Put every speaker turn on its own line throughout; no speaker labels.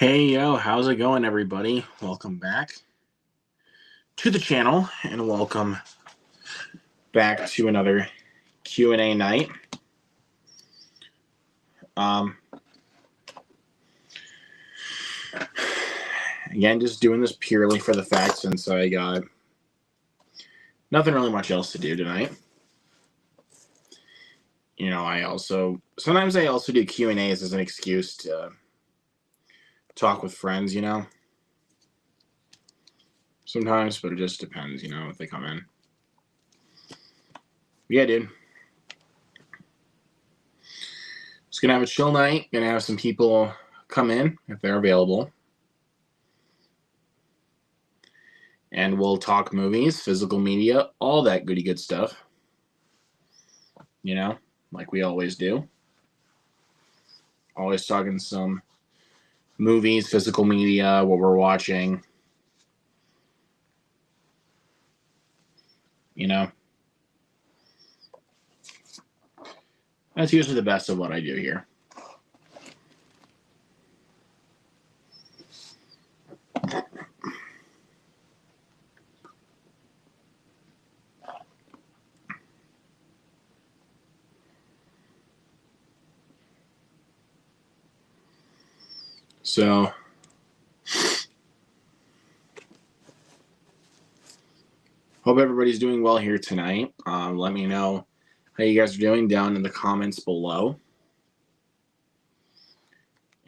Hey yo, how's it going everybody? Welcome back to the channel and welcome back to another Q&A night. Again, just doing this purely for the fact since I got nothing really much else to do tonight. You know, sometimes I also do Q&As as an excuse to talk with friends, you know. Sometimes, but it just depends, you know, if they come in. Yeah, dude. Just gonna have a chill night. Gonna have some people come in if they're available. And we'll talk movies, physical media, all that goody good stuff. You know, like we always do. Always talking some movies, physical media, what we're watching. You know, that's usually the best of what I do here. So, hope everybody's doing well here tonight. Let me know how you guys are doing down in the comments below.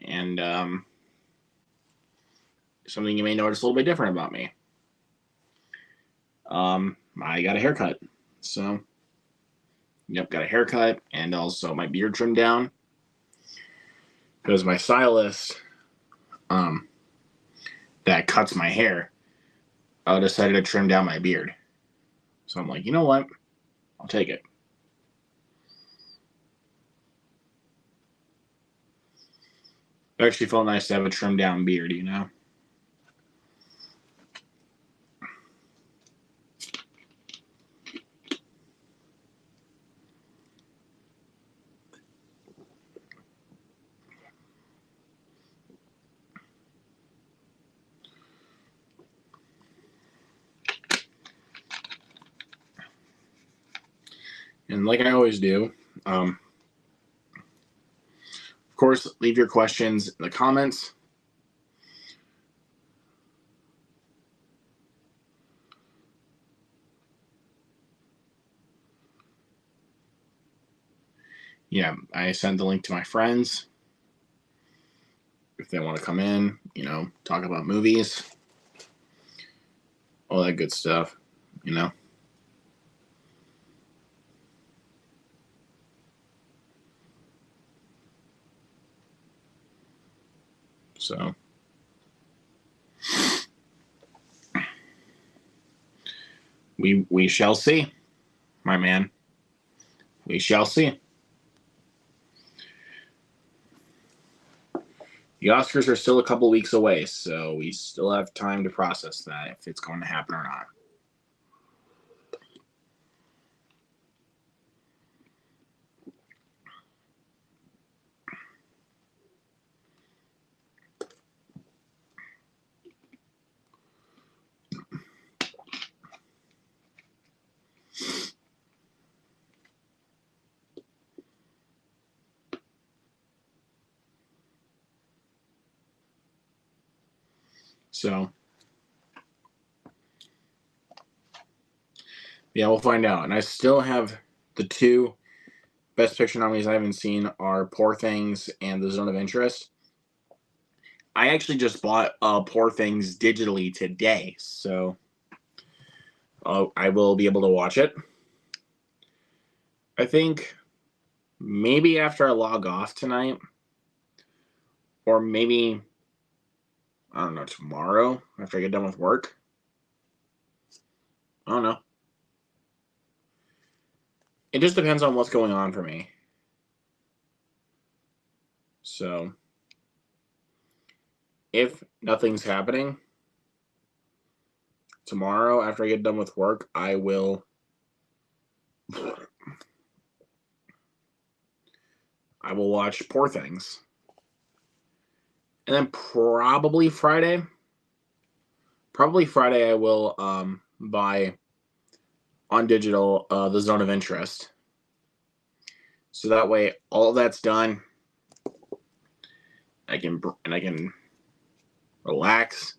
And something you may notice a little bit different about me. I got a haircut. So, yep, got a haircut and also my beard trimmed down. Because my stylist that cuts my hair decided to trim down my beard. So I'm like, you know what? I'll take it. It actually felt nice to have a trimmed down beard, you know? And like I always do, of course, leave your questions in the comments. Yeah, I sent the link to my friends if they want to come in, you know, talk about movies, all that good stuff, you know. So we shall see, my man. We shall see. The Oscars are still a couple weeks away, so we still have time to process that if it's going to happen or not. So, yeah, we'll find out. And I still have the two Best Picture nominees I haven't seen are Poor Things and The Zone of Interest. I actually just bought Poor Things digitally today, so I will be able to watch it. I think maybe after I log off tonight, or maybe, I don't know, tomorrow after I get done with work. I don't know. It just depends on what's going on for me. So, if nothing's happening, tomorrow after I get done with work, I will watch Poor Things. And then probably Friday I will buy on digital The Zone of Interest. So that way all that's done. I can relax,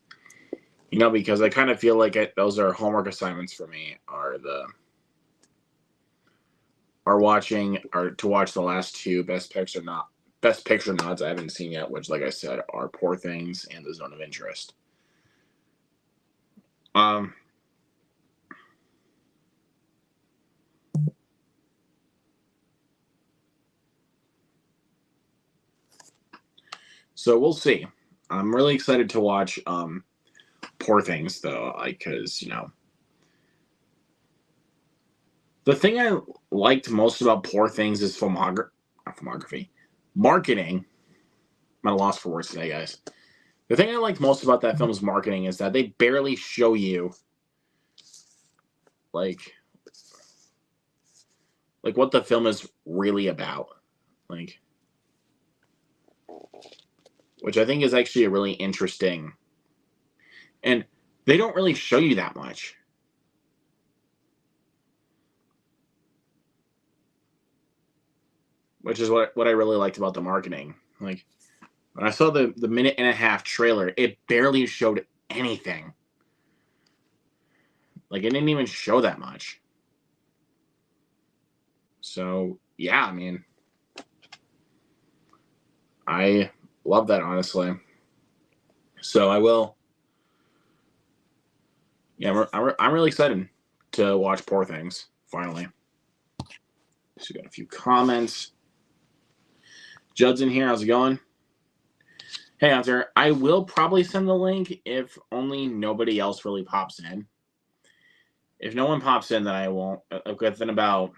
because I kind of feel like those are homework assignments for me. Are to watch the last two Best Picture nods I haven't seen yet, which, like I said, are Poor Things and The Zone of Interest. So we'll see. I'm really excited to watch Poor Things, though, because the thing I liked most about Poor Things is marketing. I'm at a loss for words today, guys. The thing I liked most about that film's marketing is that they barely show you like what the film is really about, which I think is actually a really interesting, and they don't really show you that much. Which is what I really liked about the marketing. When I saw the minute and a half trailer, it barely showed anything. It didn't even show that much. So, yeah, I mean, I love that, honestly. So I will. Yeah, I'm really excited to watch Poor Things, finally. So we got a few comments. Judd's in here. How's it going? Hey, Hunter. I will probably send the link if only nobody else really pops in. If no one pops in, then I won't. Within about,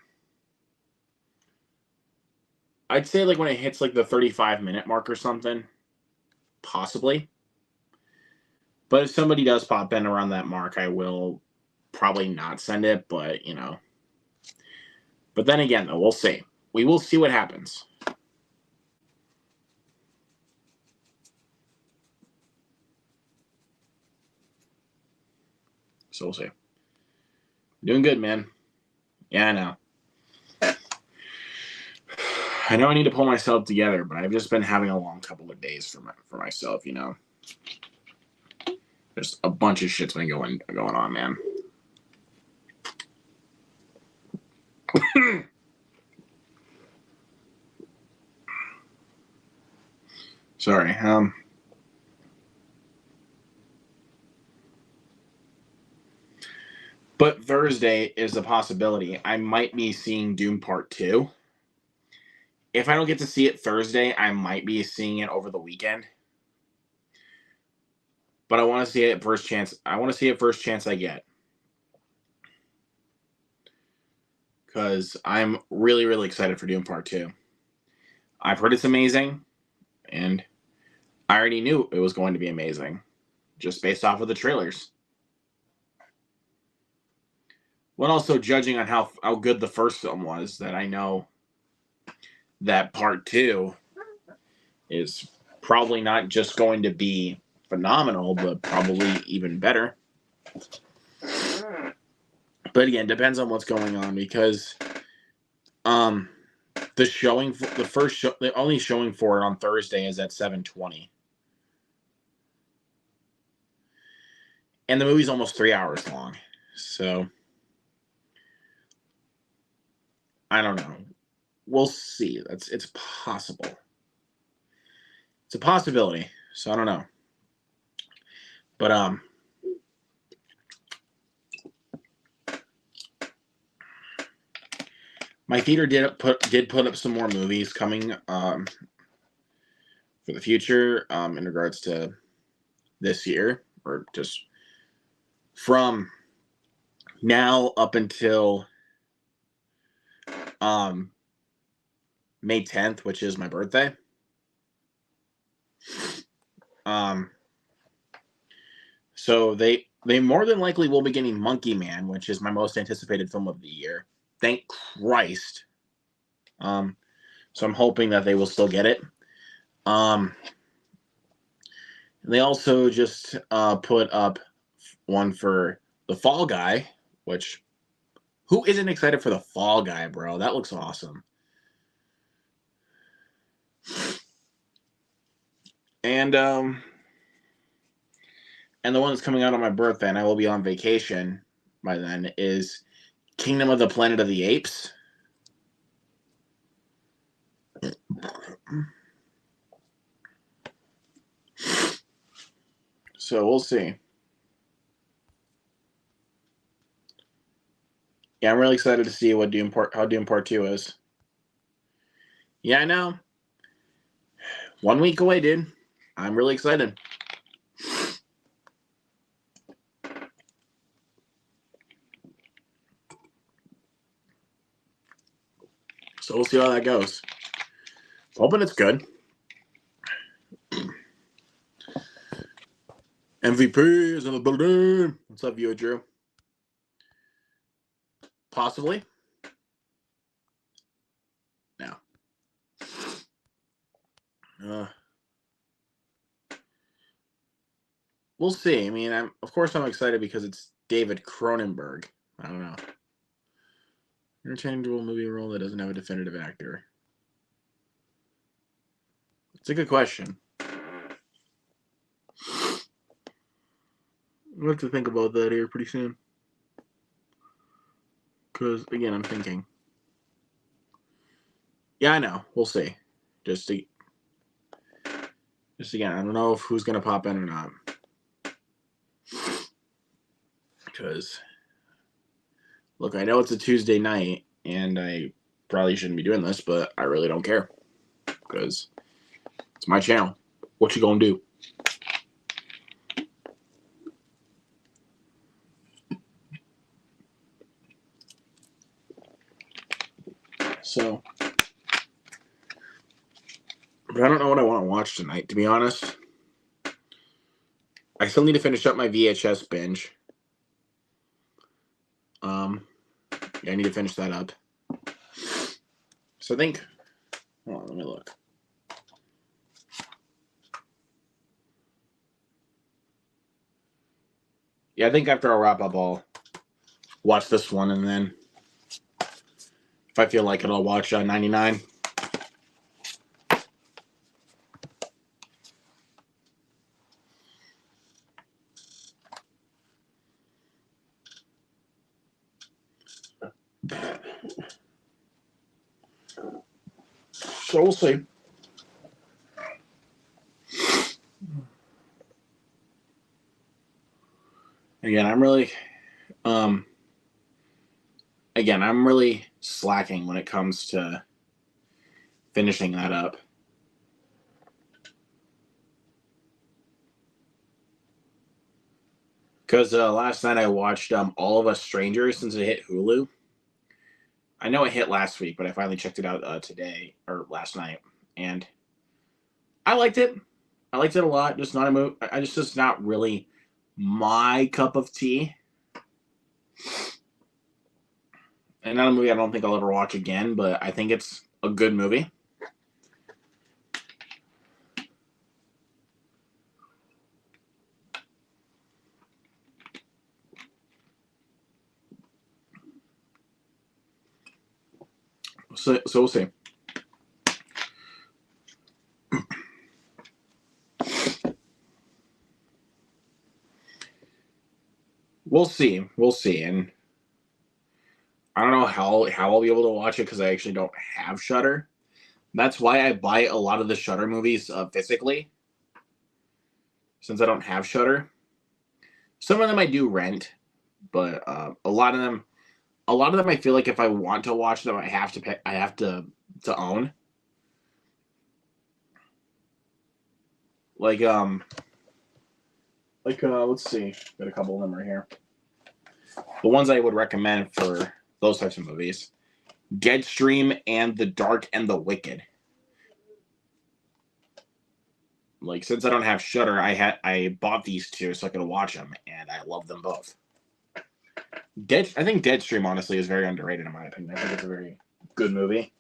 I'd say when it hits the 35-minute mark or something, possibly. But if somebody does pop in around that mark, I will probably not send it. But But then again, though, we'll see. We will see what happens. So we'll see. Doing good, man. Yeah, I know. I know I need to pull myself together, but I've just been having a long couple of days for myself, There's a bunch of shit's been going on, man. Sorry. But Thursday is a possibility. I might be seeing Doom Part 2. If I don't get to see it Thursday, I might be seeing it over the weekend. But I want to see it first chance. I want to see it first chance I get. Because I'm really, really excited for Doom Part 2. I've heard it's amazing, and I already knew it was going to be amazing, just based off of the trailers. Well, also judging on how good the first film was, that I know that Part 2 is probably not just going to be phenomenal, but probably even better. But again, depends on what's going on, because the only showing for it on Thursday is at 7:20. And the movie's almost 3 hours long. So I don't know. We'll see. It's possible. It's a possibility. So I don't know. But my theater did put up some more movies coming for the future in regards to this year, or just from now up until May 10th, which is my birthday. So they more than likely will be getting Monkey Man, which is my most anticipated film of the year. Thank Christ. So I'm hoping that they will still get it. And they also just put up one for the Fall Guy, which who isn't excited for the Fall Guy, bro? That looks awesome. And the one that's coming out on my birthday, and I will be on vacation by then, is Kingdom of the Planet of the Apes. So we'll see. Yeah, I'm really excited to see what how Doom Part 2 is. Yeah, I know. 1 week away, dude. I'm really excited. So we'll see how that goes. Hoping it's good. MVP is in the building. What's up, viewer Drew? Possibly. No. We'll see. I mean, of course I'm excited because it's David Cronenberg. I don't know. Interchangeable movie role that doesn't have a definitive actor. It's a good question. We'll have to think about that here pretty soon. Because, again, I'm thinking. Yeah, I know. We'll see. Just again, I don't know if who's going to pop in or not. Because, look, I know it's a Tuesday night, and I probably shouldn't be doing this, but I really don't care. Because it's my channel. What you gonna do? So, but I don't know what I want to watch tonight, to be honest. I still need to finish up my VHS binge. Yeah, I need to finish that up. So I think, hold on, let me look. Yeah, I think after I wrap up, I'll watch this one, and then if I feel like it, I'll watch 99. So we'll see. Again, I'm really slacking when it comes to finishing that up. Because last night I watched All of Us Strangers since it hit Hulu. I know it hit last week, but I finally checked it out today or last night, and I liked it. I liked it a lot. Just not a movie. Just not really my cup of tea, and not a movie I don't think I'll ever watch again. But I think it's a good movie. So we'll see. We'll see. We'll see. And I don't know how I'll be able to watch it because I actually don't have Shudder. That's why I buy a lot of the Shudder movies physically, since I don't have Shudder. Some of them I do rent, but a lot of them I feel like if I want to watch them, I have to pay. I have to own. Like let's see, got a couple of them right here. The ones I would recommend for those types of movies: Deadstream and The Dark and the Wicked. Like, since I don't have Shudder, I bought these two so I could watch them, and I love them both. I think Deadstream honestly is very underrated in my opinion. I think it's a very good movie.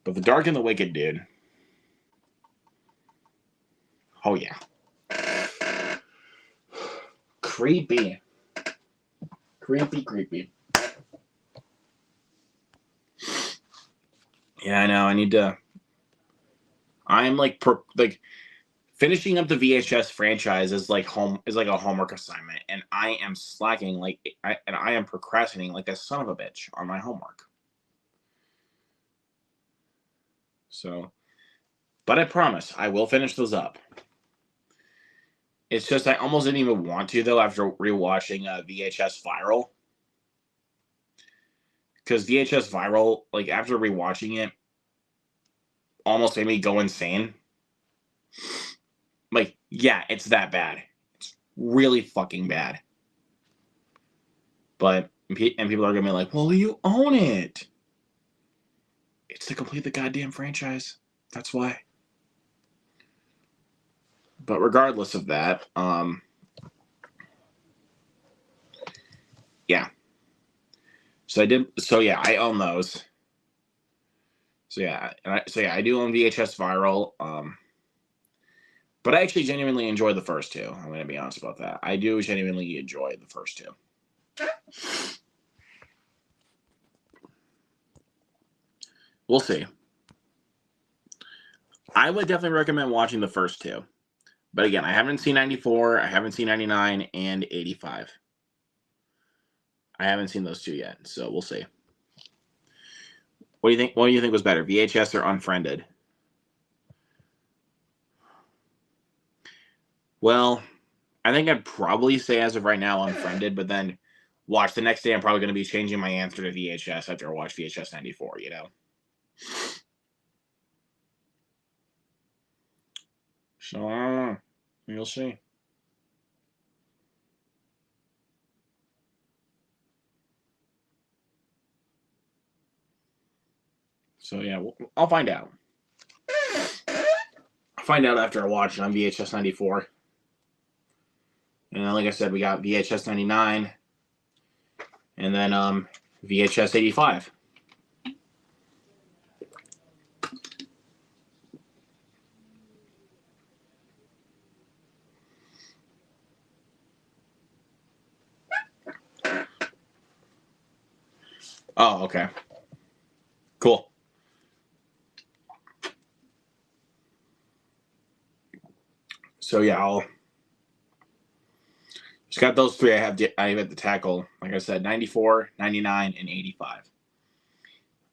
But The Dark and the Wicked, dude. Oh yeah. Creepy. Creepy. Yeah, I know. I need to. I'm like finishing up the VHS franchise is like a homework assignment, and I am slacking I am procrastinating like a son of a bitch on my homework. So, but I promise I will finish those up. It's just I almost didn't even want to though after rewatching VHS Viral, because VHS Viral, like after rewatching it, almost made me go insane. Like, yeah, it's that bad. It's really fucking bad. But and people are gonna be like, "Well, you own it." It's to complete the goddamn franchise. That's why. But regardless of that, yeah. So I own those. So yeah, I do own VHS Viral. But I actually genuinely enjoy the first two. I'm gonna be honest about that. I do genuinely enjoy the first two. We'll see. I would definitely recommend watching the first two. But again, I haven't seen 94, I haven't seen 99, and 85. I haven't seen those two yet, so we'll see. What do you think? What do you think was better, VHS or Unfriended? Well, I think I'd probably say as of right now Unfriended, but then watch the next day. I'm probably going to be changing my answer to VHS after I watch VHS 94. You know. So I don't know. You'll see. So yeah, I'll find out. I'll find out after I watch it on VHS 94. And then, like I said, we got VHS 99, and then VHS 85. Oh, okay. Cool. So yeah, I'll just got those three I have to tackle. Like I said, 94, 99, and 85.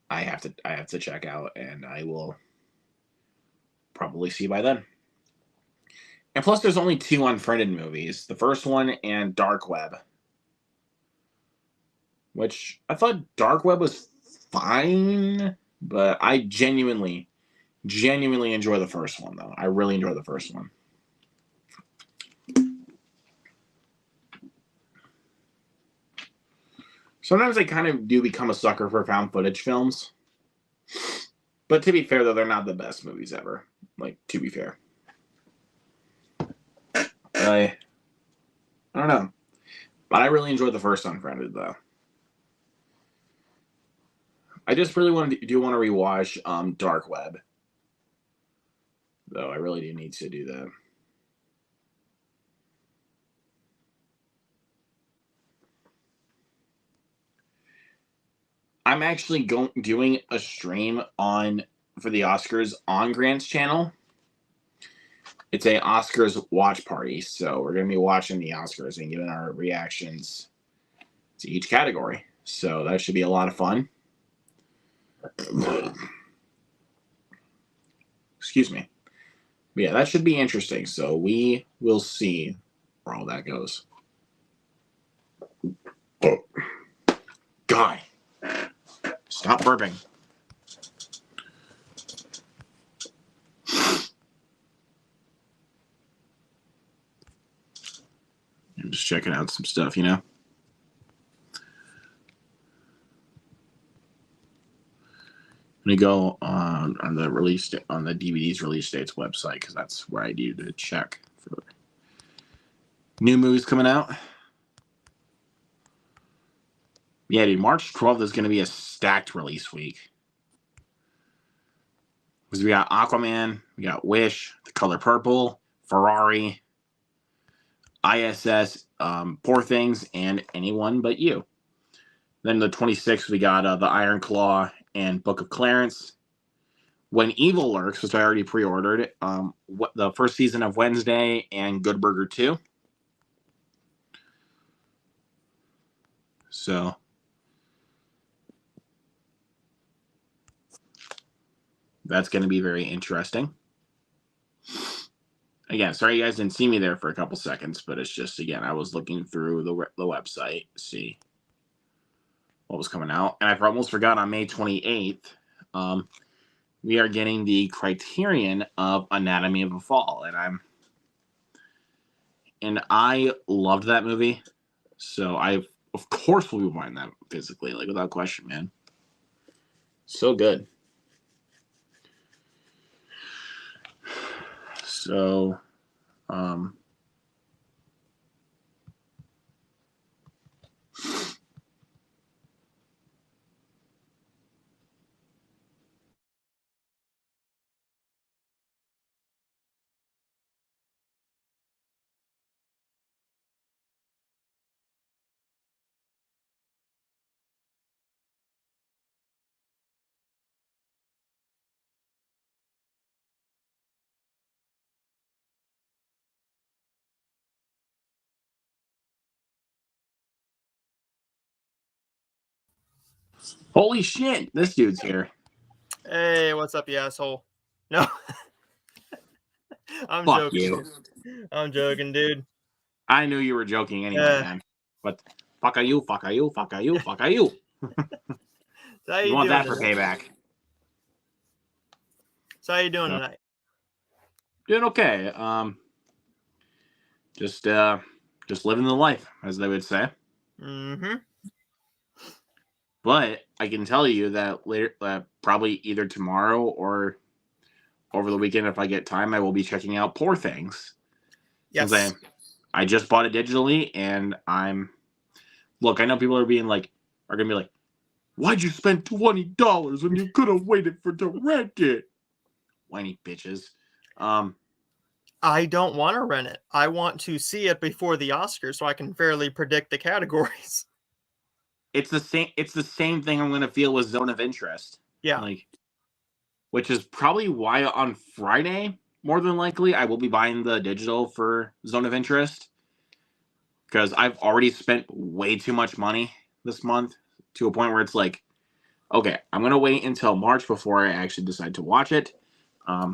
I have to check out, and I will probably see by then. And plus, there's only two Unfriended movies. The first one and Dark Web, which I thought Dark Web was fine, but I genuinely enjoy the first one, though. I really enjoy the first one. Sometimes I kind of do become a sucker for found footage films. But to be fair, though, they're not the best movies ever. Like, to be fair. I don't know. But I really enjoyed the first Unfriended, though. I just really want to rewatch Dark Web. Though I really do need to do that. I'm actually doing a stream for the Oscars on Grant's channel. It's a Oscars watch party, so we're gonna be watching the Oscars and giving our reactions to each category. So that should be a lot of fun. Excuse me. But yeah, that should be interesting. So we will see where all that goes. Oh. Guy, stop burping. I'm just checking out some stuff, you know. I'm gonna go on the DVD's release dates website because that's where I need to check for new movies coming out. Yeah, dude, March 12th is gonna be a stacked release week. Because we got Aquaman, we got Wish, The Color Purple, Ferrari, ISS, Poor Things and Anyone But You. Then the 26th, we got The Iron Claw and Book of Clarence. When Evil Lurks, which I already pre-ordered, the first season of Wednesday and Good Burger 2. So that's going to be very interesting. Again, sorry you guys didn't see me there for a couple seconds, but it's just, again, I was looking through the website to see what was coming out. And I almost forgot, on May 28th, we are getting the Criterion of Anatomy of a Fall. And I loved that movie. So I, of course, will be buying that physically, like, without question, man. So good. So, holy shit, this dude's here.
Hey, what's up, you asshole? No. I'm
Fuck
joking.
you.
Dude. I'm joking, dude.
I knew you were joking anyway, man. But fuck are you, fuck are you, fuck are you, fuck are you.
So how
You want that for payback.
So how you doing tonight?
Doing okay. Just living the life, as they would say.
Mm-hmm.
But I can tell you that later, probably either tomorrow or over the weekend, if I get time, I will be checking out Poor Things.
Yes.
I just bought it digitally, and look, I know people are gonna be like, why'd you spend $20 when you could have waited to rent it? Whiny bitches.
I don't want to rent it. I want to see it before the Oscars so I can fairly predict the categories.
It's the same thing I'm gonna feel with Zone of Interest.
Yeah.
Which is probably why on Friday, more than likely, I will be buying the digital for Zone of Interest. Because I've already spent way too much money this month to a point where it's like, okay, I'm going to wait until March before I actually decide to watch it.
Yeah.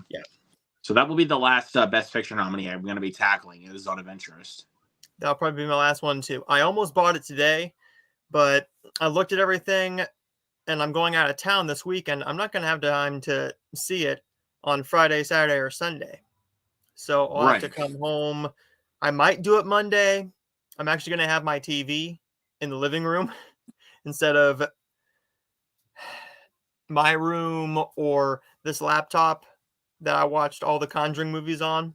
So that will be the last Best Picture nominee I'm going to be tackling, is Zone of Interest.
That'll probably be my last one, too. I almost bought it today, but I looked at everything, and I'm going out of town this weekend. I'm not going to have time to see it on Friday, Saturday, or Sunday. So I'll have to come home. I might do it Monday. I'm actually going to have my TV in the living room instead of my room or this laptop that I watched all the Conjuring movies on.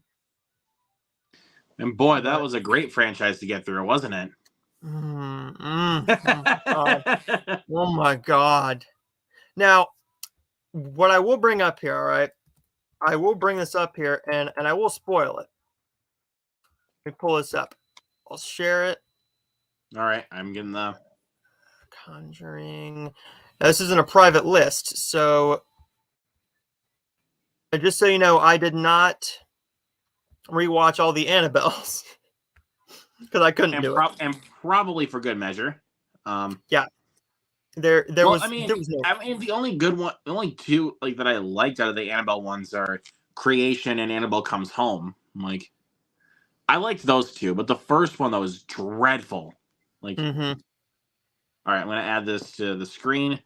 And boy, that was a great franchise to get through, wasn't it?
Oh my God. Now, what I will bring up here, all right? I will bring this up here and I will spoil it. Let me pull this up. I'll share it.
All right, I'm getting the
Conjuring. Now, this isn't a private list, so just so you know, I did not rewatch all the Annabelles because I couldn't do it,
and probably for good measure.
Yeah, there was.
The only good one, the only two that I liked out of the Annabelle ones are Creation and Annabelle Comes Home. I liked those two, but the first one that was dreadful. All right, I'm gonna add this to the screen.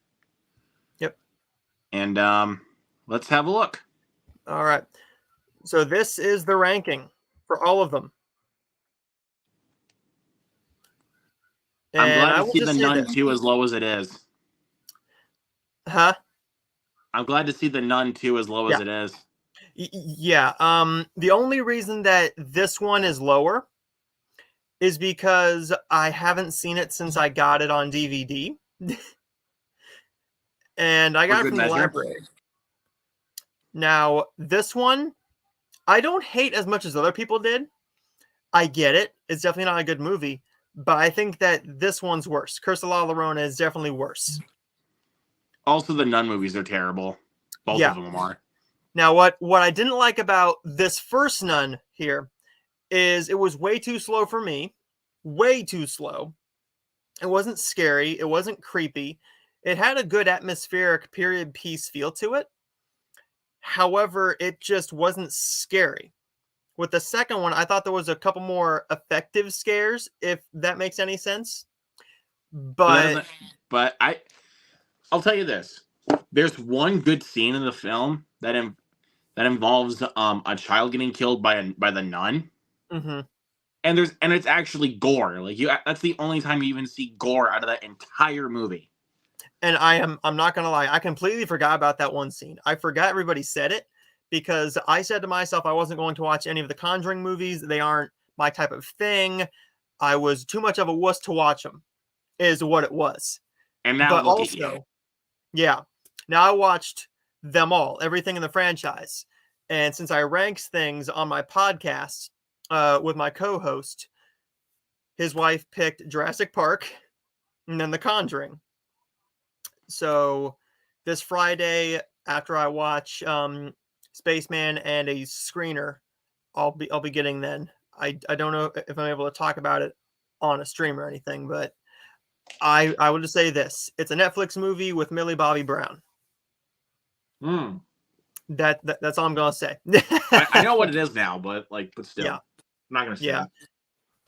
Yep.
And let's have a look.
All right. So this is the ranking for all of them.
And I'm glad to see The Nun 2 as low as it is.
Huh?
I'm glad to see The Nun 2 as low as it is.
Yeah. The only reason that this one is lower is because I haven't seen it since I got it on DVD. And I got it from the library. Now, this one, I don't hate as much as other people did. I get it. It's definitely not a good movie, but I think that this one's worse. Curse of La Llorona is definitely worse.
Also, the Nun movies are terrible. Both of them are.
Now, what I didn't like about this first Nun here is it was way too slow for me. Way too slow. It wasn't scary. It wasn't creepy. It had a good atmospheric period piece feel to it. However, it just wasn't scary. With the second one, I thought there was a couple more effective scares, if that makes any sense. But
I'll tell you this: there's one good scene in the film that involves a child getting killed by the nun, and it's actually gore. Like that's the only time you even see gore out of that entire movie.
And I'm not gonna lie, I completely forgot about that one scene. I forgot everybody said it because I said to myself I wasn't going to watch any of the Conjuring movies. They aren't my type of thing. I was too much of a wuss to watch them, is what it was.
And now
but
look
also,
at you.
Yeah. Now I watched them all, everything in the franchise. And since I ranks things on my podcast with my co-host, his wife picked Jurassic Park and then The Conjuring. So this Friday, after I watch Spaceman and a screener, I'll be getting then. I don't know if I'm able to talk about it on a stream or anything, but I would just say this: it's a Netflix movie with Millie Bobby Brown. That's all I'm gonna say.
I know what it is now, but still,
yeah.
I'm not gonna say it.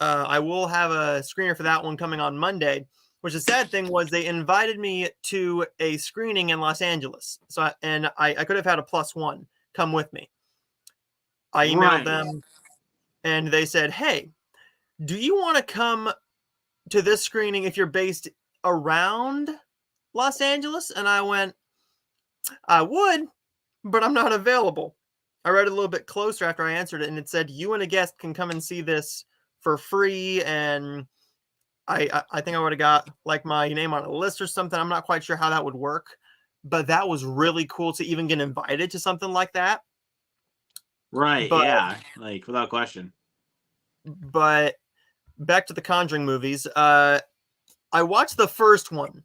I will have a screener for that one coming on Monday. Which the sad thing was they invited me to a screening in Los Angeles, so I could have had a +1 come with me. I emailed them, and they said, "Hey, do you want to come to this screening if you're based around Los Angeles?" And I went, "I would, but I'm not available." I read it a little bit closer after I answered it, and it said, "You and a guest can come and see this for free," and I think I would have got like my name on a list or something. I'm not quite sure how that would work, but that was really cool to even get invited to something like that.
Right. But, yeah. Like without question.
But back to the Conjuring movies. I watched the first one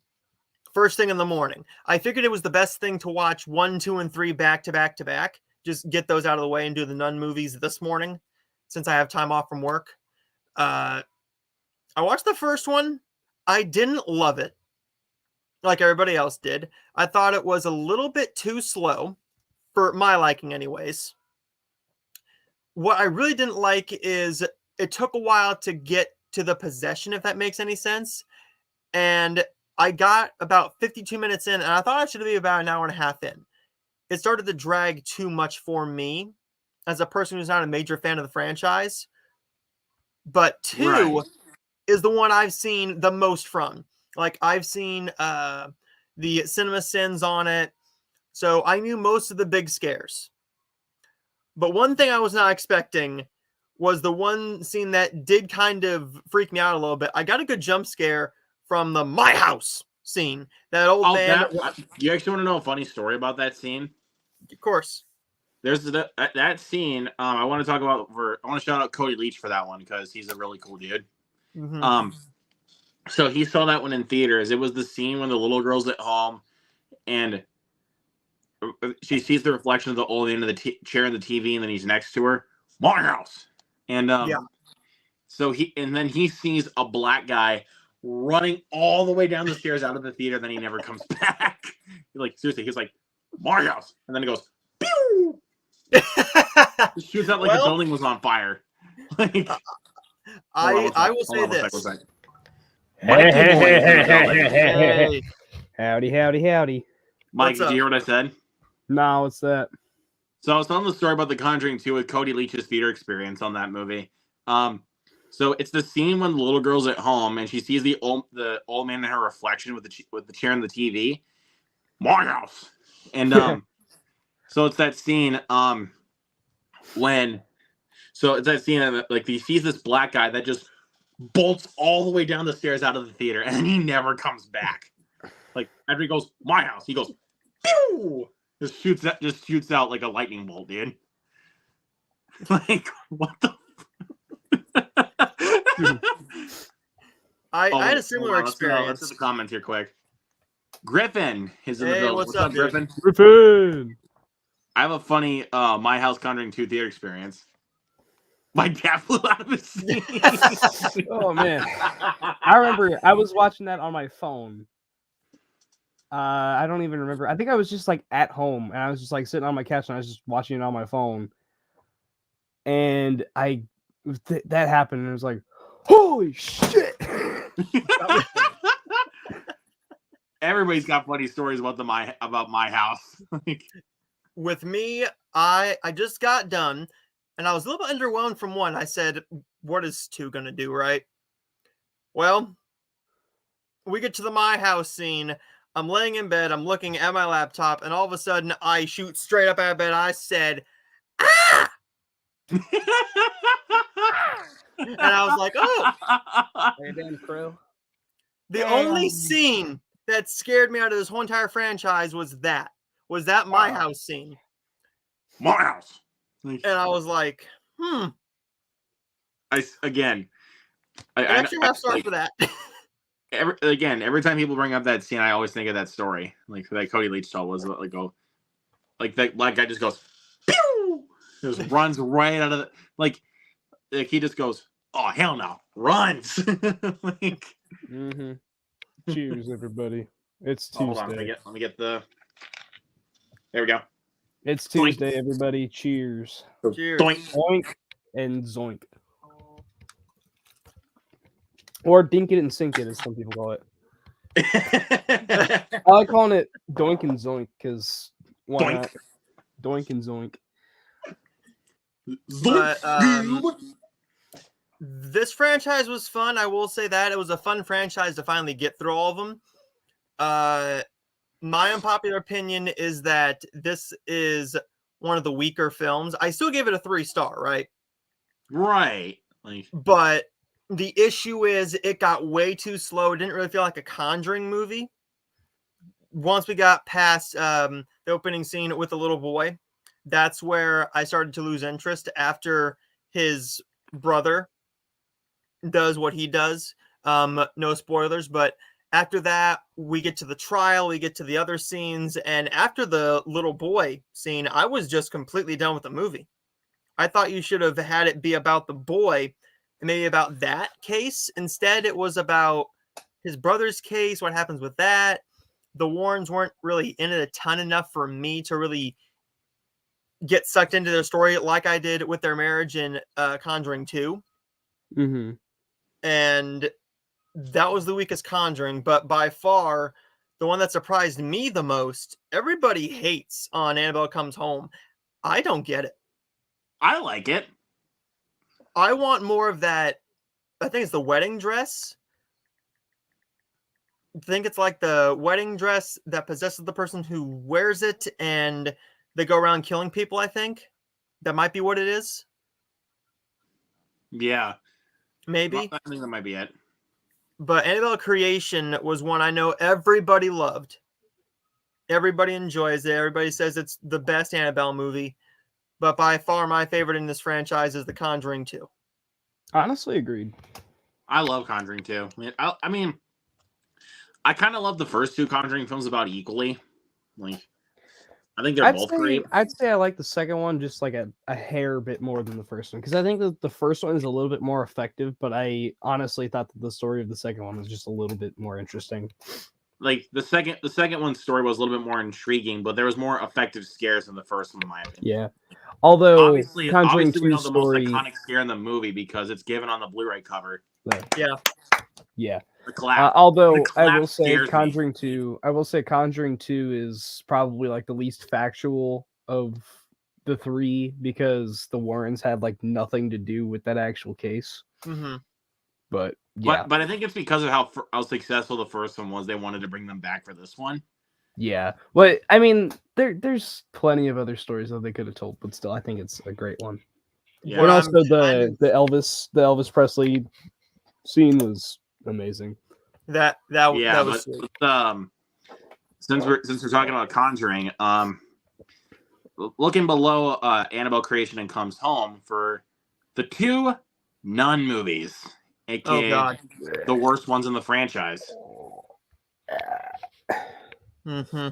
first thing in the morning. I figured it was the best thing to watch 1, 2, and 3 back to back to back. Just get those out of the way and do the Nun movies this morning since I have time off from work. I watched the first one. I didn't love it like everybody else did. I thought it was a little bit too slow for my liking anyways. What I really didn't like is it took a while to get to the possession, if that makes any sense. And I got about 52 minutes in, and I thought I should be about an hour and a half in. It started to drag too much for me as a person who's not a major fan of the franchise. But 2 is the one I've seen the most from. Like, I've seen the CinemaSins on it, so I knew most of the big scares. But one thing I was not expecting was the one scene that did kind of freak me out a little bit. I got a good jump scare from the "my house" scene. That old man.
You actually want to know a funny story about that scene?
Of course.
There's that scene. I want to talk about. I want to shout out Cody Leach for that one because he's a really cool dude. So he saw that one in theaters. It was the scene when the little girl's at home, and she sees the reflection of the old man in the chair in the TV, and then he's next to her. My house. And so then he sees a black guy running all the way down the stairs out of the theater, and then he never comes back. Seriously, he's like, my house. And then he goes, pew! It shoots out like the building was on fire.
I will say this.
Hey. Howdy.
Mike, did you hear what I said?
No, what's that?
So I was telling the story about The Conjuring 2 with Cody Leach's theater experience on that movie. So it's the scene when the little girl's at home and she sees the old man in her reflection with the chair and the TV. My house. And so it's that scene like he sees this black guy that just bolts all the way down the stairs out of the theater and he never comes back. Like after he goes, my house, he goes, pew! Just shoots out like a lightning bolt, dude. Like, what the
I had a
hold
similar
on, let's
experience.
do the comments here quick. Griffin is in the
Hey,
building.
what's up, dude?
Griffin?
Griffin.
I have a funny My House Conjuring 2 theater experience. My dad flew out of his seat.
Oh man, I remember I was watching that on my phone. I don't even remember. I think I was just like at home and I was just like sitting on my couch and I was just watching it on my phone. And that happened and it was like, holy shit!
Everybody's got funny stories about my house.
With me, I just got done, and I was a little bit underwhelmed from 1. I said, "What is 2 gonna do?" Right? Well, we get to the my house scene. I'm laying in bed. I'm looking at my laptop, and all of a sudden, I shoot straight up out of bed. I said, "Ah!" And I was like, "Oh!"
Hey, damn crow.
The only scene that scared me out of this whole entire franchise was that my house scene.
My house.
And I was like,
Again,
an extra half star for that.
Every time people bring up that scene, I always think of that story. Like that Cody Leach told was like that black guy just goes, pew! Just runs right out of like he just goes, oh hell no, runs. Like,
Cheers, everybody. It's Tuesday.
Hold on, let me get the. There we go.
It's Tuesday, everybody. Cheers.
Cheers.
Doink.
Oink and zoink. Or dink it and sink it, as some people call it. I like calling it doink and zoink because why
Doink.
not? Doink and zoink.
But, this franchise was fun. I will say that it was a fun franchise to finally get through all of them. My unpopular opinion is that this is one of the weaker films. I still give it a 3-star, right?
Right.
But the issue is it got way too slow. It didn't really feel like a Conjuring movie. Once we got past the opening scene with the little boy, that's where I started to lose interest after his brother does what he does. No spoilers, but after that, we get to the trial, we get to the other scenes, and after the little boy scene, I was just completely done with the movie. I thought you should have had it be about the boy and maybe about that case. Instead, it was about his brother's case, what happens with that. The Warrens weren't really in it a ton enough for me to really get sucked into their story like I did with their marriage in Conjuring 2.
Mm-hmm.
And that was the weakest Conjuring, but by far the one that surprised me the most. Everybody hates on Annabelle Comes Home. I don't get it.
I like it.
I want more of that. I think it's the wedding dress. I think it's like the wedding dress that possesses the person who wears it and they go around killing people, I think. That might be what it is.
Yeah.
Maybe.
I think that might be it.
But Annabelle Creation was one I know everybody loved. Everybody enjoys it. Everybody says it's the best Annabelle movie. But by far my favorite in this franchise is The Conjuring 2.
Honestly, agreed.
I love Conjuring 2. I mean, I kind of love the first 2 Conjuring films about equally. Like, I think they're both great.
I'd say I like the second one just like a hair bit more than the first one because I think that the first one is a little bit more effective, but I honestly thought that the story of the second one was just a little bit more interesting.
Like the second one's story was a little bit more intriguing, but there was more effective scares in the first one, in my opinion.
Yeah. Although
obviously
Conjuring
we know
2
the
story,
most iconic scare in the movie because it's given on the Blu-ray cover.
Yeah.
The collapse.
Although
the
I will
collapse
say
scares me.
Conjuring 2, I will say Conjuring 2 is probably like the least factual of the 3 because the Warrens had like nothing to do with that actual case.
Mm-hmm.
But yeah,
but I think it's because of how successful the first one was. They wanted to bring them back for this one.
yeah. But I mean, there's plenty of other stories that they could have told, but still, I think it's a great one.
Yeah.
And also the Elvis Presley scene was amazing.
That was sweet.
Since we're talking about Conjuring, looking below Annabelle Creation and Comes Home for the 2 Nun movies. aka
God.
the worst ones in the franchise.
Mm-hmm.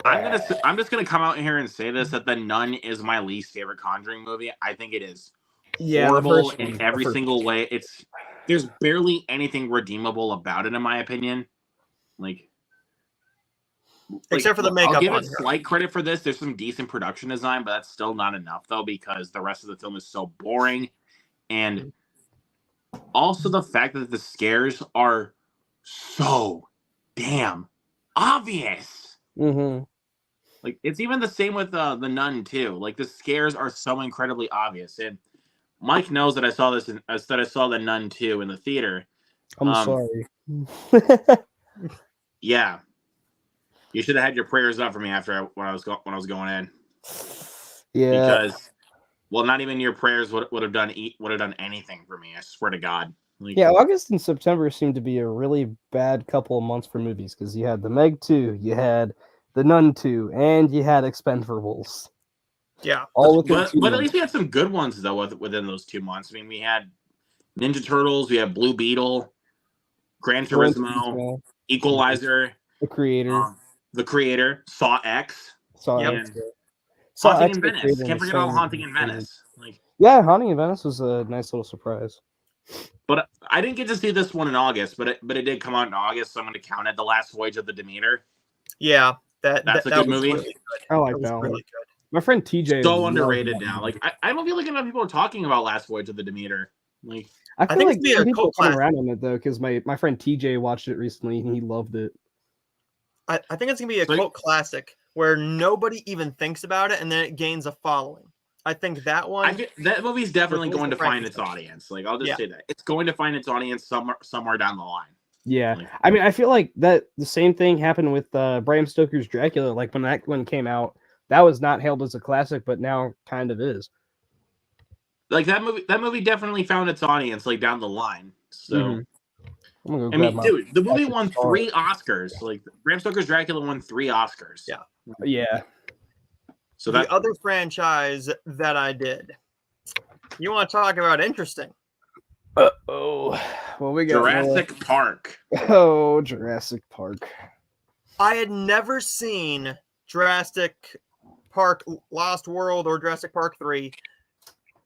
I'm just gonna come out here and say this, that The Nun is my least favorite Conjuring movie. I think it is
Yeah, the
horrible
first
in
one,
every
the first
single way. There's barely anything redeemable about it, in my opinion.
Except for the makeup.
I'll give
on
it
her.
slight credit for this. There's some decent production design, but that's still not enough though, because the rest of the film is so boring. And also the fact that the scares are so damn obvious.
Mm-hmm.
Like, it's even the same with The Nun too. Like, the scares are so incredibly obvious. And Mike knows that I saw The Nun 2 in the theater.
I'm sorry.
Yeah, you should have had your prayers up for me when I was going in.
Yeah,
Because, well, not even your prayers would have done anything for me. I swear to God.
Yeah, August and September seemed to be a really bad couple of months for movies because you had The Meg 2, you had The Nun 2, and you had Expendables.
Yeah.
All within 2
But at
months.
least we had some good ones though within those 2 months. I mean, we had Ninja Turtles, we had Blue Beetle, Gran Turismo, Equalizer,
The
Creator, Saw X,
and
Haunting in Venice. Can't forget about Haunting in Venice.
Yeah, Haunting in Venice was a nice little surprise.
But I didn't get to see this one in August, but it did come out in August, so I'm going to count it. The Last Voyage of the Demeter.
Yeah,
that's a good movie.
Really good.
I like that one. Really good. My friend TJ
so underrated now. Like, I don't feel like enough people are talking about Last Voyage of the Demeter. Like,
I feel like people are coming around on it though, because my friend TJ watched it recently and he loved it.
I think it's gonna be a cult classic where nobody even thinks about it, and then it gains a following. I think that one.
That movie's definitely going to find its audience. Like, I'll just say that it's going to find its audience somewhere down the line.
Yeah, I mean, I feel like that the same thing happened with Bram Stoker's Dracula. Like when that one came out, that was not hailed as a classic, but now kind of is.
Like that movie definitely found its audience like down the line. So, I mean, dude, the movie won 3 Oscars. Like, Bram Stoker's Dracula won 3 Oscars.
Yeah,
yeah.
So the other franchise that I did, you want to talk about interesting?
Well, we got
Jurassic Park.
Oh, Jurassic Park.
I had never seen Jurassic Park Lost World or Jurassic Park 3.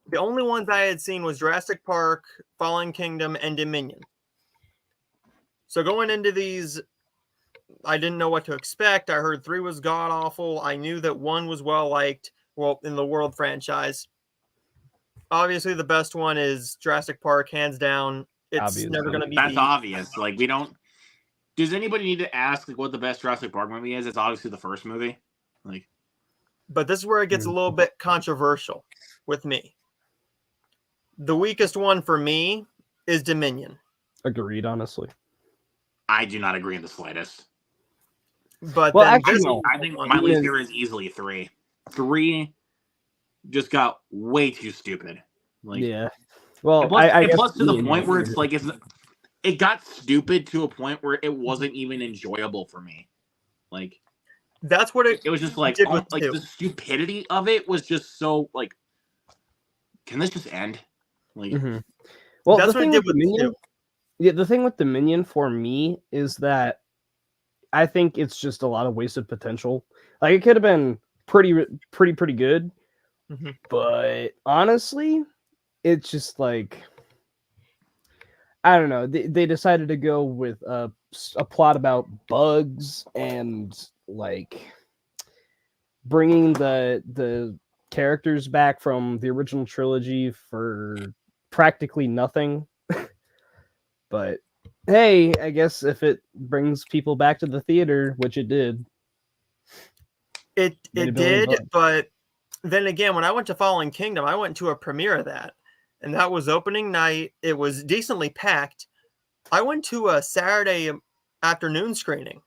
The only ones I had seen was Jurassic Park, Fallen Kingdom, and Dominion. So going into these, I didn't know what to expect. I heard 3 was god-awful. I knew that 1 was well-liked, in the World franchise. Obviously, the best one is Jurassic Park, hands down. It's never going to be.
That's obvious. Like, we don't. Does anybody need to ask what the best Jurassic Park movie is? It's obviously the first movie. Like,
but this is where it gets a little bit controversial with me. The weakest one for me is Dominion.
Agreed, honestly.
I do not agree in the slightest.
But
I think my least favorite is easily 3. 3 just got way too stupid. Like,
yeah. Well,
plus to the point where it's like it got stupid to a point where it wasn't even enjoyable for me. Like,
that's what it
was just like the stupidity of it was just so like, can this just end? Like,
well, that's the thing with Dominion. Yeah, the thing with Dominion for me is that I think it's just a lot of wasted potential. Like, it could have been pretty good, but honestly, it's just like, I don't know. They decided to go with a plot about bugs and like bringing the characters back from the original trilogy for practically nothing. But hey, I guess if it brings people back to the theater, which it did.
It did, but then again, when I went to Fallen Kingdom, I went to a premiere of that. And that was opening night. It was decently packed. I went to a Saturday afternoon screening,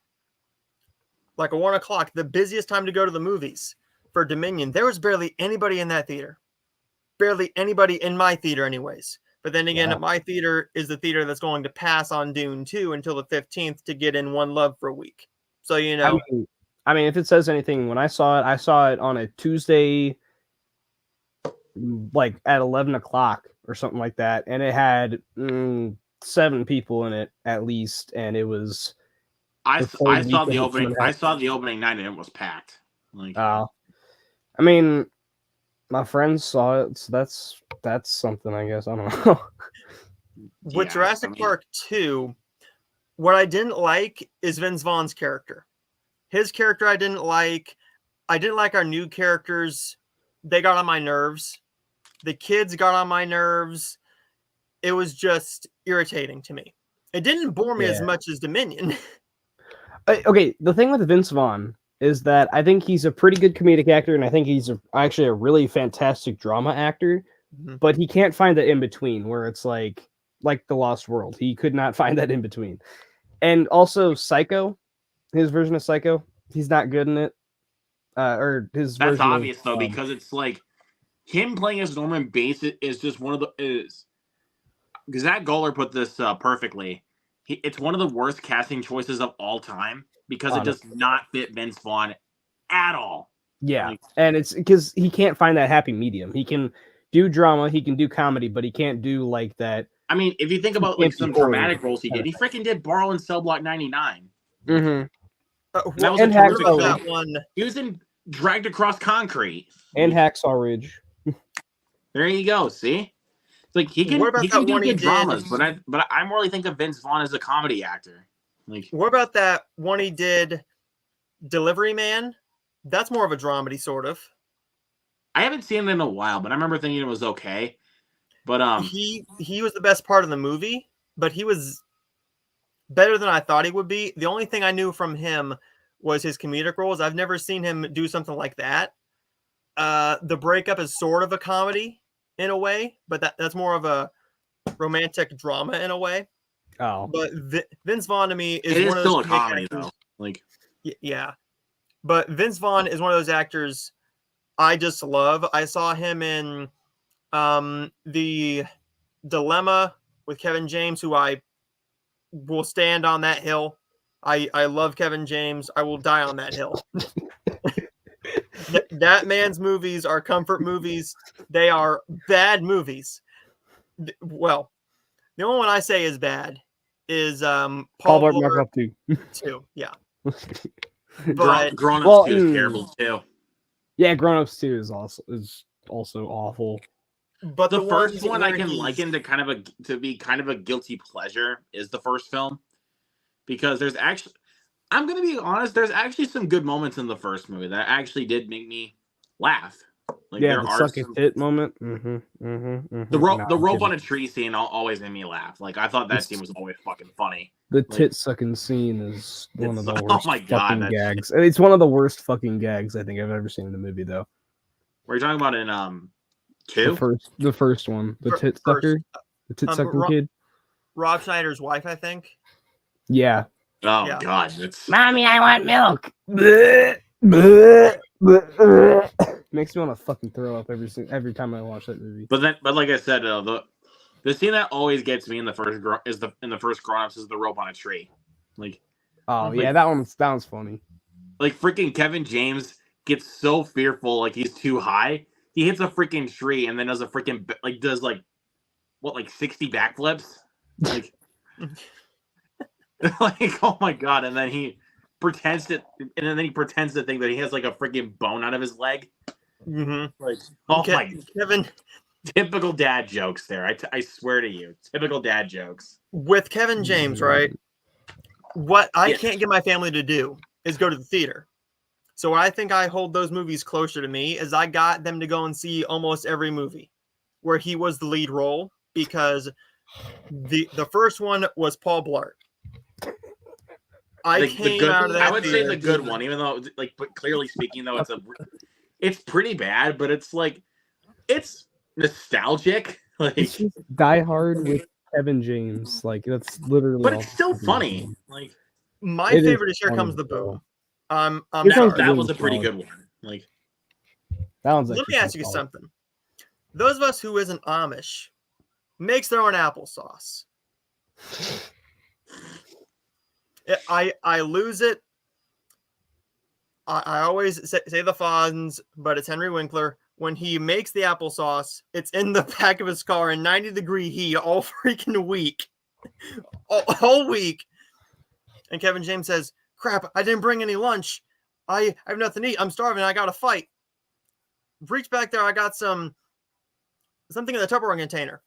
like a 1 o'clock, the busiest time to go to the movies for Dominion. There was barely anybody in that theater. Barely anybody in my theater anyways. But then again, my theater is the theater that's going to pass on Dune 2 until the 15th to get in One Love for a week. So, you know.
I mean, if it says anything, when I saw it on a Tuesday like at 11 o'clock or something like that, and it had 7 people in it at least, and it was
I
the third
saw the
weekend
opening.
someone
I
had-
saw the opening night and it was packed. Like,
I mean, my friends saw it, so that's something, I guess. I don't know.
With
yeah,
Jurassic
I mean,
Park 2, what I didn't like is Vince Vaughn's character. His character I didn't like. I didn't like our new characters. They got on my nerves. The kids got on my nerves. It was just irritating to me. It didn't bore me as
Yeah.
much as Dominion.
Okay, the thing with Vince Vaughn is that I think he's a pretty good comedic actor, and I think he's actually a really fantastic drama actor.
Mhm.
But he can't find that in between where it's like The Lost World. He could not find that in between. And also Psycho, his version of Psycho, he's not good in it. Or his
that's
version
obvious
of,
though, because it's like him playing as Norman Bates is just one of the is. Zach Goller put this perfectly. It's one of the worst casting choices of all time because it does not fit Vince Vaughn at all.
Yeah,
Like,
and it's because he can't find that happy medium. He can do drama, he can do comedy, but he can't do like that.
I mean, if you think about like some dramatic roles he did, he freaking did Borrow in Cell Block 99.
Mm-hmm.
That was
And
a terrific
Hacksaw
film.
Ridge.
that one.
He was in Dragged Across Concrete.
And Hacksaw Ridge.
There you go. See, it's like he can
What about
do
that one he
good
did?
dramas, but I really think of Vince Vaughn as a comedy actor. Like,
What about that one he did, Delivery Man? That's more of a dramedy, sort of.
I haven't seen it in a while, but I remember thinking it was okay. But
He was the best part of the movie, but he was better than I thought he would be. The only thing I knew from him was his comedic roles. I've never seen him do something like that. The Breakup is sort of a comedy in a way, but that's more of a romantic drama in a way.
Oh,
But Vince Vaughn to me is
it is
one of
still
those
a
comedic
comedy
actors-
though. Like,
Yeah, but Vince Vaughn is one of those actors I just love. I saw him in The Dilemma with Kevin James, who I will stand on that hill. I love Kevin James. I will die on that hill. That man's movies are comfort movies. They are bad movies. Well, the only one I say is bad is Paul
Blart
Blart
Mall Cop 2.
2. Yeah. But
Grown
well,
Ups 2 is terrible too.
Yeah, Grown Ups 2 is also awful.
but
The first
ones
one I
where
can
he's-
liken to be kind of a guilty pleasure is the first film, because there's actually, I'm gonna be honest, there's actually some good moments in the first movie that actually did make me laugh. Like,
Yeah,
there
the
are
suck a
some,
tit moment.
the rope on a tree scene always made me laugh. Like, I thought that
It's-
scene was always fucking funny.
The
like-
tit sucking scene is one of the
It's-
worst
oh my God,
fucking
that
gags. It's one of the worst fucking gags I think I've ever seen in a movie, though.
What are you talking about in two?
The first one, the
Fir-
tit
first.
sucker, the tit sucking
Ro-
kid.
Rob Schneider's wife, I think.
Yeah.
Oh
Yeah.
God, it's
Mommy, I want milk. Bleh, bleh, bleh. Makes me want to fucking throw up every time I watch that movie.
but like I said, the scene that always gets me in the first Grown Ups is the rope on a tree. Like
Oh
like-
yeah, that one's funny.
Like, freaking Kevin James gets so fearful, like he's too high. He hits a freaking tree and then does a freaking does 60 backflips. Like, like, oh my God! And then he pretends to think that he has like a freaking bone out of his leg.
Mm-hmm.
Like, oh my,
Kevin
typical dad jokes there. I swear to you, typical dad jokes.
with Kevin James, right? What I
Yeah.
can't get my family to do is go to the theater. So what I think I hold those movies closer to me is I got them to go and see almost every movie where he was the lead role, because the first one was Paul Blart. I came out of that.
I would say
theater
the good one, even though but clearly speaking though, it's pretty bad, but it's nostalgic. Like,
It's just Die Hard with Kevin James. Like that's literally.
but
all
it's still
fucking
funny.
awesome.
Like,
My
It is
favorite is Here
funny,
Comes the
though.
Boom. I'm
Here
sorry.
Comes the
that
Boom
was a
is
pretty
solid.
good one. Like,
That one's
Let
actually
me ask you
solid.
something. Those of us who isn't Amish makes their own applesauce. I lose it. I always say the Fonz, but it's Henry Winkler. when he makes the applesauce, it's in the back of his car in 90-degree heat all freaking week. All week. And Kevin James says, crap, I didn't bring any lunch. I have nothing to eat. I'm starving. I got to fight. Reach back there. I got something in the Tupperware container.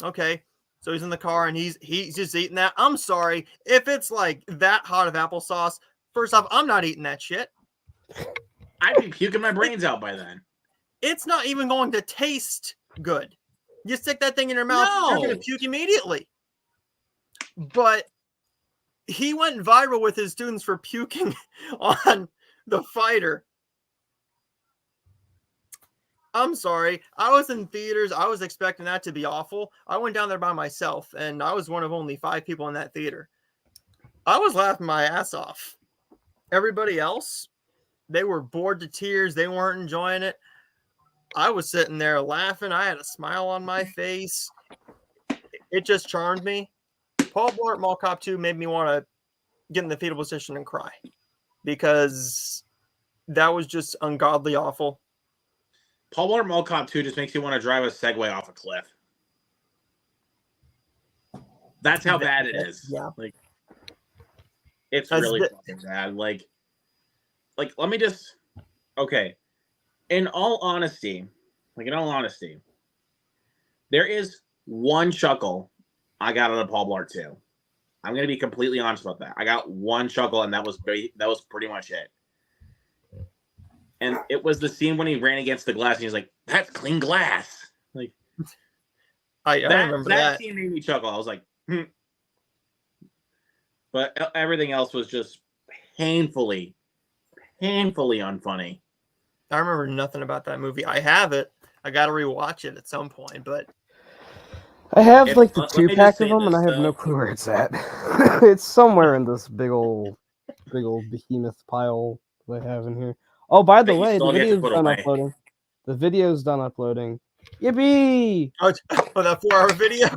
Okay. So he's in the car and he's just eating that. I'm sorry. If it's like that hot of applesauce, first off, I'm not eating that shit.
I'd be puking my brains out by then.
It's not even going to taste good. You stick that thing in your mouth, you're going to puke immediately. But he went viral with his students for puking on The Fighter. I'm sorry. I was in theaters. I was expecting that to be awful. I went down there by myself, and I was one of only 5 people in that theater. I was laughing my ass off. Everybody else, they were bored to tears. They weren't enjoying it. I was sitting there laughing. I had a smile on my face. It just charmed me. Paul Blart Mall Cop 2 made me want to get in the fetal position and cry because that was just ungodly awful.
Paul Blart Mall Cop 2 just makes you want to drive a Segway off a cliff. That's how bad it is.
Yeah.
Like, it's really fucking bad. Like, let me just, okay. In all honesty, there is one chuckle I got out of Paul Blart 2. I'm going to be completely honest about that. I got one chuckle, and that was pretty much it. And it was the scene when he ran against the glass, and he's like, "That's clean glass." Like,
I remember that
scene made me chuckle. I was like, But everything else was just painfully unfunny.
I remember nothing about that movie. I have it. I got to rewatch it at some point, but
I have the 2-pack of them, and I have no clue where it's at. It's somewhere in this big old behemoth pile that I have in here. Oh, by the way, the video's done uploading. The video's done uploading. Yippee!
Oh, that 4-hour video?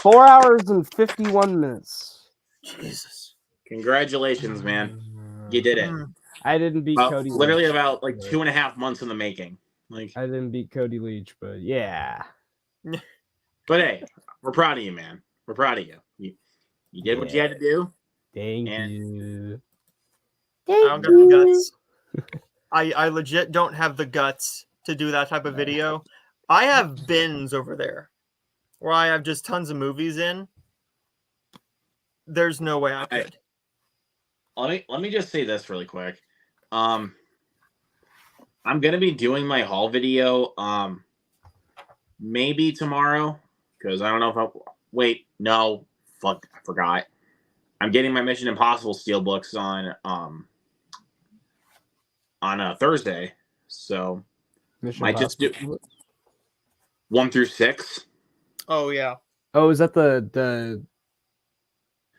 4 hours and 51 minutes.
Jesus.
Congratulations, man. You did it.
I didn't beat Cody Leach.
Literally about 2.5 months in the making. Like,
I didn't beat Cody Leach, but yeah.
But hey, we're proud of you, man. We're proud of you. You did what you had to do.
Thank you.
I don't got the guts. I legit don't have the guts to do that type of video. I have bins over there where I have just tons of movies in. There's no way I could.
Let me just say this really quick. I'm gonna be doing my haul video maybe tomorrow, because I don't know if I forgot. I'm getting my Mission Impossible Steelbooks on a Thursday, so might just do 1 through 6.
Oh yeah.
Oh, is that the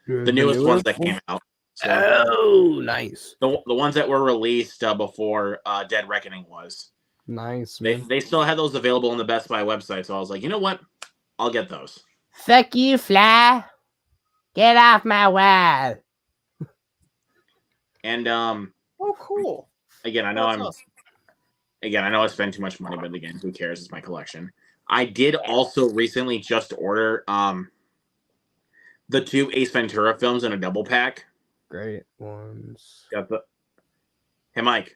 newest ones that came out? So,
oh, nice.
The ones that were released before Dead Reckoning was.
Nice.
They still had those available on the Best Buy website, so I was like, you know what? I'll get those.
Fuck you, Fly. Get off my wall.
And
oh, cool.
Again, I know I spend too much money, but again, who cares? It's my collection. I did also recently just order the 2 Ace Ventura films in a double pack.
Great ones.
Got the. Hey, Mike.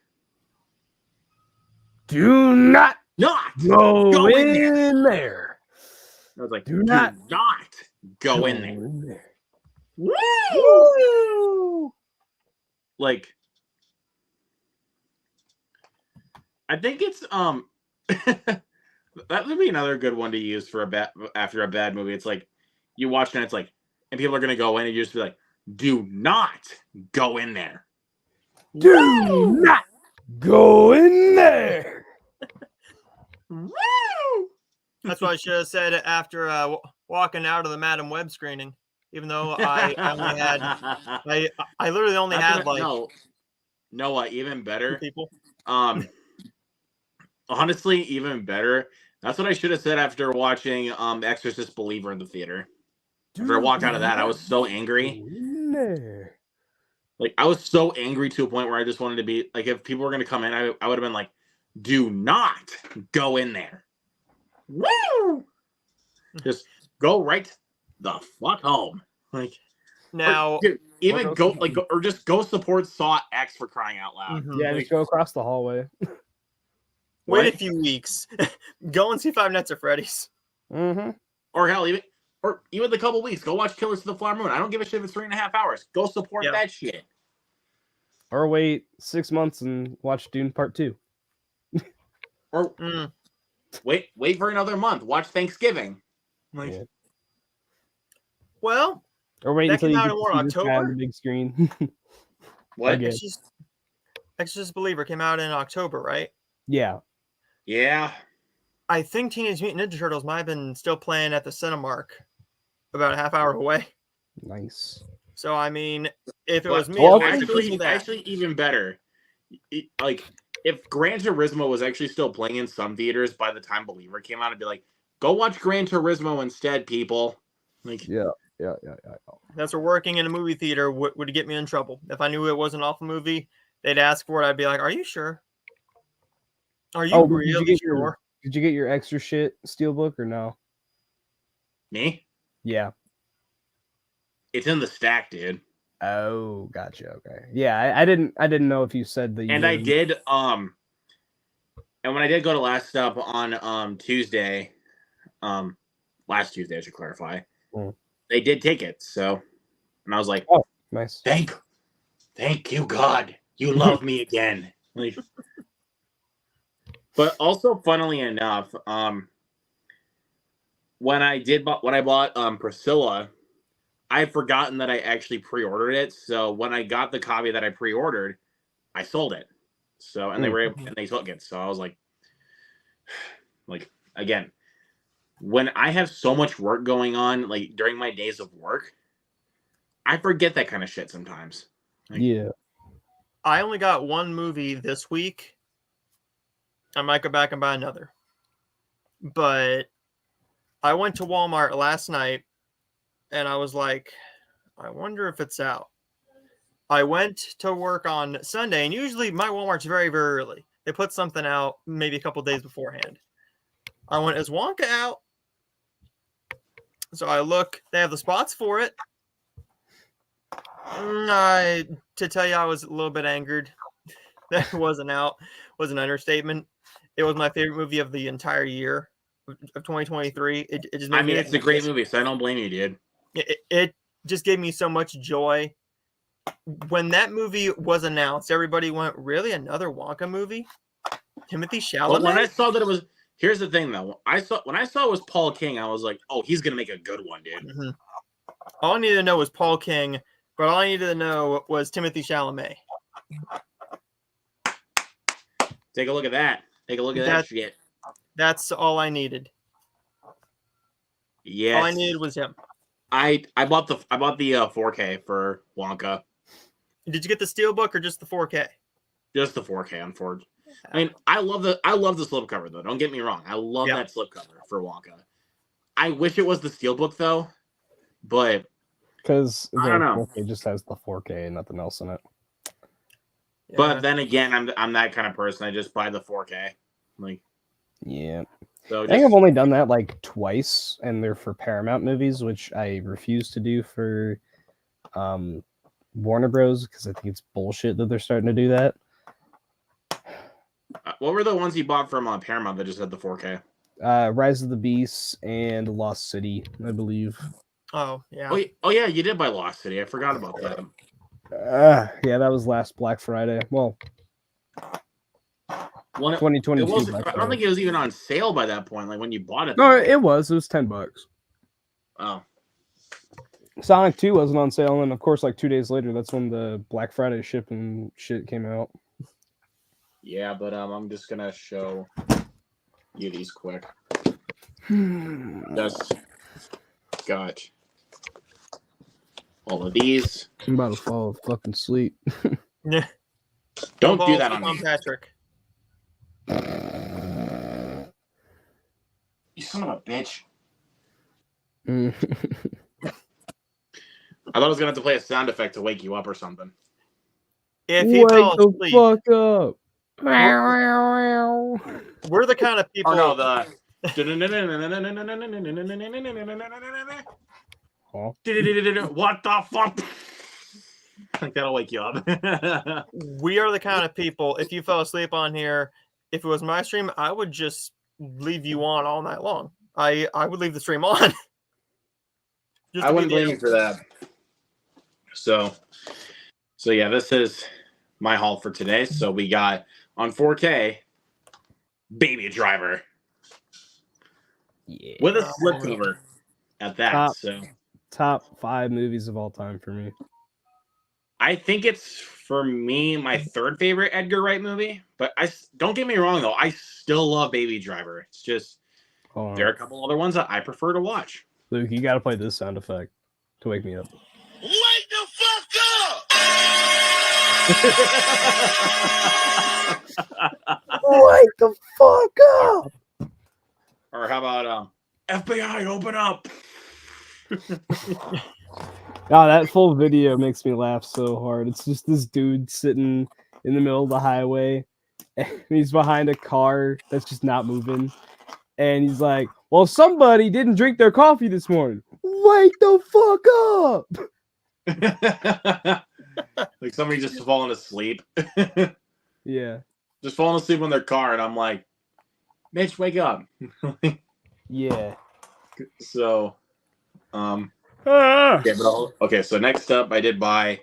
Do not
go
in there.
I was like,
do not
go in there.
Woo!
Like, I think it's that would be another good one to use for after a bad movie. It's like you watch and it's like, and people are gonna go in and you just be like, do not go in there.
Do not go in there.
Woo! That's what I should have said after walking out of the Madam Web screening. Even though I only had, I literally only had like
no, what? Even better,
people.
Honestly, even better. That's what I should have said after watching Exorcist Believer in the theater. After I walked out of that, I was so angry. Like, I was so angry to a point where I just wanted to be like, if people were going to come in, I would have been like, do not go in there. Woo! Just go right the fuck home. Like
Now,
dude, even
What
go
else?
like or just go support Saw X for crying out loud.
mhm.
Yeah,
Like,
just go across the hallway.
wait a
what?
few weeks. Go and see Five Nights at Freddy's.
Mm-hmm.
Or hell, even the couple weeks, go watch Killers of the Flower Moon. I don't give a shit if it's 3.5 hours. Go support
Yeah.
that shit.
Or wait 6 months and watch Dune Part 2.
Or
Mm.
wait for another month. Watch Thanksgiving. Like,
Yeah.
Well,
Or wait
That
until
came
you
out
get
in
to
what,
see this guy on
October?
the big screen.
what?
Okay.
Exorcist Believer came out in October, right?
Yeah.
Yeah.
I think Teenage Mutant Ninja Turtles might have been still playing at the Cinemark, about a half hour away.
Nice.
So I mean, if it
But
was me,
Well,
I would go see that.
actually even better. Like if Gran Turismo was actually still playing in some theaters by the time Believer came out, I'd be like, go watch Gran Turismo instead, people. Like,
Yeah.
That's where working in a movie theater would get me in trouble. If I knew it was an awful movie, they'd ask for it. I'd be like, "Are you sure? Are you
Oh, did you
really
get
sure?"
your Did you get your extra shit steelbook or no?
me?
Yeah.
It's in the stack, dude.
Oh, gotcha. Okay. Yeah, I didn't know if you said that.
And I did. And when I did go to Last Stop on Tuesday, last Tuesday I should clarify, they did take it. So, and I was like,
oh, nice.
Thank you, God, you love me again. Like, but also, funnily enough, when I bought Priscilla, I had forgotten that I actually pre-ordered it. So when I got the copy that I pre-ordered, I sold it. So and they were able, and they took it. So I was like again, when I have so much work going on, like during my days of work, I forget that kind of shit sometimes. Like,
Yeah.
I only got one movie this week. I might go back and buy another. But I went to Walmart last night and I was like, I wonder if it's out. I went to work on Sunday, and usually my Walmart's very, very early. They put something out maybe a couple days beforehand. I went, is Wonka out? So I look, they have the spots for it. To tell you, I was a little bit angered that it wasn't out. Was an understatement. It was my favorite movie of the entire year of 2023. It just made
I mean,
me
it's a great movie, so I don't blame you, dude.
It just gave me so much joy. When that movie was announced, everybody went, really? Another Wonka movie? Timothy Chalamet?
But when I saw that it was, here's the thing though. When I saw it was Paul King, I was like, oh, he's gonna make a good one, dude.
Mm-hmm. All I needed to know was Paul King, but all I needed to know was Timothy Chalamet.
Take a look at that. Take a look at that shit.
That's all I needed.
Yes.
All I needed was him.
I bought the 4K for Wonka.
Did you get the Steelbook or just the 4K?
Just the 4K, unfortunately. I mean, I love the slipcover though. Don't get me wrong. I love that slipcover for Wonka. I wish it was the Steelbook though, but
because
I don't know.
It just has the 4K and nothing else in it.
Yeah.
But then again, I'm that kind of person. I just buy the 4K. Like,
yeah.
So
I think I've only done that like twice, and they're for Paramount movies, which I refuse to do for Warner Bros. Because I think it's bullshit that they're starting to do that.
What were the ones you bought from Paramount that just had the 4K?
Rise of the Beasts and Lost City, I believe.
Oh yeah.
Oh yeah, you did buy Lost City. I forgot about that.
Yeah, that was last Black Friday. Well, 2022.
I don't think it was even on sale by that point. Like when you bought it.
No, it was. It was $10.
Oh.
Sonic 2 wasn't on sale, and of course, like 2 days later, that's when the Black Friday shipping shit came out.
Yeah, but I'm just gonna show you these quick. Just got all of these.
I'm about to fall fucking asleep.
Yeah.
Don't do that on me,
Patrick.
You son of a bitch.
Mm.
I thought I was gonna have to play a sound effect to wake you up or something.
If he fell asleep,
the fuck up.
We're the kind of people.
Oh no, the
Oh.
what the fuck? I think that'll wake you up.
We are the kind of people. If you fell asleep on here, if it was my stream, I would just leave you on all night long. I would leave the stream on. Just
I
to be
wouldn't
the-
blame you for that. So yeah, this is my haul for today. So we got on 4K, Baby Driver
Yeah.
with a slipcover at that. So
Top 5 movies of all time for me.
I think it's for me my third favorite Edgar Wright movie. But don't get me wrong though, I still love Baby Driver. It's just
Hold on.
there are a couple other ones that I prefer to watch.
Luke, you gotta play this sound effect to wake me up.
Wake the fuck
Wake the fuck up!
Or how about FBI open up?
Oh, that full video makes me laugh so hard. It's just this dude sitting in the middle of the highway, and he's behind a car that's just not moving. And he's like, well, somebody didn't drink their coffee this morning. Wake the fuck up!
Like somebody just falling asleep.
Yeah.
Just falling asleep in their car, and I'm like, Mitch, wake up.
Yeah.
So, yeah, but okay, so next up, I did buy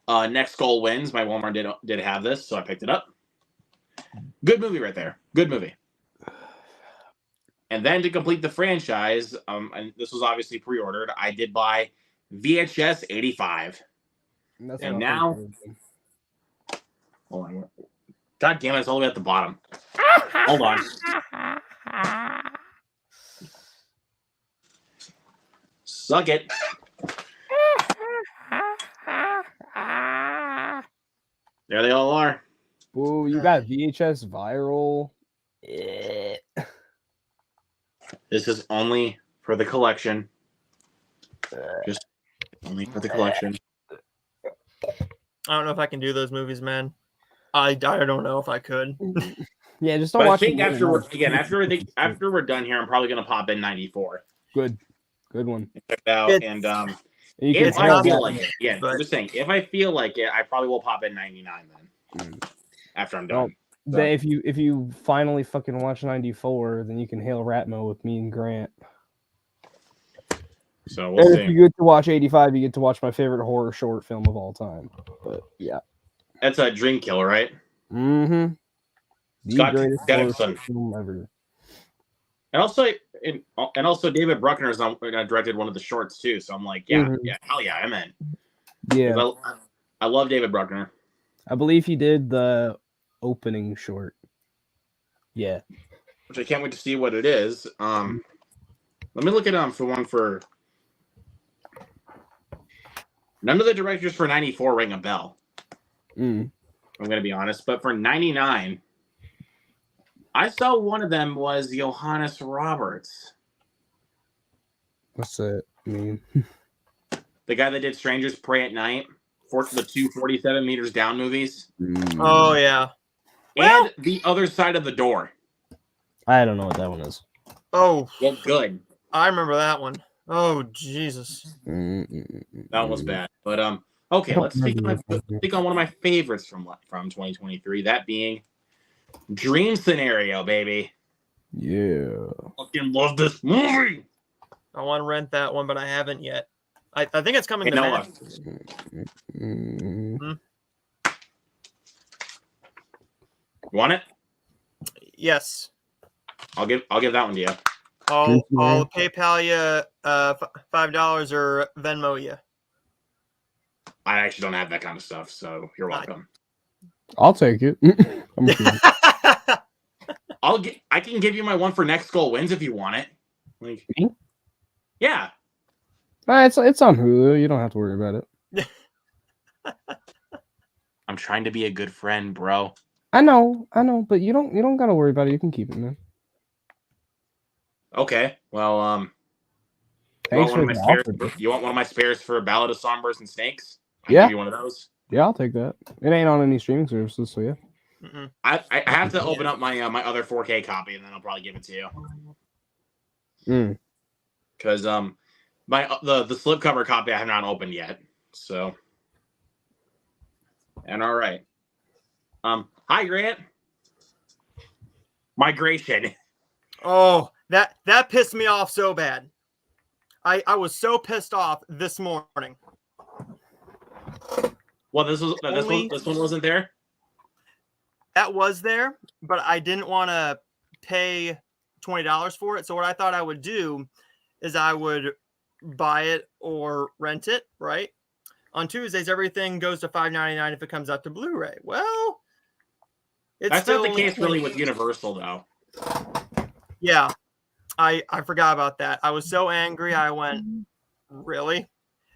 Next Goal Wins. My Walmart did have this, so I picked it up. Good movie right there. Good movie. And then to complete the franchise, and this was obviously pre-ordered, I did buy VHS 85.
That's
And
what
now-
I'm thinking.
Hold on. God damn it, it's all the way at the bottom. Hold on. Suck it. There they all are.
Ooh, you got VHS viral. Yeah.
This is only for the collection. Just only for the collection.
I don't know if I can do those movies, man. I don't know if I could.
Yeah, just don't
But I
watch
think
it
after we're done here, I'm probably gonna pop in 94.
Good one.
Check it out,
It's-
and
And you
if
can
I
tell
feel
that-
like it, yeah,
but-
I'm just saying, if I feel like it, I probably will pop in 99 then. After I'm done.
that if you finally fucking watch 94, then you can hail Ratmo with me and Grant.
So we'll
And
see.
if you get to watch 85, you get to watch my favorite horror short film of all time. But yeah.
That's a Dream Killer, right?
Mm-hmm. The
Scott
greatest horror
Derrickson.
short film ever.
And also David Bruckner's directed one of the shorts too. So I'm like, yeah,
Mhm.
yeah, hell yeah, I'm in.
Yeah.
'Cause I love David Bruckner.
I believe he did the opening short. Yeah.
Which I can't wait to see what it is. Let me look it for one for. None of the directors for 94 ring a bell.
Mm.
I'm gonna be honest, but for 99, I saw one of them was Johannes Roberts,
What's that mean?
the guy that did Strangers Pray at Night, for the two 47 meters down movies,
Oh yeah.
and The Other Side of the Door.
I don't know what that one is.
Oh,
Well, good.
I remember that one. Oh Jesus.
That was bad. But okay, let's take on one of my favorites from 2023. That being Dream Scenario, baby.
Yeah.
Fucking love this movie.
I want to rent that one, but I haven't yet. I think it's coming
Hey,
to
Noah.
Mm.
You want it?
Yes.
I'll give that one to you.
I'll
Mhm.
PayPal you $5 or Venmo you.
I actually don't have that kind of stuff, so you're welcome.
I'll take it. I'm kidding.
I can give you my one for Next Goal Wins if you want it. Like,
Me?
yeah.
It's on Hulu. You don't have to worry about it.
I'm trying to be a good friend, bro.
I know, but you don't gotta worry about it. You can keep it, man.
Okay. Well,
Thanks for the offer.
you want one of my spares for Ballad of Songbirds and Snakes? I
Yeah.
give you one of those.
Yeah, I'll take that. It ain't on any streaming services, so yeah.
Mm-mm.
I have to open up my my other 4K copy, and then I'll probably give it to you. Because my the slipcover copy I have not opened yet. So, and all right. Hi Grant. Migration.
Oh, that pissed me off so bad. I was so pissed off this morning.
Well, this one wasn't there.
That was there, but I didn't want to pay $20 for it. So what I thought I would do is I would buy it or rent it, right? On Tuesdays, everything goes to $5.99 if it comes out to Blu-ray. Well, it's
That's
still
not the
only
case really with Universal though.
Yeah, I forgot about that. I was so angry. I went, really?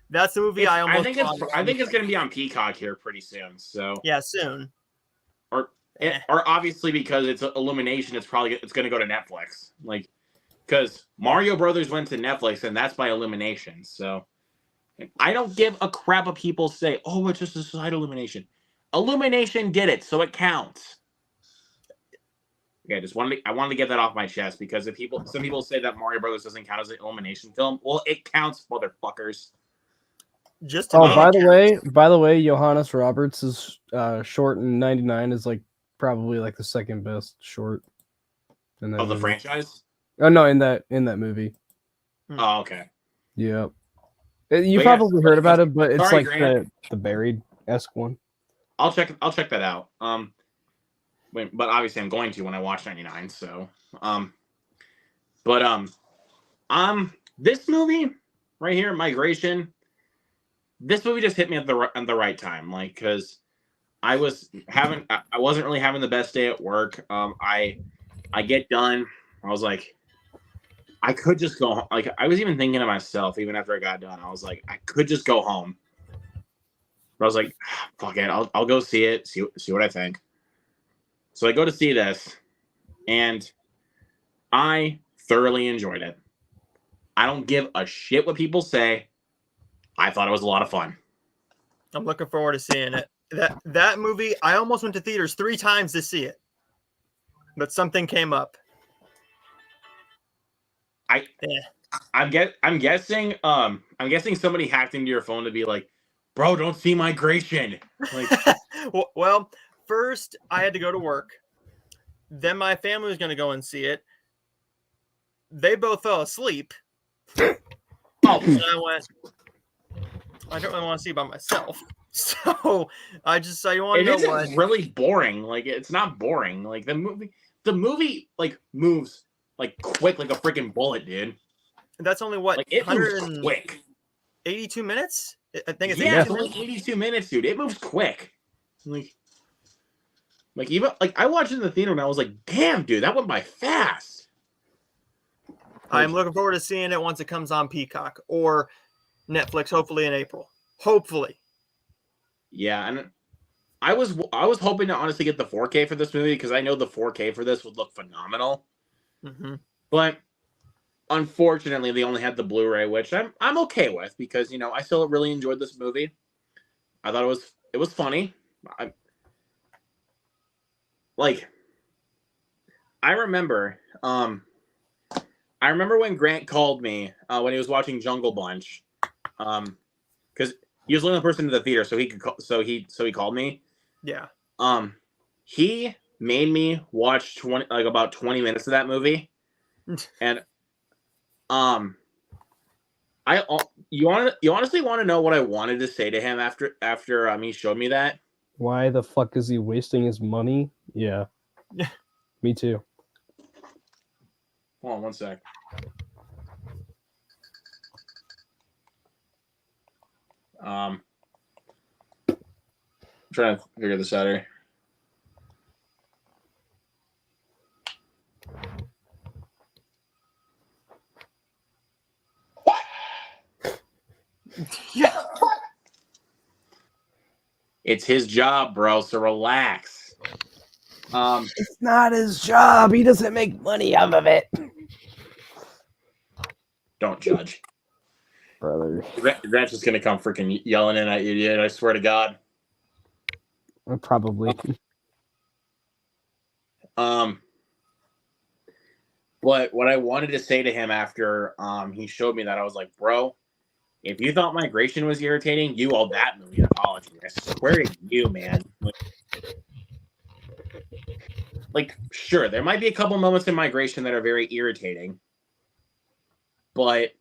That's the movie I almost.
I think it's going to be on Peacock here pretty soon. So
yeah, soon.
Or obviously because it's Illumination, it's going to go to Netflix. Like, because Mario Brothers went to Netflix, and that's by Illumination. So I don't give a crap what people say. Oh, it's just a side Illumination. Illumination did it, so it counts. Okay, I wanted to get that off my chest because some people say that Mario Brothers doesn't count as an Illumination film. Well, it counts, motherfuckers.
By the way, Johannes Roberts' short in '99 is like probably like the second best short in that
the franchise.
Oh no, in that movie.
Oh, okay.
Yeah, you probably heard about it, but it's like the Buried-esque one.
I'll check that out. But obviously I'm going to when I watch 99. So, this movie right here, Migration. This movie just hit me at the right time, like because I wasn't really having the best day at work. I get done. I was like, I could just go home. Like I was even thinking to myself, even after I got done, I was like, I could just go home. But I was like, fuck it, I'll go see it, see what I think. So I go to see this, and I thoroughly enjoyed it. I don't give a shit what people say. I thought it was a lot of fun.
I'm looking forward to seeing it. That movie, I almost went to theaters 3 times to see it, but something came up.
I'm guessing somebody hacked into your phone to be like, bro, don't see Migration. Like,
well, first I had to go to work. Then my family was going to go and see it. They both fell asleep. And I went, I don't really want to see it by myself. So I want to know what.
It's really boring. Like it's not boring. Like the movie like moves like quick like a freaking bullet, dude.
That's only what,
like it moves quick.
82 minutes? I think it's
82 minutes, dude. It moves quick. Like even like I watched it in the theater and I was like, damn, dude, that went by fast.
I'm looking forward to seeing it once it comes on Peacock or Netflix, hopefully in April. Hopefully.
Yeah, and I was hoping to honestly get the 4K for this movie because I know the 4K for this would look phenomenal.
Mm-hmm.
But unfortunately, they only had the Blu-ray, which I'm okay with because I still really enjoyed this movie. I thought it was funny. I remember when Grant called me when he was watching Jungle Bunch, because he was the only person in the theater, so he could call, so he called me.
Yeah.
He made me watch about 20 minutes of that movie, and you honestly want to know what I wanted to say to him after he showed me that?
Why the fuck is he wasting his money? Yeah.
Yeah.
Me too.
Hold on one sec. I'm trying to figure this out here.
Yeah.
It's his job, bro, so relax.
It's not his job. He doesn't make money out of it.
Don't judge.
Brother.
That's just gonna come freaking yelling in at you, dude. I swear to God.
Probably.
But what I wanted to say to him after he showed me that, I was like, bro, if you thought Migration was irritating, you owe that movie an apology. I swear to you, man. Like, sure, there might be a couple moments in Migration that are very irritating, but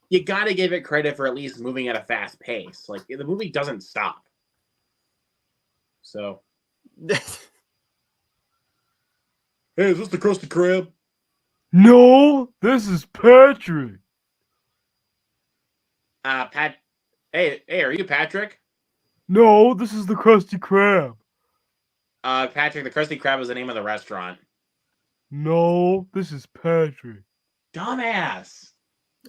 you got to give it credit for at least moving at a fast pace. Like, the movie doesn't stop. So, hey, is this the Krusty Krab?
No, this is Patrick.
Pat. Hey, are you Patrick?
No, this is the Krusty Krab.
Patrick, the Krusty Krab is the name of the restaurant.
No, this is Patrick.
Dumbass.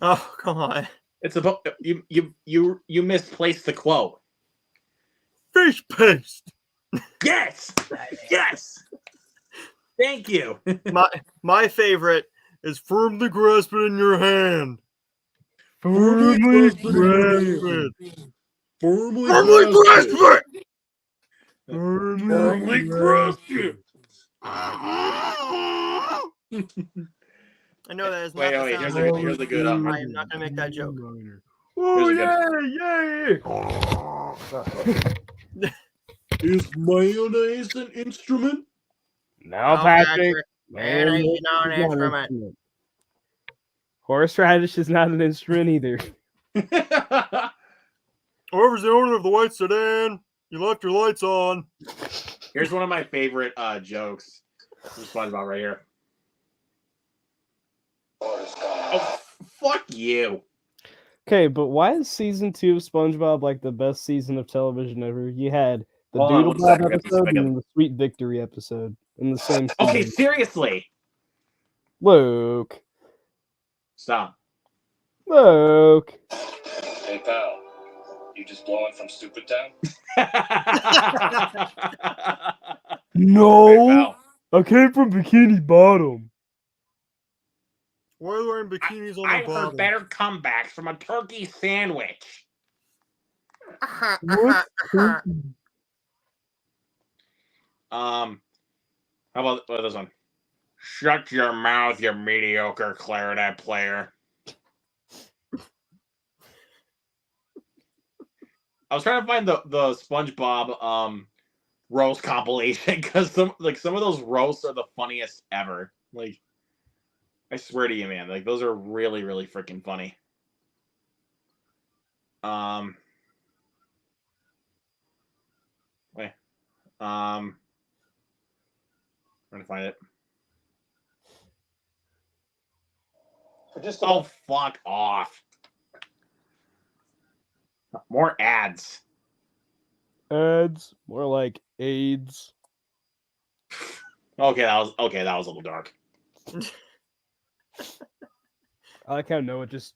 Oh, come on.
It's about you misplaced the quote.
Fish paste.
Yes, yes. Thank you.
My favorite is firmly grasp it in your hand.
Firmly
grasp it.
Firmly
grasp it.
Firmly
grasp it.
I know that is not
Wait,
the
wait,
sound.
here's a good
I am not going to make that joke.
Oh
Here's
yeah.
Is mayonnaise an instrument?
Now,
Oh,
Patrick.
Mayonnaise is not an instrument.
Horseradish is not an instrument either.
Whoever's the owner of the white sedan, you left your lights on.
Here's one of my favorite jokes from SpongeBob right here. Oh, fuck you.
Okay, but why is season 2 of SpongeBob like the best season of television ever? You had the
Hold on
Doodle
one
Bob
second,
episode and then the Sweet Victory episode in the same season.
Okay, seriously.
Luke.
Stop.
Luke.
Hey, pal. You just blowing from Stupid Town?
No,
Hey, pal.
I came from Bikini Bottom.
Why are they wearing bikinis on
I've
the
heard
bottom?
better comebacks from a turkey sandwich.
What?
How about this one? Shut your mouth, you mediocre clarinet player. I was trying to find the SpongeBob roast compilation because some of those roasts are the funniest ever. Like, I swear to you, man, like those are really, really freaking funny. Wait. Trying to find it. Oh, fuck off. More ads.
Ads, more like AIDS.
Okay, that was a little dark.
I like how Noah just.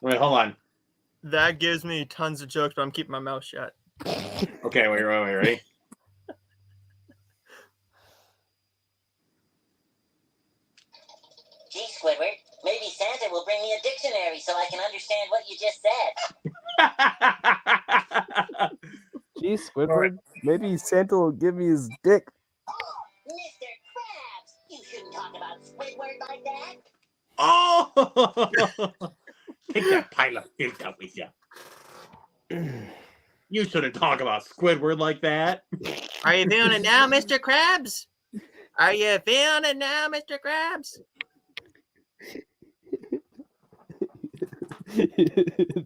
Wait, hold on.
That gives me tons of jokes, but I'm keeping my mouth shut.
Okay, wait, ready?
Gee, Squidward, maybe Santa will bring me a dictionary so I can understand what you just said.
Gee, Squidward, maybe Santa will give me his dick.
Mr. Krabs, you shouldn't talk about Squidward like that.
Oh! Take that pile of filth out with you. You shouldn't talk about Squidward like that.
Are you feeling it now, Mr. Krabs? Are you feeling it now, Mr. Krabs?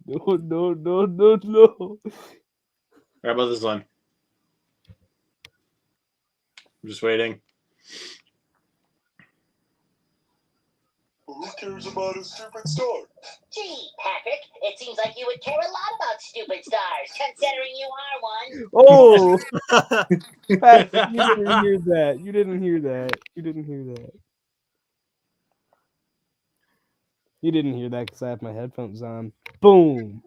No.
How about this one? I'm just waiting.
Who cares about a stupid star?
Gee, Patrick, it seems like you would care a lot about stupid stars, considering you are one.
Oh, Patrick, you didn't hear that. You didn't hear that because I have my headphones on. Boom.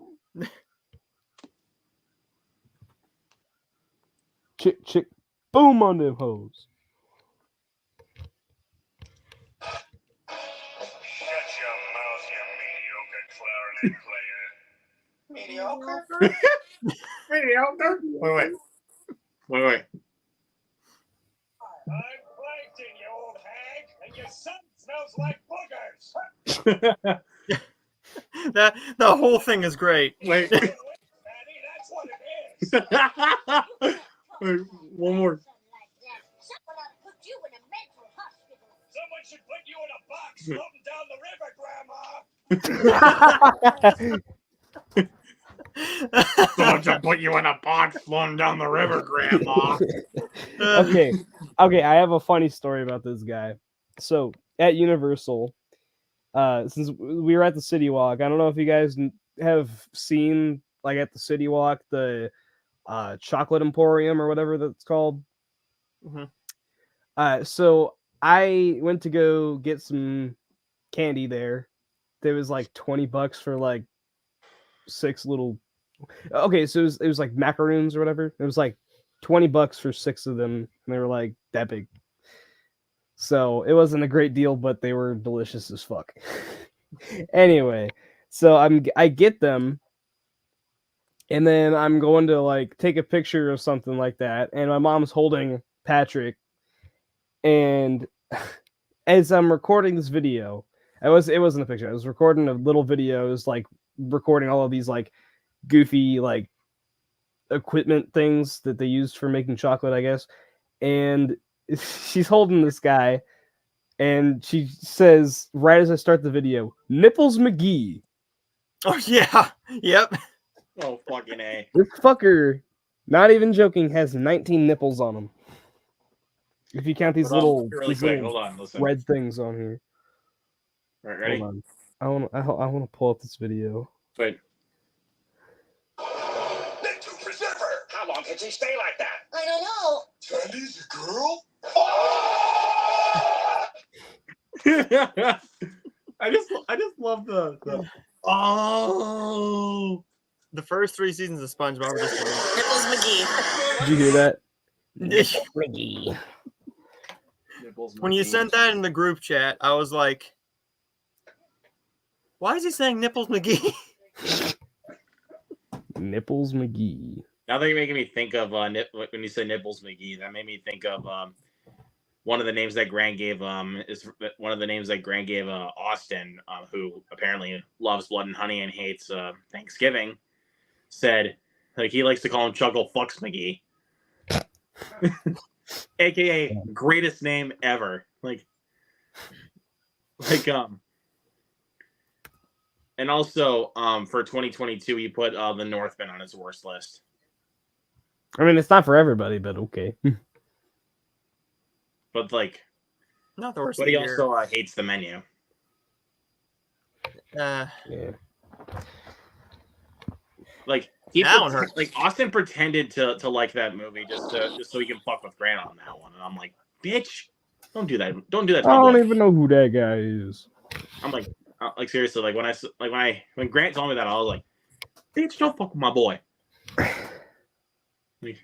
Chick, boom on them hoes.
Shut your mouth, you mediocre clarinet player.
Mediocre?
Mediocre? Wait.
your son smells like boogers.
That the whole thing is great.
Wait.
Fatty, that's what it is.
Wait, one more.
Someone ought to put you in a mental hospital.
Someone should put you in a box floating down the river, Grandma.
Someone should put you in a box flowing down the river, Grandma.
Okay. Okay, I have a funny story about this guy. So at Universal, since we were at the City Walk, I don't know if you guys have seen like at the City Walk the Chocolate Emporium or whatever that's called.
Mhm.
So I went to go get some candy there. There was like $20 for like 6 little. Okay, so it was like macaroons or whatever. It was like $20 for 6 of them, and they were like that big. So it wasn't a great deal, but they were delicious as fuck. Anyway, so I get them, and then I'm going to like take a picture of something like that, and my mom's holding Patrick, and as I'm recording this video, it wasn't a picture. I was recording a little video. It was like recording all of these like goofy like equipment things that they used for making chocolate, I guess. And she's holding this guy, and she says right as I start the video, "Nipples McGee."
Oh yeah. Yep.
Oh, fucking A.
This fucker, not even joking, has 19 nipples on him. If you count these
Hold on,
little,
really
these
quick.
little
Hold on, listen.
red things on here.
All right, ready?
Hold on. I want to pull up this video.
Wait.
Nectar preserver. How long can she stay like that?
I don't know.
Sandy's a girl?
I just love the oh.
The first 3 seasons of SpongeBob are just great.
Nipples McGee.
Did you hear that?
When you sent that in the group chat, I was like, why is he saying Nipples McGee?
Nipples McGee.
Now that you're making me think of when you said Nipples McGee, that made me think of one of the names that Grant gave Austin, who apparently loves Blood and Honey and hates Thanksgiving, said like he likes to call him Chuckle Fucks McGee. AKA greatest name ever. Like and also for 2022 he put the Northman on his worst list.
I mean, it's not for everybody, but okay.
But like
Not the worst.
but
of
he
the year.
also hates the menu.
Yeah.
Like like Austin pretended to like that movie just so he can fuck with Grant on that one, and I'm like, bitch, don't do that. Don't do that. To
I
my
don't
boy.
even know who that guy is.
I'm like seriously, like when Grant told me that, I was like, bitch, don't fuck with my boy.
Let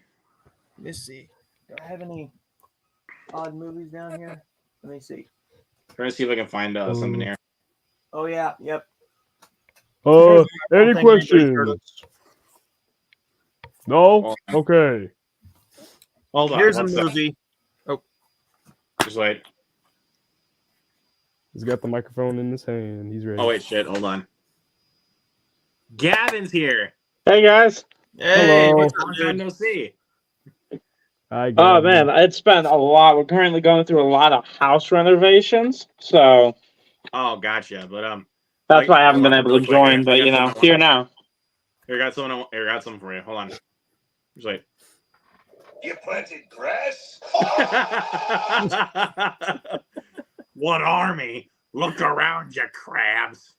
me see. Do I have any odd movies down here? Let me see.
Trying to see if I can find something here.
Oh yeah. Yep.
Any
Thank you,
questions? No?
Oh.
Okay.
Hold on.
Here's a
one sec.
movie.
Just wait.
He's got the microphone in his hand. He's ready.
Oh wait, shit. Hold on. Gavin's here.
Hey guys.
Hey,
Hello.
what's up,
Long time
dude?
no see.
Hi,
Oh
Gavin.
man, it's been a lot. We're currently going through a lot of house renovations, so
Oh, gotcha. But
that's
Like,
why I haven't
hold
been
on,
able
real
to
quick,
join.
I
But
got
you know,
something I
here
want-
now.
Here, got something for you. Hold on. Just wait.
You planted grass?
What army? Look around, you crabs.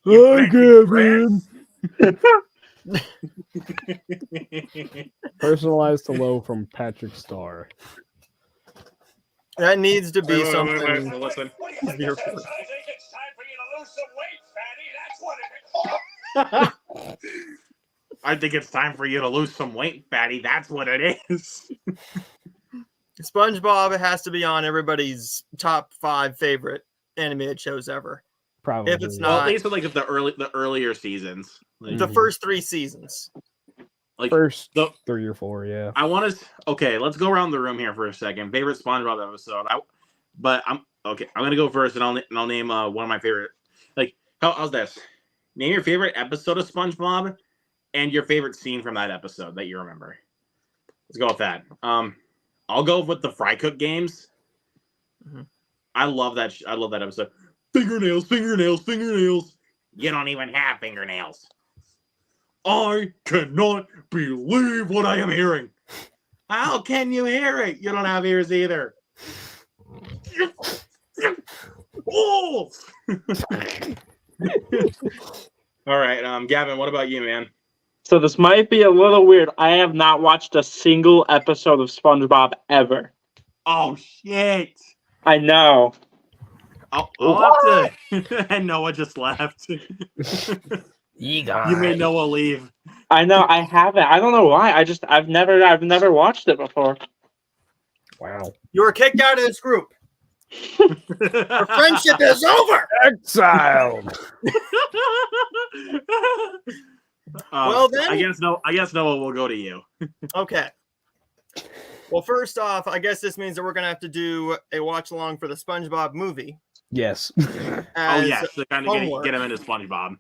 Hi, Gavin. Personalized hello from Patrick Starr.
That needs to be
Wait,
something.
listen.
What do you think
Your
this is?
first.
I think it's time for you to lose some weight, Fatty. That's what it is.
I think it's time for you to lose some weight, fatty. That's what it is.
SpongeBob has to be on everybody's top 5 favorite animated shows ever.
Probably.
If it's
Well,
not-
at least with like the earlier seasons. Like,
The
Mhm.
first 3 seasons.
like
First
the
3 or 4, yeah.
I want to. Okay, let's go around the room here for a second. Favorite SpongeBob episode. but I'm okay. I'm gonna go first, and I'll name one of my favorite. Like, how's this? Name your favorite episode of SpongeBob, and your favorite scene from that episode that you remember. Let's go with that. I'll go with the Fry Cook games.
Mhm.
I love that. I love that episode. Fingernails, fingernails, fingernails. You don't even have fingernails. I cannot believe what I am hearing. How can you hear it? You don't have ears either. Oh! All right, Gavin, what about you, man?
So this might be a little weird. I have not watched a single episode of SpongeBob ever.
Oh, shit.
I know.
I'll have to. And Noah just left.
You
You made Noah leave.
I know. I haven't. I don't know why. I've never watched it before.
Wow.
You were kicked out of this group. Our friendship is over.
Exiled.
Well, then-
I guess Noah will go to you.
Okay. Well, first off, I guess this means that we're gonna have to do a watch along for the SpongeBob movie.
Yes.
as-
yes, to kind of
homework.
get him into SpongeBob.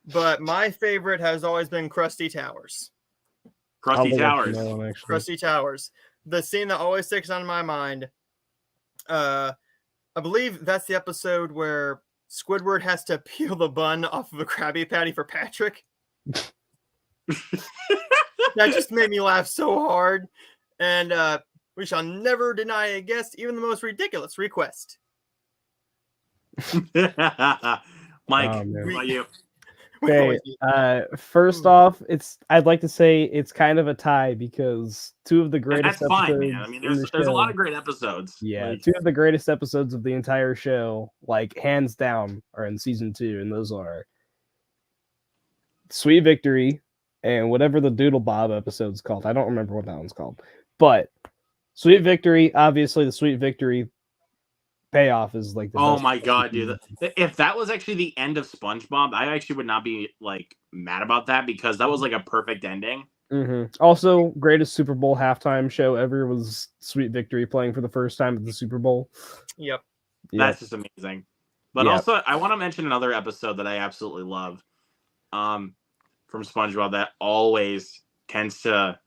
But my favorite has always been Krusty Towers.
Krusty Towers.
Krusty Towers. The scene that always sticks on my mind. I believe that's the episode where Squidward has to peel the bun off of a Krabby Patty for Patrick. That just made me laugh so hard. And we shall never deny a guest even the most ridiculous request.
Mike,
Oh,
what
man.
about you?
Okay, first off, I'd like to say it's kind of a tie because two of the
And
greatest
that's fine,
episodes.
man. I mean,
in the
there's a lot
show-
of great episodes.
Yeah,
Like,
two of the greatest episodes of the entire show, like hands down, are in season 2, and those are Sweet Victory and whatever the Doodle Bob episode's called. I don't remember what that one's called, but Sweet Victory, obviously, the Sweet Victory payoff is like the
oh
best
my
part
god,
of the
dude!
season.
If that was actually the end of SpongeBob, I actually would not be like mad about that because that was like a perfect ending.
Also, greatest Super Bowl halftime show ever was Sweet Victory playing for the first time at the Super Bowl.
Yep.
That's just amazing. But
Yeah.
also, I want to mention another episode that I absolutely love, from SpongeBob that always tends to,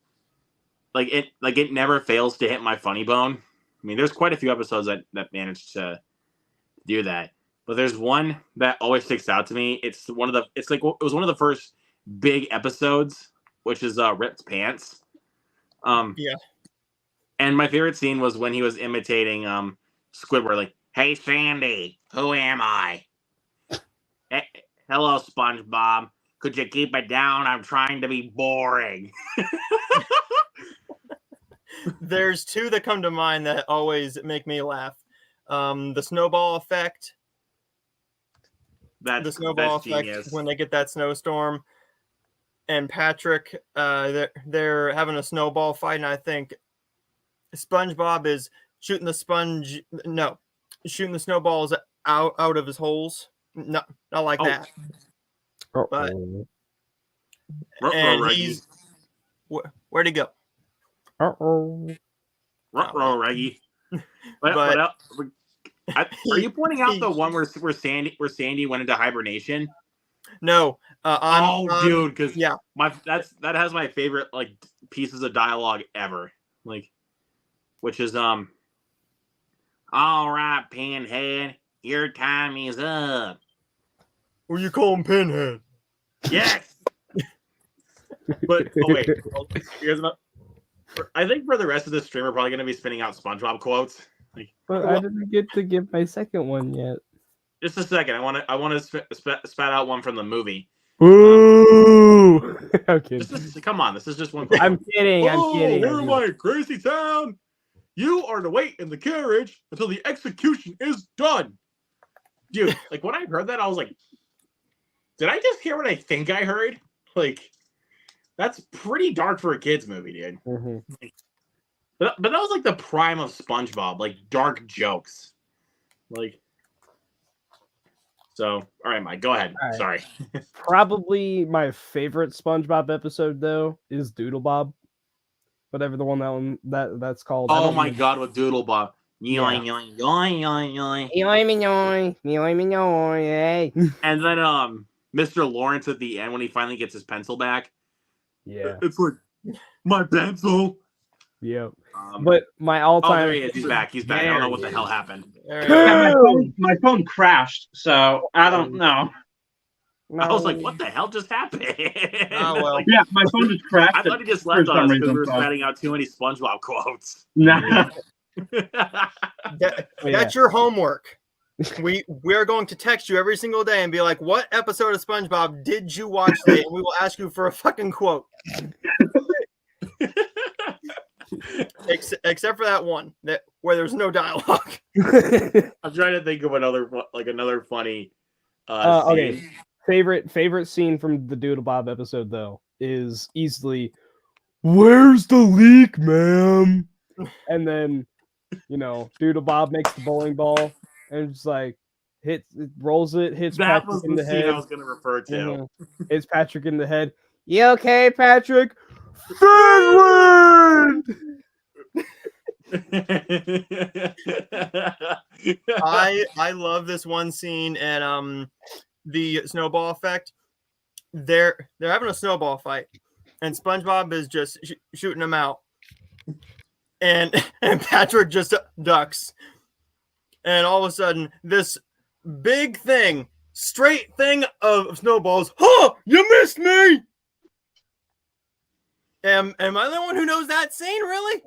like it never fails to hit my funny bone. I mean, there's quite a few episodes that manage to do that, but there's one that always sticks out to me. It was one of the first big episodes, which is Rip's Pants.
Yeah.
And my favorite scene was when he was imitating Squidward, like, "Hey Sandy, who am I? Hey, hello SpongeBob. Could you keep it down? I'm trying to be boring."
There's two that come to mind that always make me laugh. The snowball effect.
That's
The snowball effect
genius.
when they get that snowstorm. And Patrick, they're having a snowball fight, and I think SpongeBob is shooting the snowballs out of his holes. Not like
Oh.
that. But-
Uh-oh.
Ruh-roh,
And
Reggie.
he's where'd he go?
Uh-oh.
Ruh-roh, Reggie.
But-
What else? Are you pointing out the one where Sandy went into hibernation?
No.
Dude, because
yeah.
that has my favorite like pieces of dialogue ever. Like, which is all right, Pinhead, your time is up.
Or you call him Pinhead?
Yes. But wait, here's another. I think for the rest of the stream, we're probably going to be spinning out SpongeBob quotes. Like,
But I didn't get to give my second one yet.
just a second, I want to spat out one from the movie.
Ooh. Okay.
Come on, this is just one. Quote.
I'm kidding. I'm
Oh,
kidding.
where am I, Crazy Town? You are to wait in the carriage until the execution is done. Dude, like when I heard that, I was like, did I just hear what I think I heard? Like, that's pretty dark for a kid's movie, dude.
Mhm.
But that was like the prime of SpongeBob, like dark jokes. Like, so, all right, Mike, go ahead.
All right.
Sorry.
Probably my favorite SpongeBob episode though is Doodle Bob, whatever the one that's called. I
Oh
don't
my
remember.
God, with Doodle Bob. Yoing, yoing, yoing, yoing, yoing.
Hey.
And then Mr. Lawrence at the end when he finally gets his pencil back.
Yeah.
It's like my pencil.
Yep.
Um,
But my all-time.
there he is. He's back. He's back. I don't know what the hell happened.
There you go.
Yeah, my phone crashed, so I don't know.
I was like, what the hell just happened?
Oh, well.
Yeah, my phone just crashed.
I thought he just
for
left
some
on us because
reason,
we were
so-
spouting out too many SpongeBob quotes.
Nah.
That's your homework. We're going to text you every single day and be like, what episode of SpongeBob did you watch today? And we will ask you for a fucking quote. Except for that one where there's no dialogue.
I'm trying to think of another funny
Okay.
scene.
Favorite scene from the Doodle Bob episode though is easily, "Where's the leak, ma'am?" And then, Doodle Bob makes the bowling ball and just like rolls it, hits
That
Patrick
was
in
the
the
scene
head.
I was going to refer to.
Mhm. Hits Patrick in the head. You okay, Patrick? Finland!
I love this one scene and the snowball effect. They're having a snowball fight, and SpongeBob is just shooting them out, and Patrick just ducks, and all of a sudden this big thing, straight thing of snowballs. Huh! You missed me. Am I the one who knows that scene? Really?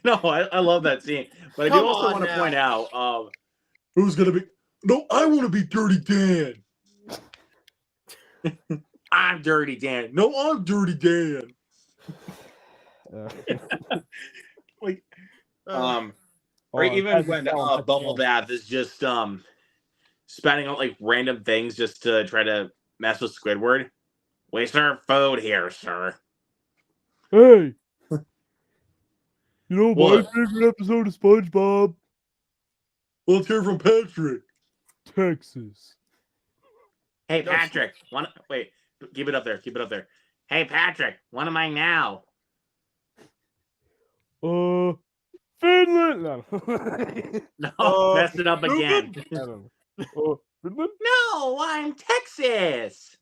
No, I love that scene. But I do
Come
also
on
want to
now.
point out who's going to be. No, I want to be Dirty Dan. I'm Dirty Dan. No, I'm Dirty Dan. Like, or even when Bubble Bath is just spouting out like random things just to try to mess with Squidward. We serve food here, sir.
Hey, my
What?
favorite episode of SpongeBob,
Let's hear from Patrick.
Texas.
Hey, Patrick. Wait, keep it up there. Keep it up there. Hey, Patrick. What am I now?
Finland. No.
No, messed it up again.
I don't know. Finland.
No, I'm Texas.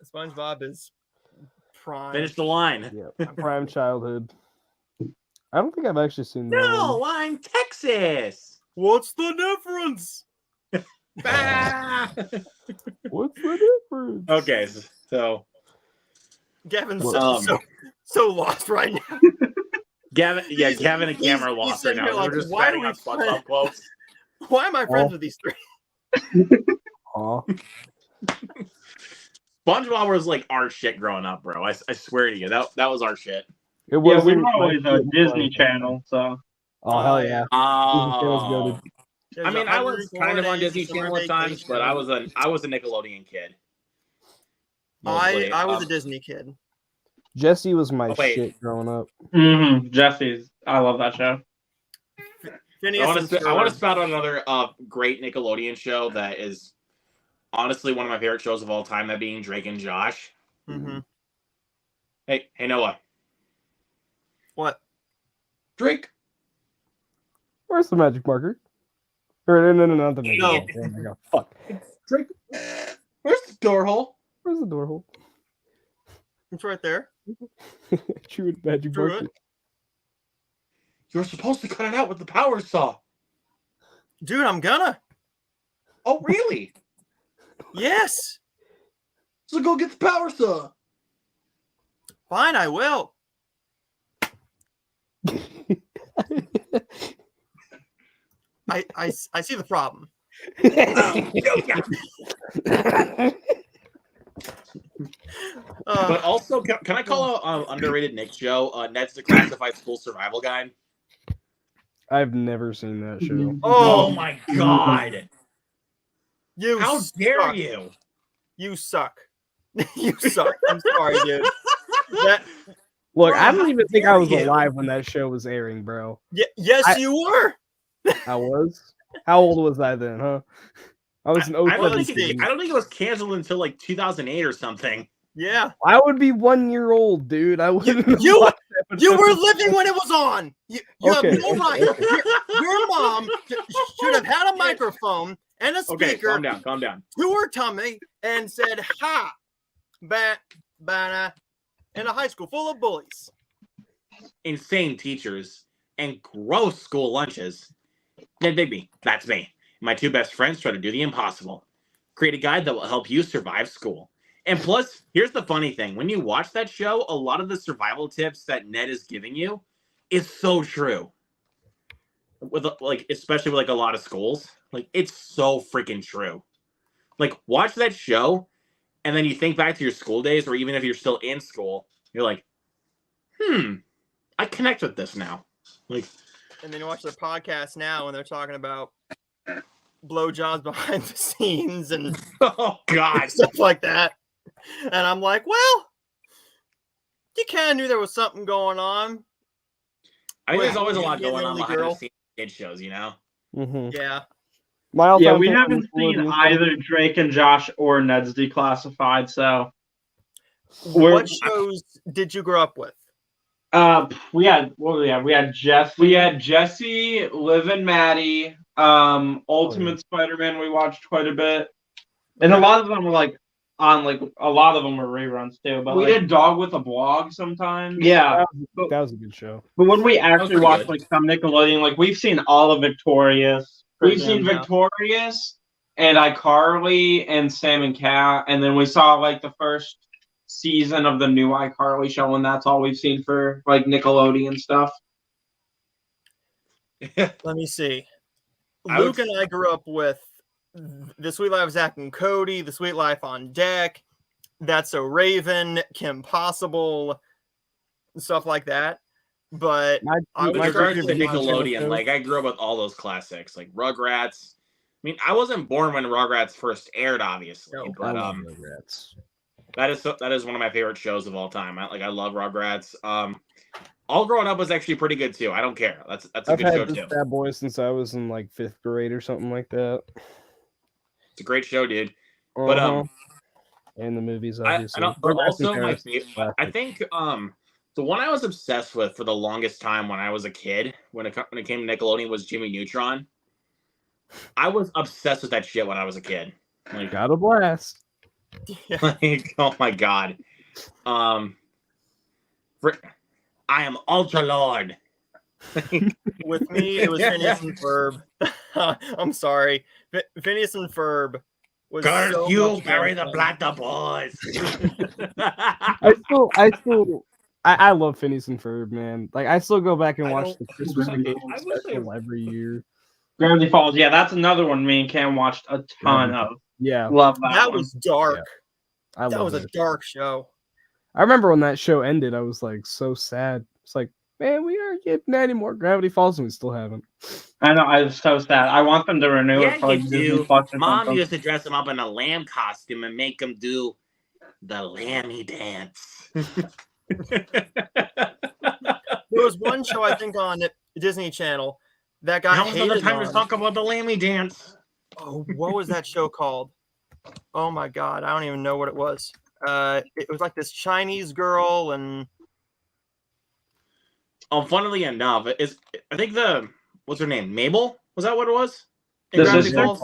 SpongeBob is prime.
Finish the line.
Yeah, prime childhood. I don't think I've actually seen that one.
No, I'm Texas.
What's the difference?
Ah!
What's the difference?
Okay, so
Gavin's
What?
so lost right now.
Gavin and
he's-
Cam are
he's
lost
sitting
right now.
here like,
We're just
why do
spouting
we
out SpongeBob quotes.
Why am I friends
Oh.
with these three?
Aw.
SpongeBob was like our shit growing up, bro. I swear to you, that was our shit.
It
Yeah, we
wasn't
were always
my
a
favorite
Disney
part.
Channel, so.
Oh hell yeah!
Oh,
There's
I mean, I was
104
kind of on
days
Disney
of summer
Channel at times,
vacation.
but I was a Nickelodeon kid. Mostly.
I was a Disney kid.
Jesse was my
Oh, wait.
shit growing up.
Jesse's. I love that show.
Phineas
I
and
want to
Ferb.
spout out another great Nickelodeon show that is honestly one of my favorite shows of all time. That being Drake and Josh.
Mhm.
Hey Noah,
What?
Drake.
Where's the magic marker? Or no, not the magic
No.
marker. There we go. Fuck.
Drake. Where's the door hole?
Where's the door hole?
It's right there.
True magic
Drew
marker.
it.
You're supposed to cut it out with the power saw.
Dude, I'm gonna.
Oh, really?
Yes.
So go get the power saw.
Fine, I will. I see the problem.
But also, can I call out underrated Nick show? Ned's Declassified School Survival Guide.
I've never seen that show.
Oh my god!
You
How dare
suck.
you?
You suck. You suck. I'm sorry, dude. That,
Look,
Bro,
I don't
how
even think I
dare
was
you?
alive when that show was airing, bro.
yes, you were.
I was. How old was I then, huh? I was an
I don't
07
think
kid.
I don't think it was canceled until like 2008 or something.
Yeah.
I would be 1 year old, dude. I wouldn't have
you-
watched that
You were living when it was on. You
Okay,
have no right.
okay.
Your mom should have had a microphone and a
Okay,
speaker
calm down.
to her tummy and said, "Ha, bana," in a high school full of bullies.
Insane teachers and gross school lunches. Ned Bigby, that's me. My two best friends try to do the impossible. Create a guide that will help you survive school. And plus, here's the funny thing. When you watch that show, a lot of the survival tips that Ned is giving you is so true. With like, especially with like a lot of schools. Like, it's so freaking true. Like, watch that show, and then you think back to your school days, or even if you're still in school, you're like, I connect with this now. Like,
And then you watch their podcast now, and they're talking about blowjobs behind the scenes and
oh God.
stuff like that. And I'm like, well, you kind of knew there was something going on.
I think there's always a lot
Being
going
the
on
only
behind the
girl.
scenes kid shows, you know?
Mhm.
Yeah.
My all-time
Yeah, we
favorite
haven't seen
Nickelodeon show-
either Drake and Josh or Ned's Declassified, so We're-
What shows did you grow up with?
we had Jesse.
We had Jesse, Liv and Maddie, Ultimate Spider-Man we watched quite a bit.
And a lot of them were like on like a lot of them were reruns too. But
We
like,
did Dog with a Blog sometimes.
yeah.
That was a good show.
But when we actually
pretty
watched
good.
like some Nickelodeon, like we've seen all of Victorious.
We've seen
Yeah.
Victorious and iCarly and Sam and Cat, and then we saw like the first season of the new iCarly show, and that's all we've seen for like Nickelodeon stuff.
Let me see.
I
Luke
would-
and I grew up with The Sweet Life of Zach and Cody, The Sweet Life on Deck, That's So Raven, Kim Possible, stuff like that. But
My,
I
With
was
regards to
very
Nickelodeon,
shows.
like I grew up with all those classics, like Rugrats. I mean, I wasn't born when Rugrats first aired, obviously,
No,
I
but
love Rugrats.
that is one of my favorite shows of all time. I love Rugrats. All Growing Up was actually pretty good too. I don't care. That's a
I've
good show
had
too.
this bad boy since I was in like 5th grade or something like that.
It's a great show, dude. But
Uh-huh. And the movies,
I
obviously.
don't, but
Rugrats and
also my
Paris is
favorite. I
classic.
think the one I was obsessed with for the longest time when I was a kid, when it came to Nickelodeon, was Jimmy Neutron. I was obsessed with that shit when I was a kid. Like,
Got a blast.
like, oh my god. I am Ultra Lord.
with me, it was Phineas and Ferb. I'm sorry. Phineas and Ferb was
Curse
so
you,
much
bury
more
the
fun.
Black Boys.
I love Phineas and Ferb, man. Like I still go back and
I
watch
don't-
the Christmas Vacation
I wish
special every year.
Gravity Falls, yeah, that's another one me and Cam watched a ton of.
Yeah,
Love that.
That
one.
was dark.
I
That
love
was a
it.
dark show.
I remember when that show ended, I was like so sad. It's like, man, we aren't getting any more Gravity Falls, and we still haven't.
I know, I was so sad. I want them to renew it
Yeah,
for like
you
Disney
do.
Plus or
Mom
something.
used to dress him up in a lamb costume and make him do the lammy dance.
There was one show I think on Disney Channel that got
Now's not the
hated
time to
on.
talk about the lammy dance.
Oh, what was that show called? Oh my god, I don't even know what it was. It was like this Chinese girl and
Funnily enough, I think what's her name? Mabel? Was that what it was? In
This
Gravity
is-
Falls?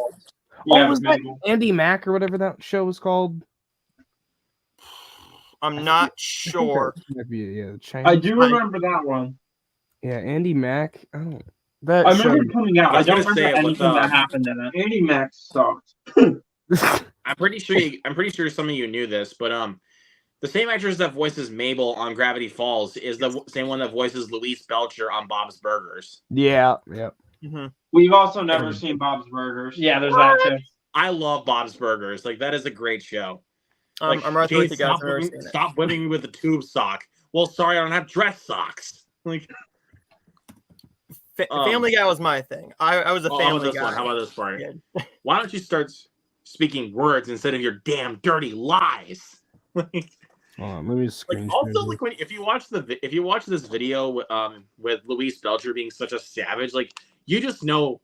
Yeah,
oh, was that
maybe.
Andy Mack or whatever that show was called?
I'm not
I think
sure.
that might be it, yeah, Chinese.
I do remember that one.
Yeah, Andy Mack. I don't. That
I remember it
show.
coming out.
I
I,
was
don't
gonna
remember
say it with,
anything that happened in it.
Andy Max sucked.
I'm pretty sure some of you knew this, but the same actress that voices Mabel on Gravity Falls is the same one that voices Louise Belcher on Bob's Burgers.
yeah.
Mhm.
We've also never seen Bob's Burgers.
Yeah, there's that too.
I love Bob's Burgers. Like, that is a great show. Like,
I'm right there with
"Jade,
you guys.
stop
I've never
whipping-
seen it.
Stop whipping me with the tube sock. Well, sorry, I don't have dress socks. Like,
Family Guy was my thing. I was a
how about
Family
this
Guy.
one? How about this part?
kid.
Why don't you start speaking words instead of your damn dirty lies? Like,
Hold on, let me
like
screen
also
share
like if you watch this video with Louise Belcher being such a savage, like you just know,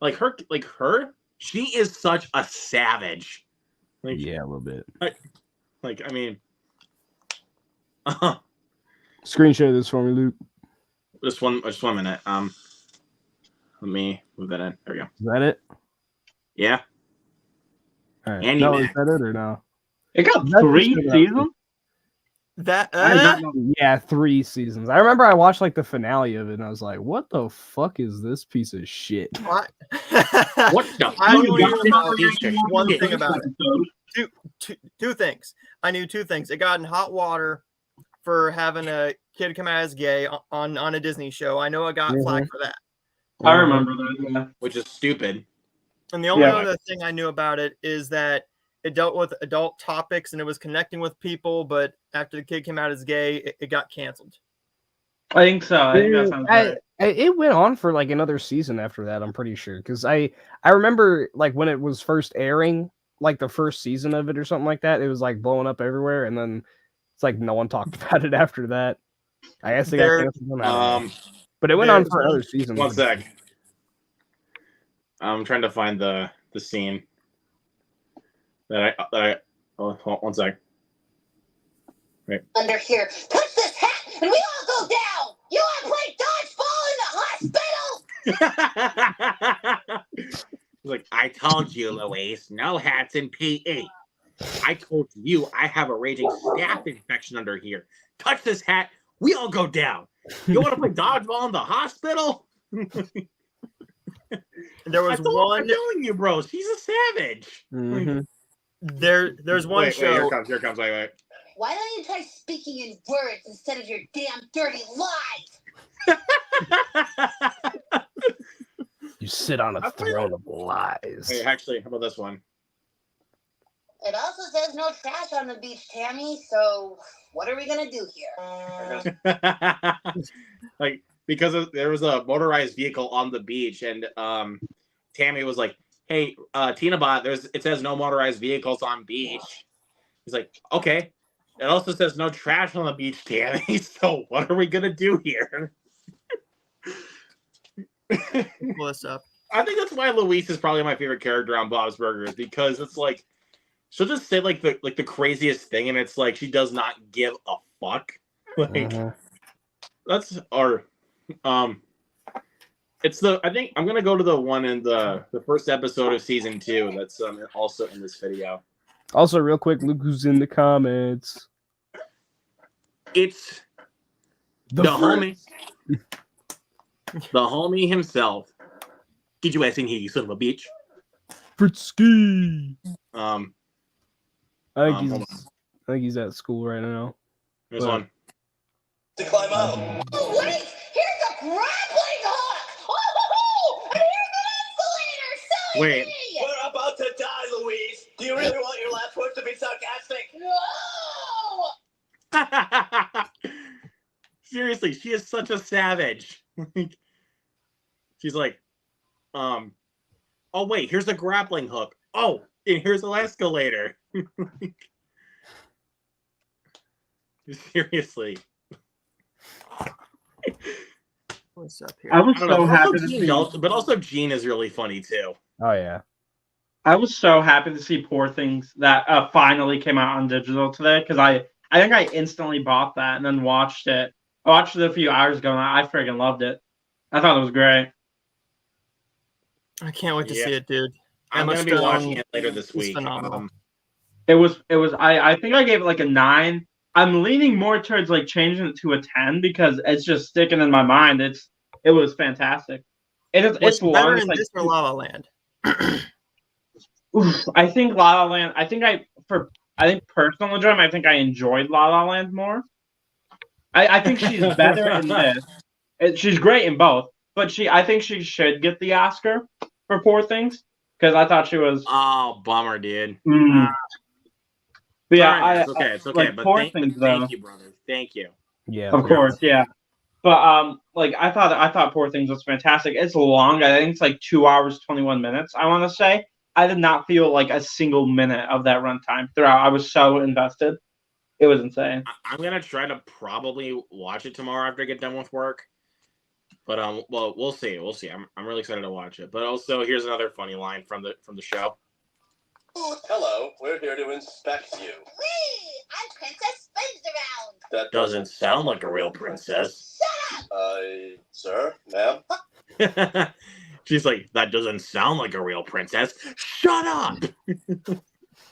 her, she is such a savage.
this.
Like,
Yeah, a little bit.
like I mean,
Screenshot this for me, Luke.
Just one minute. Let me move that in. There we go.
Is that it?
Yeah.
All right.
Andy
No,
Mac.
is that it or no?
It got
That's
3
just-
seasons.
That
I did not know.
Yeah, 3 seasons. I remember I watched like the finale of it, and I was like, "What the fuck is this piece of shit?"
what?
What the
I
fuck
knew
is
about
this piece of
one
shit?
thing about it. Two things. I knew 2 things. It got in hot water for having a kid come out as gay on a Disney show. I know it got flack for that.
I remember that. Yeah.
Which is stupid.
And the only
Yeah.
other thing I knew about it is that it dealt with adult topics and it was connecting with people, but after the kid came out as gay, it got canceled.
I think so. I think that sounds right.
It went on for like another season after that. I'm pretty sure because I remember like when it was first airing, like the first season of it or something like that. It was like blowing up everywhere, and then it's like no one talked about it after that. I guess they got
There-
canceled. I don't know.
Um,
But it went on
there's
for other seasons.
one sec. I'm trying to find the scene that I hold on, one sec.
Under here. Touch this hat and we all go down. You want to play dodgeball in the hospital?
Like, I told you, Louise, no hats in PE. I told you I have a raging staph infection under here. Touch this hat, we all go down. You want to play dodgeball in the hospital?
There was
I'm
one.
telling you, bro, she's a savage.
Mhm.
There's one
Wait,
show.
here comes, wait.
Why don't you try speaking in words instead of your damn dirty lies?
You sit on a
I feel-
throne of lies.
Hey, actually, how about this one?
It also says no trash on the beach, Tammy, so what are we going to do here?
Like, because there was a motorized vehicle on the beach, and Tammy was like, "Hey, Tina Bot, it says no motorized vehicles on beach." He's like, "Okay." It also says no trash on the beach, Tammy. So what are we gonna do here?
Pull this up.
I think that's why Louise is probably my favorite character on Bob's Burgers, because it's like she'll just say like the craziest thing, and it's like she does not give a fuck. Like
Mhm.
that's our it's I think I'm gonna go to the one in the first episode of season 2 that's also in this video.
Also, real quick, look who's in the comments.
It's the homie,
Fritz.
the homie himself. Get your ass in here, you son of a bitch.
Fritzky.
I
I
hold
think he's at school right now.
There's
Well,
one.
To climb out.
Oh, wait! Here's a grappling hook! Oh, and here's an escalator! Silly
Wait.
me!
We're about to die, Louise. Do you really want your last words to be sarcastic?
No!
Seriously, she is such a savage. She's like, oh wait, here's a grappling hook. Oh, and here's an escalator. Seriously.
What's up here?
I was
I don't know.
so
Also,
happy to
Gene
see.
but also Gene is really funny too.
Oh yeah.
I was so happy to see Poor Things that finally came out on digital today because I think I instantly bought that and then watched it. I watched it a few hours ago and I freaking loved it. I thought it was great.
I can't wait to
Yeah.
see it, dude.
I'm
Emma
gonna be
Stone
watching it later this
is
week.
phenomenal.
It was I think I gave it like a 9. I'm leaning more towards like changing it to a 10 because it's just sticking in my mind. It was fantastic. It's
What's better
long. It's
in
like,
this or La La Land?
oof, I think La La Land. I think personal enjoyment. I think I enjoyed La La Land more. I think she's better in this. She's great in both, but I think she should get the Oscar for Poor Things because I thought she was.
Oh, bummer, dude.
But yeah,
Alright, it's okay. It's okay.
like
but
Poor
thank
Things,
thank
though.
you, brother. Thank you.
Yeah.
Of course, yeah. But like I thought Poor Things was fantastic. It's long. I think it's like 2 hours 21 minutes. I want to say I did not feel like a single minute of that runtime throughout. I was so invested. It was insane.
I'm gonna try to probably watch it tomorrow after I get done with work. But well, we'll see. We'll see. I'm really excited to watch it. But also, here's another funny line from the show.
Hello, we're here to inspect you.
Whee! I'm Princess Spins Around.
That
Doesn't sound like a real princess.
Sir, ma'am?
She's like, that doesn't sound like a real princess. Shut up!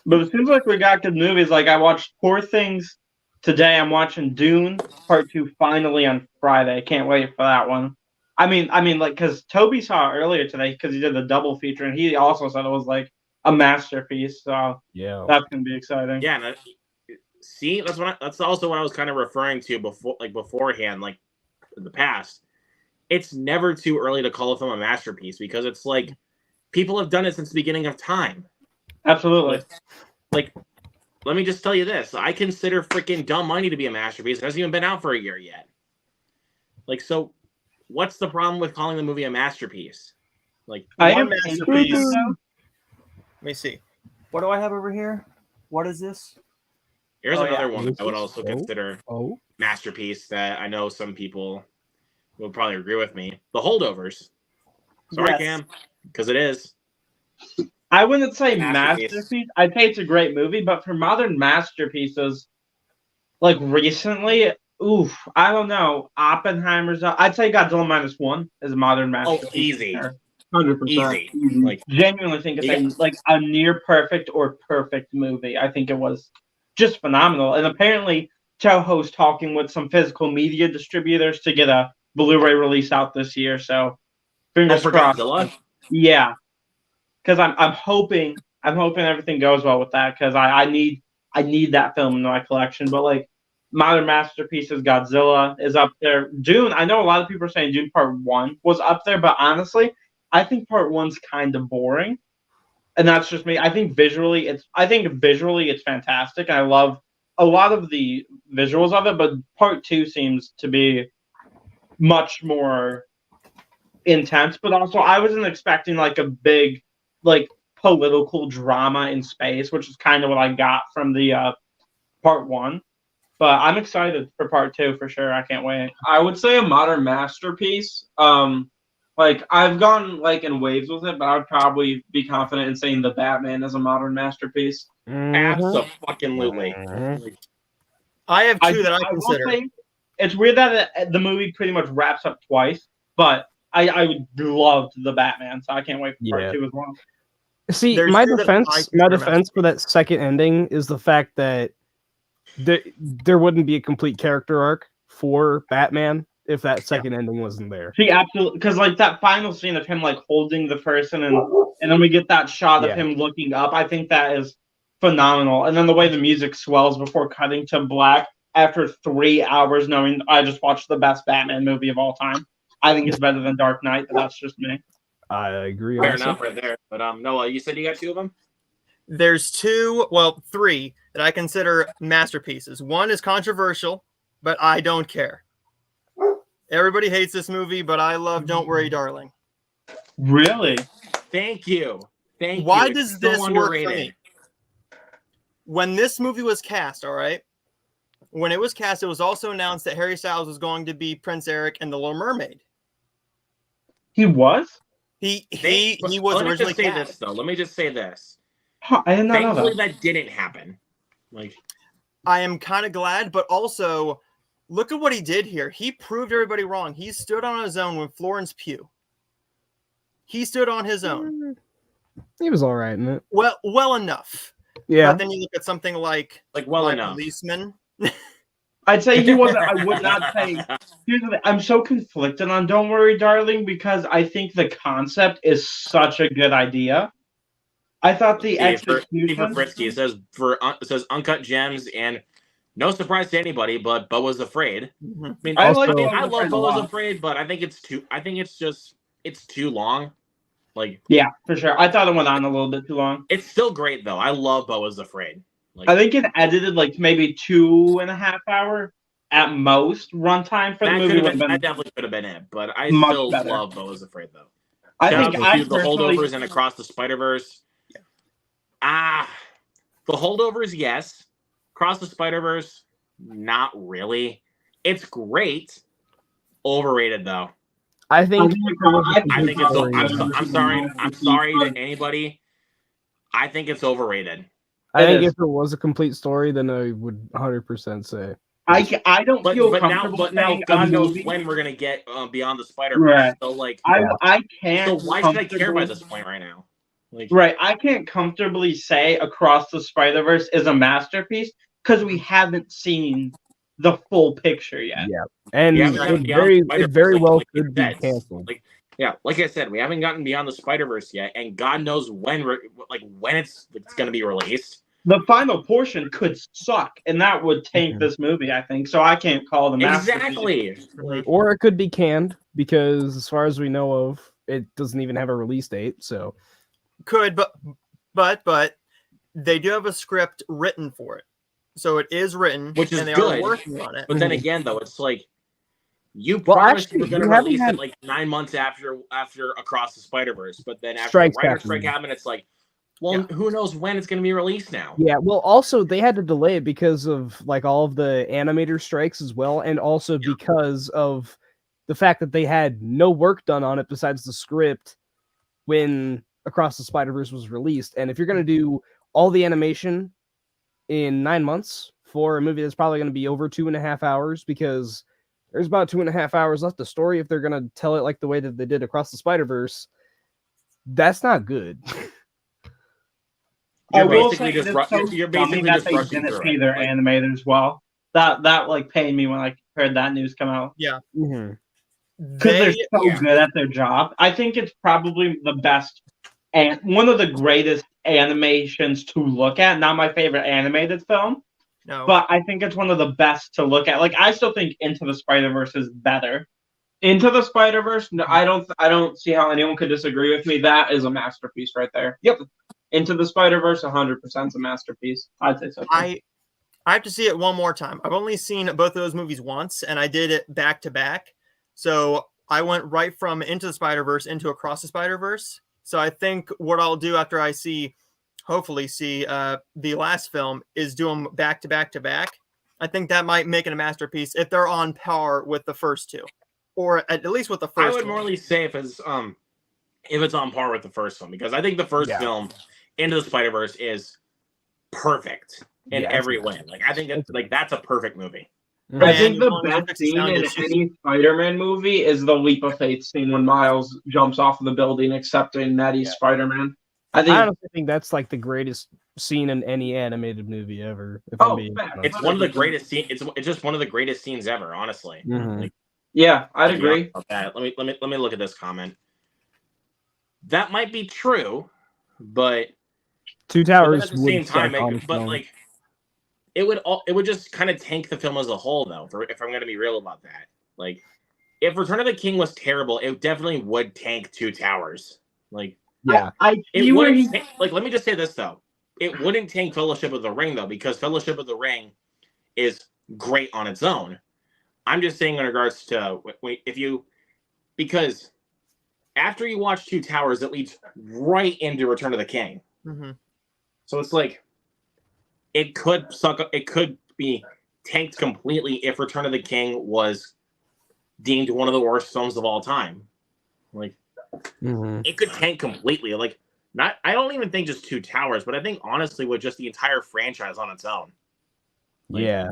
But it seems like we got good movies. Like I watched Poor Things today. I'm watching Dune Part 2 finally on Friday. Can't wait for that one. I mean, like because Toby saw it earlier today because he did the double feature, and he also said it was like a masterpiece. So
Yeah.
that's gonna be exciting.
Yeah, and see, that's also what I was kind of referring to beforehand, like in the past. It's never too early to call a film a masterpiece because it's like people have done it since the beginning of time.
Absolutely.
Like, let me just tell you this: I consider freaking Dumb Money to be a masterpiece. It hasn't even been out for a year yet. Like, so what's the problem with calling the movie a masterpiece? Like,
I
One
am
masterpiece.
though.
Let me see.
What do I have over here? What is this?
here's
Oh,
another
yeah.
one that I would also
Oh.
consider
Oh.
masterpiece that I know some people will probably agree with me. The Holdovers. Sorry,
Yes.
Cam, because it is.
I wouldn't say
Masterpiece.
masterpiece. I'd say it's a great movie, but for modern masterpieces, like recently, oof, I don't know. Oppenheimer's. I'd say Godzilla -1 is a modern masterpiece.
easy.
100%.
Easy. Like,
Genuinely think it's like a near perfect or perfect movie. I think it was just phenomenal. And apparently, Toho's talking with some physical media distributors to get a Blu-ray release out this year. So fingers
for
crossed.
Godzilla?
Yeah, because I'm hoping everything goes well with that because I need that film in my collection. But like modern masterpieces, Godzilla is up there. Dune. I know a lot of people are saying Dune Part 1 was up there, but honestly, I think Part 1's kind of boring, and that's just me. I think visually it's fantastic. I love a lot of the visuals of it, but Part 2 seems to be much more intense. But also, I wasn't expecting like a big like political drama in space, which is kind of what I got from the Part 1. But I'm excited for Part 2 for sure. I can't wait.
I would say a modern masterpiece. Like I've gone like in waves with it, but I would probably be confident in saying The Batman is a modern masterpiece.
Absolutely.
I have two that I
will
consider.
say, it's weird that the movie pretty much wraps up twice, but I would love The Batman, so I can't wait for
Yeah.
Part 2 as well.
See,
There's
my
two that
defense,
I
my
consider
defense for that second ending is the fact that there wouldn't be a complete character arc for Batman if that second ending wasn't there.
See, absolutely, because like that final scene of him like holding the person, and then we get that shot of
Yeah.
him looking up. I think that is phenomenal, and then the way the music swells before cutting to black after 3 hours, knowing I just watched the best Batman movie of all time. I think it's better than Dark Knight, but that's just me.
I agree.
Fair
also.
enough right there. But Noah, you said you got two of them?
There's three that I consider masterpieces. One is controversial, but I don't care. Everybody hates this movie, but I love Don't Worry, Darling.
Really?
Thank you. Thank you.
Why
It's
does
so
this work for
underrated.
me? When this movie was cast, all right? When it was cast, it was also announced that Harry Styles was going to be Prince Eric in The Little Mermaid.
He was?
He was
Let me
originally
just say
cast.
this though. Let me just say this.
Huh, I did not know
Thankfully,
that.
that didn't happen. Like,
I am kind of glad, but also look at what he did here. He proved everybody wrong. He stood on his own with Florence Pugh. He stood on his own.
He was all right in it.
Well enough.
Yeah.
But then you look at something like
well
My
enough.
Policeman.
I'd say he wasn't. I would not say. Here's the thing, I'm so conflicted on Don't Worry, Darling, because I think the concept is such a good idea. I thought the
Steve for
execution.
Frisky, it says Uncut Gems, and no surprise to anybody, but Bo was Afraid. I mean,
I
I,
like
mean,
Bo
I
Was
love
Afraid a
Bo was
lot.
Afraid, but I think it's too long. Like,
Yeah, for sure. I thought it went on a little bit too long.
it's still great though. I love Bo was Afraid. Like,
I think it edited like maybe 2.5 hour at most runtime for the
that
movie would have
that
been.
definitely could have been it, but I
Much
still
better.
love Bo was Afraid though.
I
Shout
think
out
I
to the
personally.
Holdovers and Across the Spider-Verse. The Holdovers, yes. Across the Spider-Verse, not really. It's great. Overrated though.
I think
I think it's. I'm sorry to anybody. I think it's overrated.
I
It
think
is.
if it was a complete story, then I would 100% say.
I don't
But
feel
now,
comfortable
now,
saying a
God knows
movie.
when we're gonna get Beyond the Spider-Verse.
Right.
So like,
I
so
can't.
why should I care by
comfortably-
this point right now? Like,
Right, I can't comfortably say Across the Spider-Verse is a masterpiece because we haven't seen the full picture yet.
Yeah, and
we haven't gotten
it
Beyond
very,
the Spider-Verse,
it very well
you
could be
said.
canceled.
Like, yeah, like I said, we haven't gotten Beyond the Spider-Verse yet, and God knows when when it's gonna be released.
The final portion could suck, and that would tank this movie, I think. So I can't call the masterpiece.
Exactly. Like,
Or it could be canned because, as far as we know of, it doesn't even have a release date. So
Could, but they do have a script written for it, so it is written,
Which is
and they
good.
are working on it.
but then again, though, it's like you
Well,
promised
actually,
you were going to
you haven't
release
had-
it like 9 months after Across the Spider-Verse, but then after
Strikes
the writer's
back.
strike happened, it's like, well,
Yeah.
who knows when it's going to be released now?
yeah, well, also they had to delay it because of like all of the animator strikes as well, and also because of the fact that they had no work done on it besides the script when Across the Spider-Verse was released. And if you're gonna do all the animation in 9 months for a movie that's probably going to be over 2.5 hours, because there's about 2.5 hours left of story if they're going to tell it like the way that they did Across the Spider-Verse, that's not good.
I
You're
will
basically
say
just
it's
ru-
so
you're
dummy
basically
that
just
they
rushing
didn't
through
pay
it.
their
Like,
animators well. That like pained me when I heard that news come out.
Mhm.
Because they're
They,
so
yeah.
good at their job. I think it's probably the best and one of the greatest animations to look at. Not my favorite animated film,
no,
but I think it's one of the best to look at. Like I still think Into the Spider-Verse is better.
Into the Spider-Verse, no, I don't see how anyone could disagree with me. That is a masterpiece right there. Yep. Into the Spider-Verse, 100% is a masterpiece. I'd say so. too.
I have to see it one more time. I've only seen both of those movies once, and I did it back to back. So I went right from Into the Spider-Verse into Across the Spider-Verse. So I think what I'll do after I hopefully see the last film, is do them back to back to back. I think that might make it a masterpiece if they're on par with the first two, or at least with the
I
first
would
one.
morely say if it's on par with the first one, because I think the first
Yeah.
film, Into the Spider-Verse, is perfect in
Yeah,
every way. Like I think that's a perfect movie.
I
And
think the
one
best
fixed
scene
sound
in
issues.
any Spider-Man movie is the leap of faith scene when Miles jumps off of the building accepting that he's Spider-Man. I
I
think
honestly think that's like the greatest scene in any animated movie ever. If I'm being
fact.
honest.
It's one of the greatest scenes. It's just one of the greatest scenes ever, honestly.
Mhm.
Like,
yeah, I'd
to be honest
agree.
about that. Let me look at this comment. That might be true, but
Two
But
Towers
at the
would
same time,
stack on its
but
own.
like it would just kind of tank the film as a whole, though. If I'm going to be real about that, like if Return of the King was terrible, it definitely would tank Two Towers. Like
yeah,
I
it
see where
wouldn't.
he
Like let me just say this though, it wouldn't tank Fellowship of the Ring though, because Fellowship of the Ring is great on its own. I'm just saying in regards to because after you watch Two Towers, it leads right into Return of the King.
Mm-hmm.
So it's like it could suck. It could be tanked completely if Return of the King was deemed one of the worst films of all time. Like it could tank completely. Like not. I don't even think just Two Towers, but I think honestly with just the entire franchise on its own. Like,
yeah.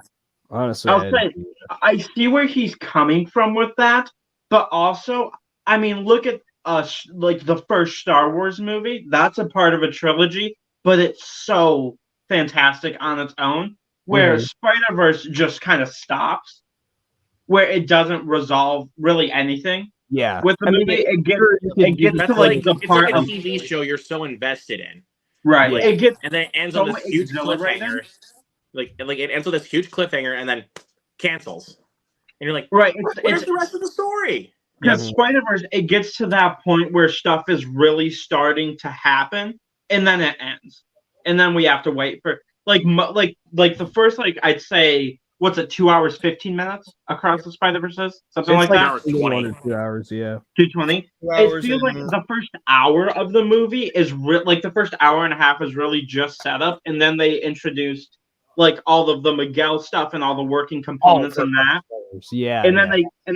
Honestly,
I'll say I see where he's coming from with that, but also, I mean, look at us, like the first Star Wars movie. That's a part of a trilogy, but it's so fantastic on its own. Where Spider-Verse just kind of stops, where it doesn't resolve really anything.
yeah.
With the
I mean,
movie, it
it
gets
That's
to like
like
the
it's
part
like a
of
TV show you're so invested in,
right.
like-
It gets
and then it ends
So
on this huge
exhilarating.
cliffhanger. Like it ends with this huge cliffhanger and then cancels, and you're like,
right.
where's
It's
the rest of the story?
because Spider-Verse, it gets to that point where stuff is really starting to happen, and then it ends, and then we have to wait for like the first I'd say what's it 2 hours 15 minutes Across the Spider-Verse is something
It's
like
hours,
that
20.
1 or 2 hours, yeah.
220. It feels like the first hour of the movie is like the first hour and a half is really just set up, and then they introduced like all of the Miguel stuff and all the working components and that.
Yeah.
And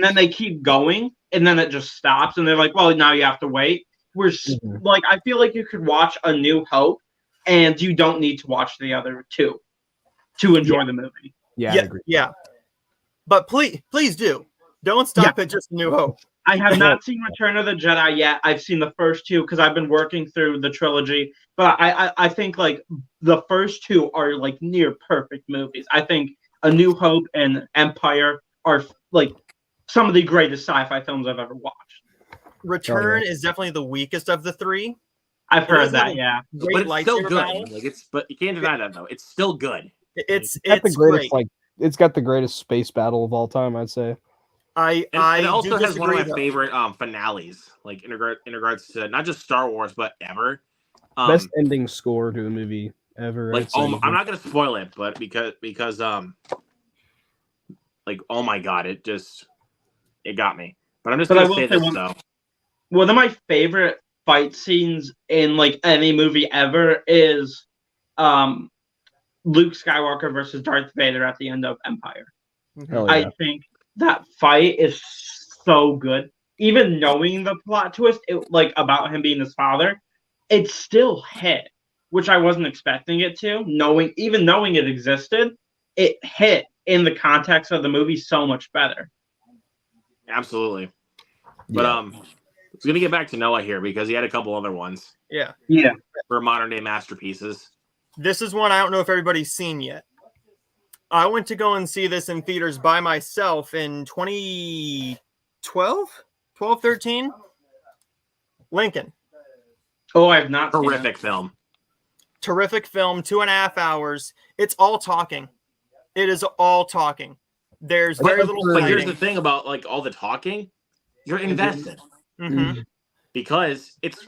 then they keep going, and then it just stops, and they're like, "Well, now you have to wait." Like I feel like you could watch A New Hope and you don't need to watch the other two to enjoy the movie.
Yeah, I
Yeah,
agree.
yeah. But please do. Don't stop at just New Hope.
I have not seen Return of the Jedi yet. I've seen the first two because I've been working through the trilogy. But I think like the first two are like near perfect movies. I think A New Hope and Empire are like some of the greatest sci-fi films I've ever watched.
Return is definitely the weakest of the three.
I've
It does
heard that,
have a
yeah.
Great
But it's still
lightsaber
good.
battle.
Like but you can't deny that though. It's still good.
It's
got the greatest
great.
it's got the greatest space battle of all time, I'd say.
And it also
do
has one of my
disagree, though.
favorite finales, like in regards to not just Star Wars but ever.
Best ending score to a movie ever.
Like
I'd say.
I'm not gonna spoil it, but because like oh my god, it got me. But I'm just
But I
gonna
will
say
say
this
one-
though.
One of my favorite fight scenes in like any movie ever is Luke Skywalker versus Darth Vader at the end of Empire.
Hell yeah.
I think that fight is so good. Even knowing the plot twist, like about him being his father, it still hit, which I wasn't expecting it to. Knowing it existed, it hit in the context of the movie so much better.
Absolutely. But I was gonna get back to Noah here because he had a couple other ones
Yeah.
Yeah.
for modern day masterpieces.
This is one I don't know if everybody's seen yet. I went to go and see this in theaters by myself in 2012, 13. Lincoln.
Oh, I have not seen it.
Horrific film.
Terrific film, 2.5 hours. It's all talking. It is all talking. There's very little
But here's
fighting.
the thing about like all the talking, you're invested
Mhm.
because it's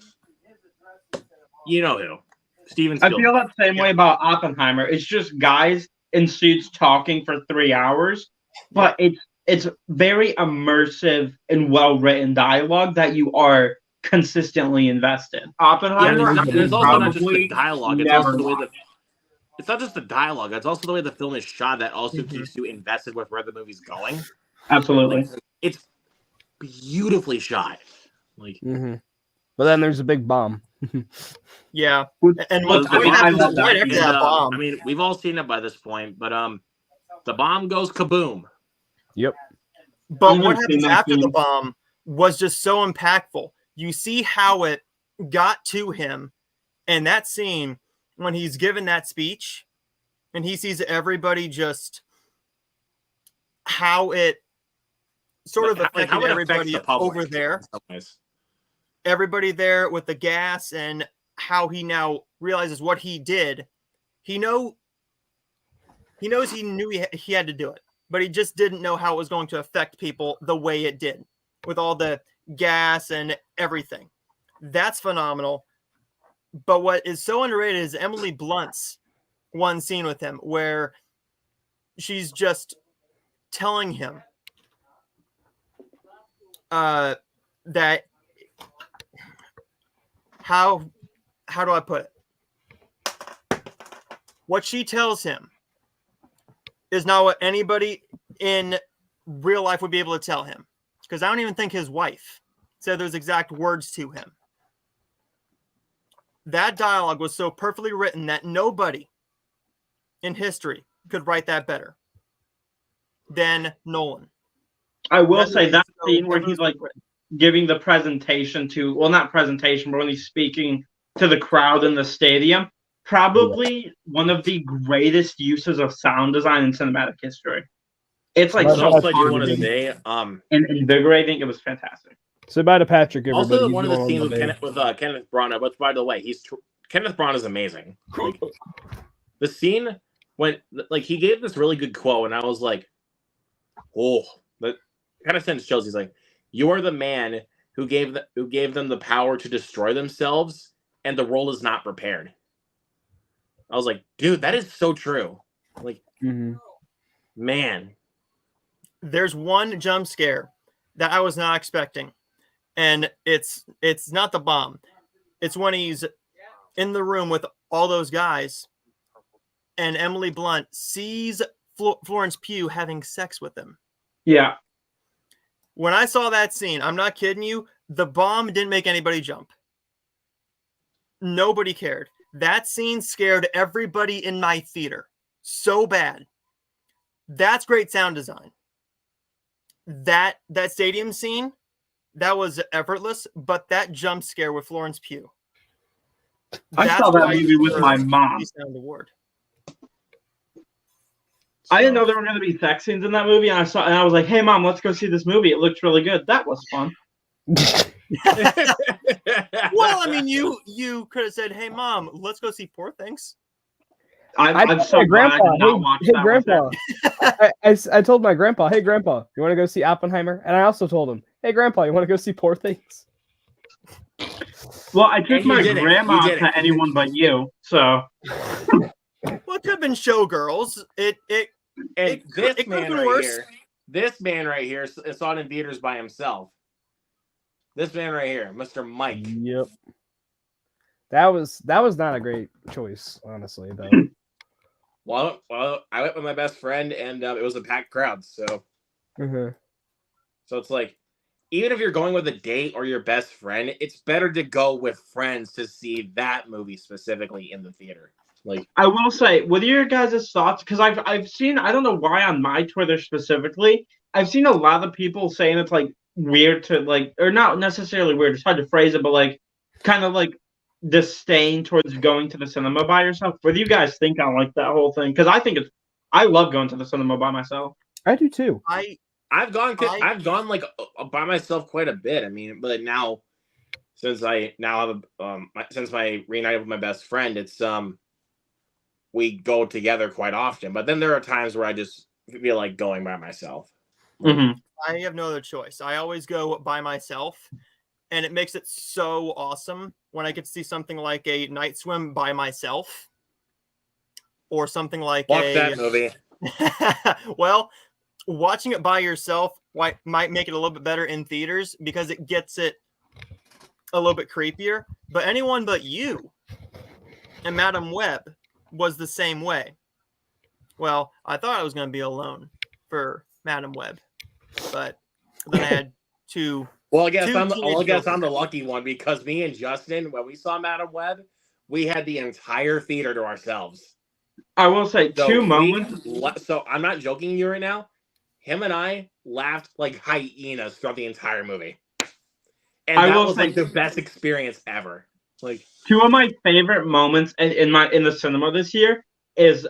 you know who. Steven
I
Spielberg.
feel that same way about Oppenheimer. It's just guys in suits talking for 3 hours, but it's very immersive and well written dialogue that you are consistently invested.
Yeah,
Oppenheimer,
there's also not just the
probably
dialogue. It's
never
also the way
watched.
it's not just the dialogue. It's also the way the film is shot that also
Mhm.
keeps you invested with where the movie's going.
Absolutely.
It's beautifully shot. Like
But then there's a big bomb.
Yeah. And
well,
what happens right after that bomb?
I mean, we've all seen it by this point, but the bomb goes kaboom.
Yep.
But
Even
what happens
seen that
after the
scene.
bomb was just so impactful. You see how it got to him, and that scene when he's given that speech, and he sees everybody just how it sort of affected
how it affects
everybody
the public
over there.
in some ways.
Everybody there with the gas and how he now realizes what he did. He knows he knew he had to do it, but he just didn't know how it was going to affect people the way it did with all the gas and everything. That's phenomenal. But what is so underrated is Emily Blunt's one scene with him where she's just telling him that how do I put it? What she tells him is not what anybody in real life would be able to tell him. Because I don't even think his wife said those exact words to him. That dialogue was so perfectly written that nobody in history could write that better than Nolan.
I will
That
say
is
that
so
scene where he's like
perfectly
giving the presentation to, well, not presentation, but when he's speaking to the crowd in the stadium, probably one of the greatest uses of sound design in cinematic history. It's like
That's
so
Also, I do want to
positive
say,
and invigorating. It was fantastic.
Say bye to Patrick, everybody.
also
He's
one of the
going
scenes
on
with Kenneth Branagh. Which, by the way, Kenneth Branagh is amazing. Like, the scene when like he gave this really good quote, and I was like, oh, that kind of sends chills. He's like, "You are the man who gave them the power to destroy themselves, and the world is not prepared." I was like, dude, that is so true. Like, man.
There's one jump scare that I was not expecting, and it's not the bomb. It's when he's in the room with all those guys, and Emily Blunt sees Florence Pugh having sex with him.
Yeah.
When I saw that scene, I'm not kidding you, the bomb didn't make anybody jump. Nobody cared. That scene scared everybody in my theater so bad. That's great sound design. That stadium scene, that was effortless, but that jump scare with Florence Pugh.
I saw that movie with my mom.
Sound award.
I didn't know there were going to be sex scenes in that movie, and I was like, "Hey, Mom, let's go see this movie. It looks really good." That was fun.
Well, I mean, you could have said, "Hey, Mom, let's go see Poor Things."
I'm so glad I did not watch that
Grandpa. I told my grandpa, "Hey, Grandpa, you want to go see Oppenheimer?" And I also told him, "Hey, Grandpa, you want to go see Poor Things?"
Well, I took my grandma to Anyone But You, so.
Well, it could have been Showgirls.
This man right here saw it in theaters by himself. This man right here, Mr. Mike.
Yep. That was not a great choice, honestly, though.
Well, I went with my best friend, and it was a packed crowd. So, so it's like, even if you're going with a date or your best friend, it's better to go with friends to see that movie specifically in the theater. Like,
I will say, what are your guys' thoughts? Because I've seen, I don't know why on my Twitter specifically, I've seen a lot of people saying it's like weird to like, or not necessarily weird, it's hard to phrase it, but like kind of like disdain towards going to the cinema by yourself. What do you guys think on like that whole thing? Because I love going to the cinema by myself.
I do too.
I've gone like by myself quite a bit. I mean, but now since I now have since my reunited with my best friend, it's we go together quite often. But then there are times where I just feel like going by myself.
Mm-hmm.
I have no other choice. I always go by myself, and it makes it so awesome when I get to see something like a Night Swim by myself, or something like
that movie.
Well, watching it by yourself might make it a little bit better in theaters because it gets it a little bit creepier. But Anyone But You and Madam Web was the same way. Well, I thought I was going to be alone for Madam Web, but then I had two.
Well, I guess I'm the lucky one because me and Justin, when we saw Madam Web, we had the entire theater to ourselves.
I will say two moments.
So I'm not joking you right now. Him and I laughed like hyenas throughout the entire movie, and that was like the best experience ever. Like,
two of my favorite moments in the cinema this year is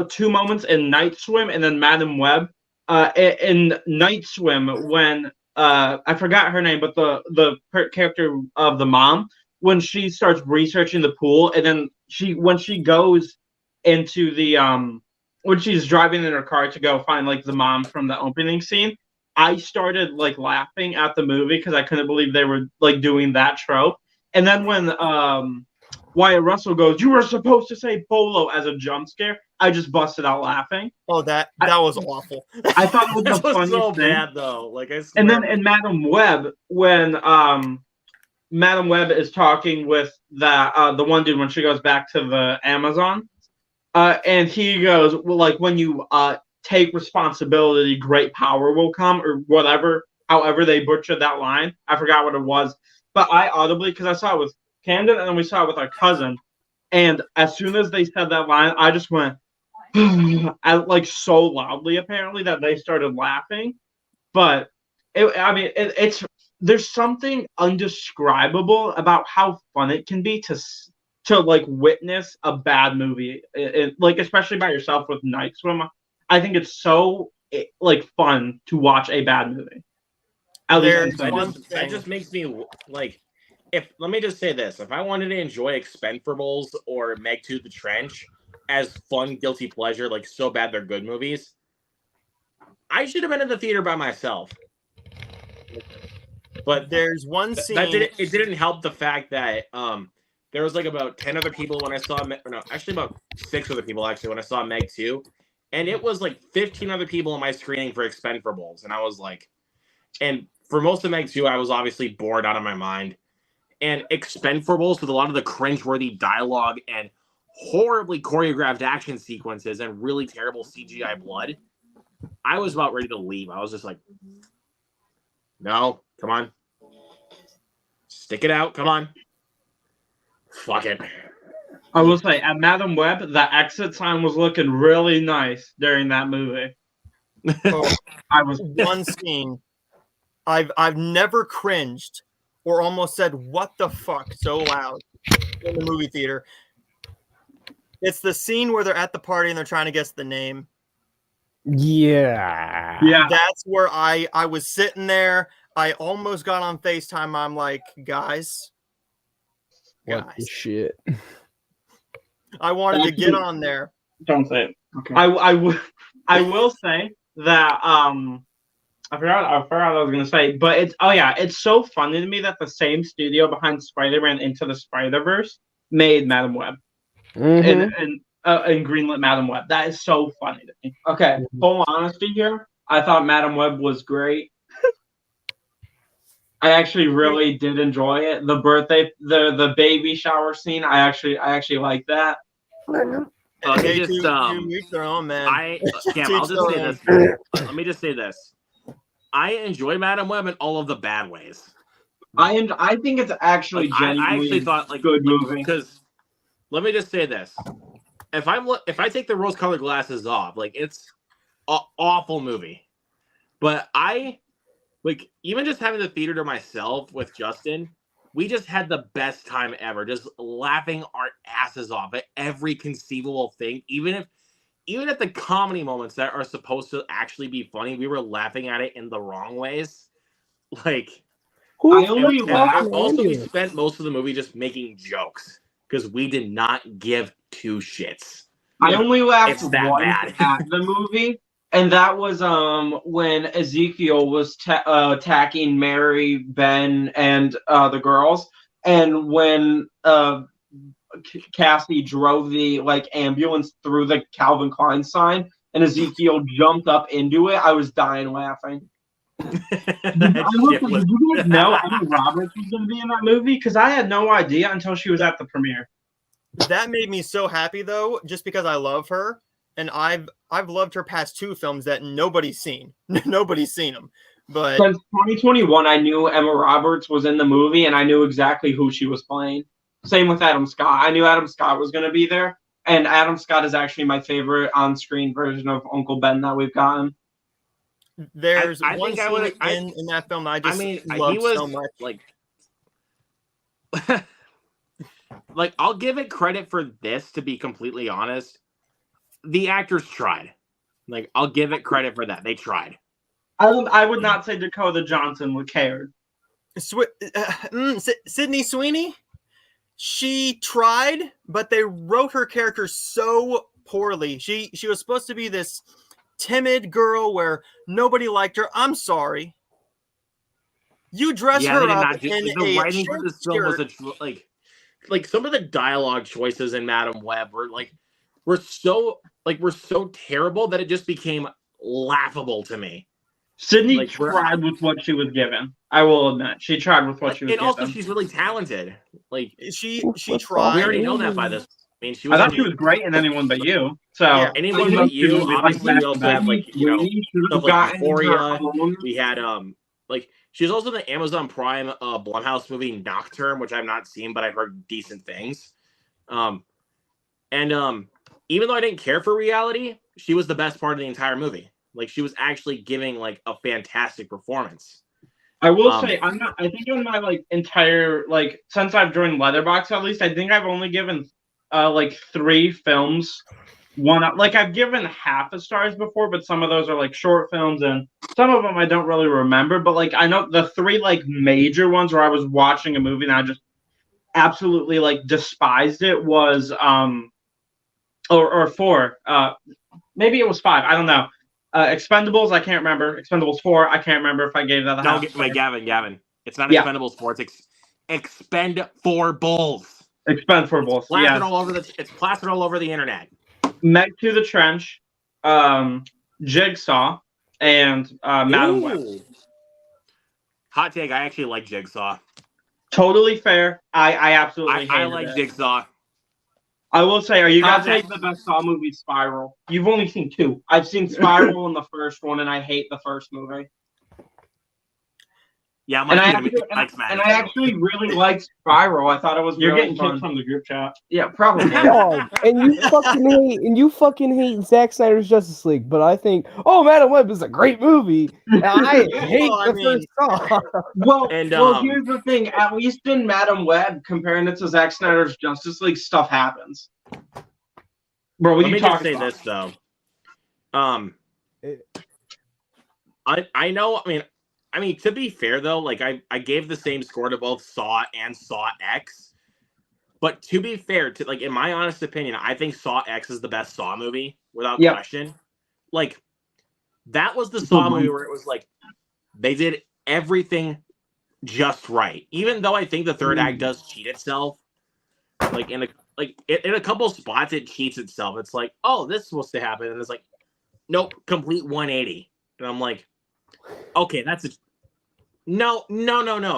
two moments in Night Swim and then Madam Web. In Night Swim, when I forgot her name, but the character of the mom, when she starts researching the pool, and then when she goes into the when she's driving in her car to go find like the mom from the opening scene, I started like laughing at the movie because I couldn't believe they were like doing that trope. And then when Wyatt Russell goes, "You were supposed to say Bolo" as a jump scare, I just busted out laughing.
Oh, that was awful.
I thought it was the funniest
so
thing.
bad though. Like, I swear.
And then in Madam Web, when Madam Web is talking with the one dude when she goes back to the Amazon, and he goes, "Well, like when you take responsibility, great power will come," or whatever. However they butchered that line, I forgot what it was. But I audibly, because I saw it with Camden and then we saw it with our cousin, and as soon as they said that line, I just went like so loudly apparently that they started laughing. But it's there's something undescribable about how fun it can be to like witness a bad movie, like especially by yourself with Night Swim. I think it's so like fun to watch a bad movie.
That just makes me like, let me just say this: if I wanted to enjoy Expendables or Meg 2: The Trench as fun guilty pleasure, like so bad they're good movies, I should have been in the theater by myself. But
there's one scene
it didn't help the fact that there was like about 10 other people when I saw about 6 other people actually when I saw Meg 2, and it was like 15 other people in my screening for Expendables, and I was like, and for most of Meg 2, I was obviously bored out of my mind. And Expendables with a lot of the cringeworthy dialogue and horribly choreographed action sequences and really terrible CGI blood, I was about ready to leave. I was just like, no, come on. Stick it out, come on. Fuck it.
I will say, at Madam Web, the exit sign was looking really nice during that movie.
Oh,
I was
one scene I've never cringed or almost said "what the fuck" so loud in the movie theater. It's the scene where they're at the party and they're trying to guess the name.
Yeah.
yeah.
That's where I was sitting there. I almost got on FaceTime. I'm like, guys.
What the shit?
I wanted to get on there.
Don't say it.
Okay.
I will say that I forgot what I was gonna say, but it's so funny to me that the same studio behind Spider-Man Into the Spider-Verse made Madam Web
Mhm.
and greenlit Madam Web. That is so funny to me.
Okay, full honesty here. I thought Madam Web was great. I actually really did enjoy it. The baby shower scene. I actually like that.
Let me
Hey,
just
to each their own, man.
Cam, I'll just say this. Let me just say this. I enjoy Madam Web in all of the bad ways.
I think it's actually
Like, I
genuinely
actually thought like
good movie.
because let me just say this: if I take the rose-colored glasses off, like it's an awful movie. But I like even just having the theater to myself with Justin, we just had the best time ever, just laughing our asses off at every conceivable thing, even at the comedy moments that are supposed to actually be funny, we were laughing at it in the wrong ways. Like,
I only
and
laughed.
also we spent most of the movie just making jokes because we did not give two shits.
I only laughed
It's that
once
bad.
at the movie, and that was when Ezekiel was attacking Mary, Ben, and the girls, and when Cassie drove the ambulance through the Calvin Klein sign, and Ezekiel jumped up into it. I was dying laughing.
That shit was-
Did you guys know Emma Roberts was going to be in that movie? Because I had no idea until she was at the premiere.
That made me so happy though, just because I love her, and I've loved her past two films that nobody's seen. Nobody's seen them, but
Since 2021, I knew Emma Roberts was in the movie, and I knew exactly who she was playing. Same with Adam Scott. I knew Adam Scott was going to be there, and Adam Scott is actually my favorite on-screen version of Uncle Ben that we've gotten.
there's
I
one
think I would've-
scene in that film that I just
he
loved
was
so much.
like, like I'll give it credit for this. To be completely honest, the actors tried. Like I'll give it credit for that. They tried.
I would not say Dakota Johnson would care.
Sydney Sweeney, she tried, but they wrote her character so poorly. She was supposed to be this timid girl where nobody liked her. I'm sorry. You dress
They
her
did
up
not do
in
the
a
writing for
short
this film was
skirt.
like some of the dialogue choices in Madam Web were so terrible that it just became laughable to me.
Sydney
Like, we're-
tried with what she was given. I will admit, she tried with what she was
And
given.
also, she's really talented. Like
She
we
tried.
already know that by this. I mean, she
I
was.
thought she was great in Anyone But You. So
Yeah.
Anyone but you. Obviously, we also have stuff like Euphoria. We had she was also in the Amazon Prime Blumhouse movie Nocturne, which I've not seen, but I've heard decent things. Even though I didn't care for Reality, she was the best part of the entire movie. Like she was actually giving like a fantastic performance.
I will say I think in my entire since I've joined Letterboxd, at least I think I've only given 3 films one up. I've given half a stars before, but some of those are short films and some of them I don't really remember. But I know the 3 major ones where I was watching a movie and I just absolutely despised it was or 4. Maybe it was 5. I don't know. Expendables, I can't remember. Expendables 4, I can't remember if I gave that a half.
Wait, Gavin. It's not
Yeah.
Expendables 4. It's Expend4bles.
Expendables. Yeah.
It's plastered all over the internet.
Meg to the Trench, Jigsaw, and Madam Web.
Ooh. Hot take, I actually like Jigsaw.
Totally fair. I absolutely
I
hated
like
it.
Jigsaw.
I will say, are you
I'll
guys
take the best Saw movie, Spiral. You've only seen 2. I've seen Spiral in the first one, and I hate the first movie.
Yeah,
And I
Mike's mad.
actually really liked Spiral. I thought it was
You're
really
getting
fun.
kicked from the group chat.
Yeah, probably.
Dog, and you fucking hate Zack Snyder's Justice League, but I think Madam Web is a great movie. And I hate
Well, I
the first song.
Well,
And,
here's the thing. At least in Madam Web, comparing it to Zack Snyder's Justice League, stuff happens.
Bro, what
Let
are
me
you
just
talking
say
about?
this though. I know. I mean, to be fair though, like I gave the same score to both Saw and Saw X. But to be fair, to like in my honest opinion, I think Saw X is the best Saw movie without
Yep.
question. Like that was the Saw movie where it was like they did everything just right. Even though I think the third act does cheat itself, like in a couple spots it cheats itself. It's like, oh, this is supposed to happen, and it's like, nope, complete 180. And I'm like, okay, that's a no,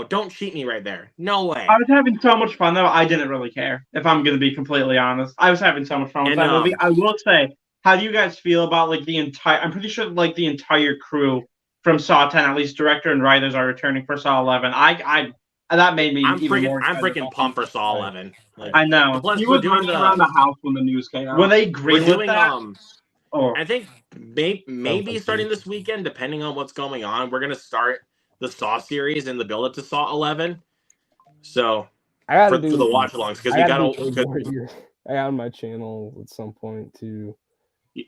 don't cheat me right there. No way.
I was having so much fun though. I didn't really care. If I'm gonna be completely honest, I was having so much fun with
And,
that movie. I will say, how do you guys feel about like the entire? I'm pretty sure like the entire crew from Saw 10, at least director and writers, are returning for Saw 11. I that made me
I'm
even more.
freaking
excited.
pumped for Saw 11. Like,
I know.
plus
He
we're
was
doing
running around the house when the news came out.
When they
we're
greenlit
doing
that, oh,
I think maybe starting this weekend, depending on what's going on, we're gonna start the Saw series and the build up to Saw 11. So
I gotta
for the watch alongs because we
I
got
do Road Warrior on my channel at some point too.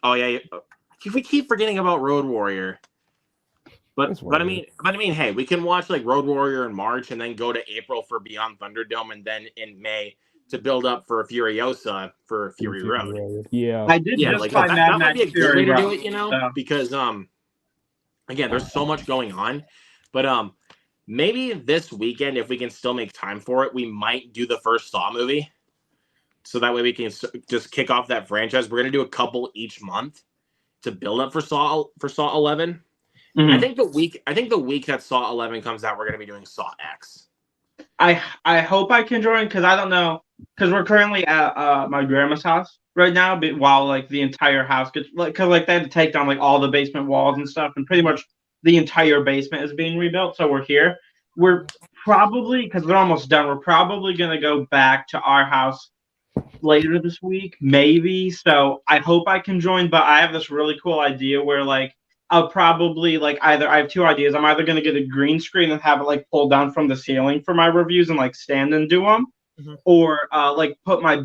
Oh yeah, we keep forgetting about Road Warrior. But I mean, hey, we can watch like Road Warrior in March and then go to April for Beyond Thunderdome, and then in May to build up for Furiosa for Fury Road.
Yeah,
I did just
Like
find
that might be a good way to do
Road,
it, you know,
so.
because again, there's so much going on, but maybe this weekend if we can still make time for it, we might do the first Saw movie, so that way we can just kick off that franchise. We're gonna do a couple each month to build up for Saw 11.
Mhm.
I think the week that Saw 11 comes out, we're gonna be doing Saw X.
I hope I can join because I don't know because we're currently at my grandma's house right now, but while like the entire house gets because like they had to take down like all the basement walls and stuff, and pretty much the entire basement is being rebuilt. So we're here. We're probably because they're almost done. We're probably gonna go back to our house later this week, maybe. So I hope I can join. But I have this really cool idea where like I'll probably like I have two ideas. I'm either gonna get a green screen and have it like pulled down from the ceiling for my reviews and like stand and do them, or like put my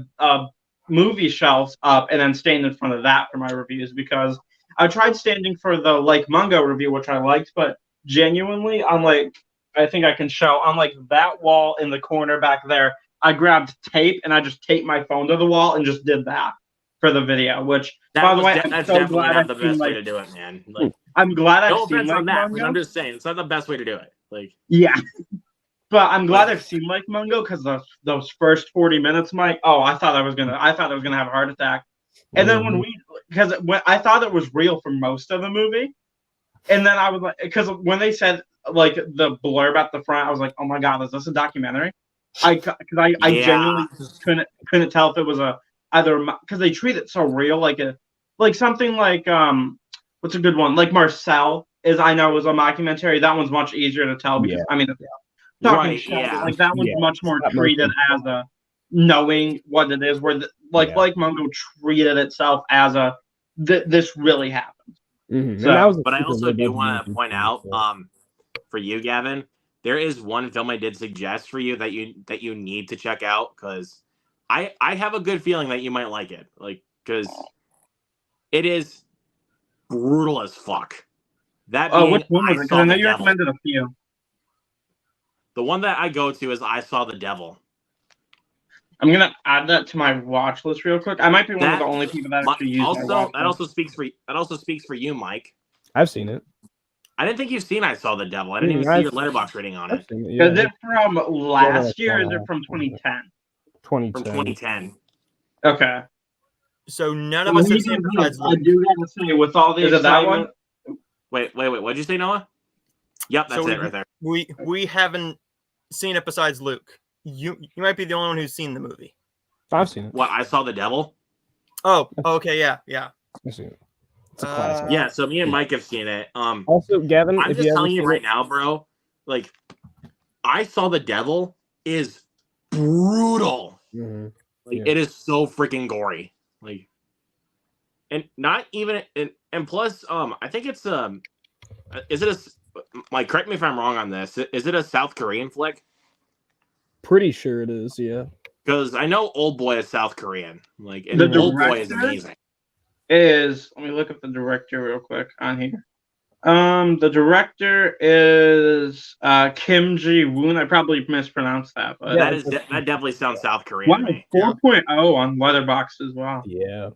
movie shelves up and then stand in front of that for my reviews because I tried standing for the Lake Mungo review, which I liked, but genuinely, on like I think I can show on like that wall in the corner back there, I grabbed tape and I just taped my phone to the wall and just did that for the video. Which, by the way, I'm so glad
not the
I've
best
seen,
way
like,
to do it, man. Like,
I'm glad
no
I've seen
offense
Lake
on that,
Mungo.
but I'm just saying it's not the best way to do it. Like,
Yeah. But I'm glad I've seen Lake Mungo because those first 40 minutes, Mike. Oh, I thought I was gonna have a heart attack. And then when I thought it was real for most of the movie, and then I was like, because when they said like the blurb at the front, I was like, oh my god, is this a documentary? I genuinely just couldn't tell if it was either because they treat it so real, like something like what's a good one, like Marcel is I know is a mockumentary. That one's much easier to tell because I mean. Like that one's much more treated as a knowing what it is, where Lake Mungo treated itself as a this really happened.
Mm-hmm.
So,
but I also do want to point out, for you, Gavin, there is one film I did suggest for you that you need to check out because I have a good feeling that you might like it, like because it is brutal as fuck. That being,
which one was it? Because I know you recommended a few.
The one that I go to is I Saw the Devil.
I'm gonna add that to my watch list real quick. I might be one of the only people that actually use
that. Also speaks for you, Mike.
I've seen it.
I didn't think you've seen I Saw the Devil. I didn't even see your Letterboxd rating on it.
Is it from last year? Or is it from 2010?
2010.
From 2010.
Okay.
So none of us have seen besides
I do gotta say, with all the
Is it that one?
Wait. What'd you say, Noah? Yep, that's it right there.
We haven't seen it besides Luke. You might be the only one who's seen the movie.
I've seen it.
What, I Saw the Devil?
Oh, okay, yeah.
I've seen it. It's a classic.
Yeah, so me and Mike have seen it.
Also, Gavin,
I'm
if
just
you
telling you
haven't
right
seen
now, bro. Like, I Saw the Devil is brutal.
Mhm.
Like
Yeah.
it is so freaking gory. Like, and not even and plus, I think it's is it like, correct me if I'm wrong on this. Is it a South Korean flick?
Pretty sure it is. Yeah.
Because I know Old Boy is South Korean. Like, and
The
Old Boy is
director?
amazing.
Let me look up the director real quick on here. The director is Kim Ji-woon. I probably mispronounced that, but
Yeah,
that definitely sounds South Korean
wow,
to me.
4.0 on Letterboxd as well.
Yeah.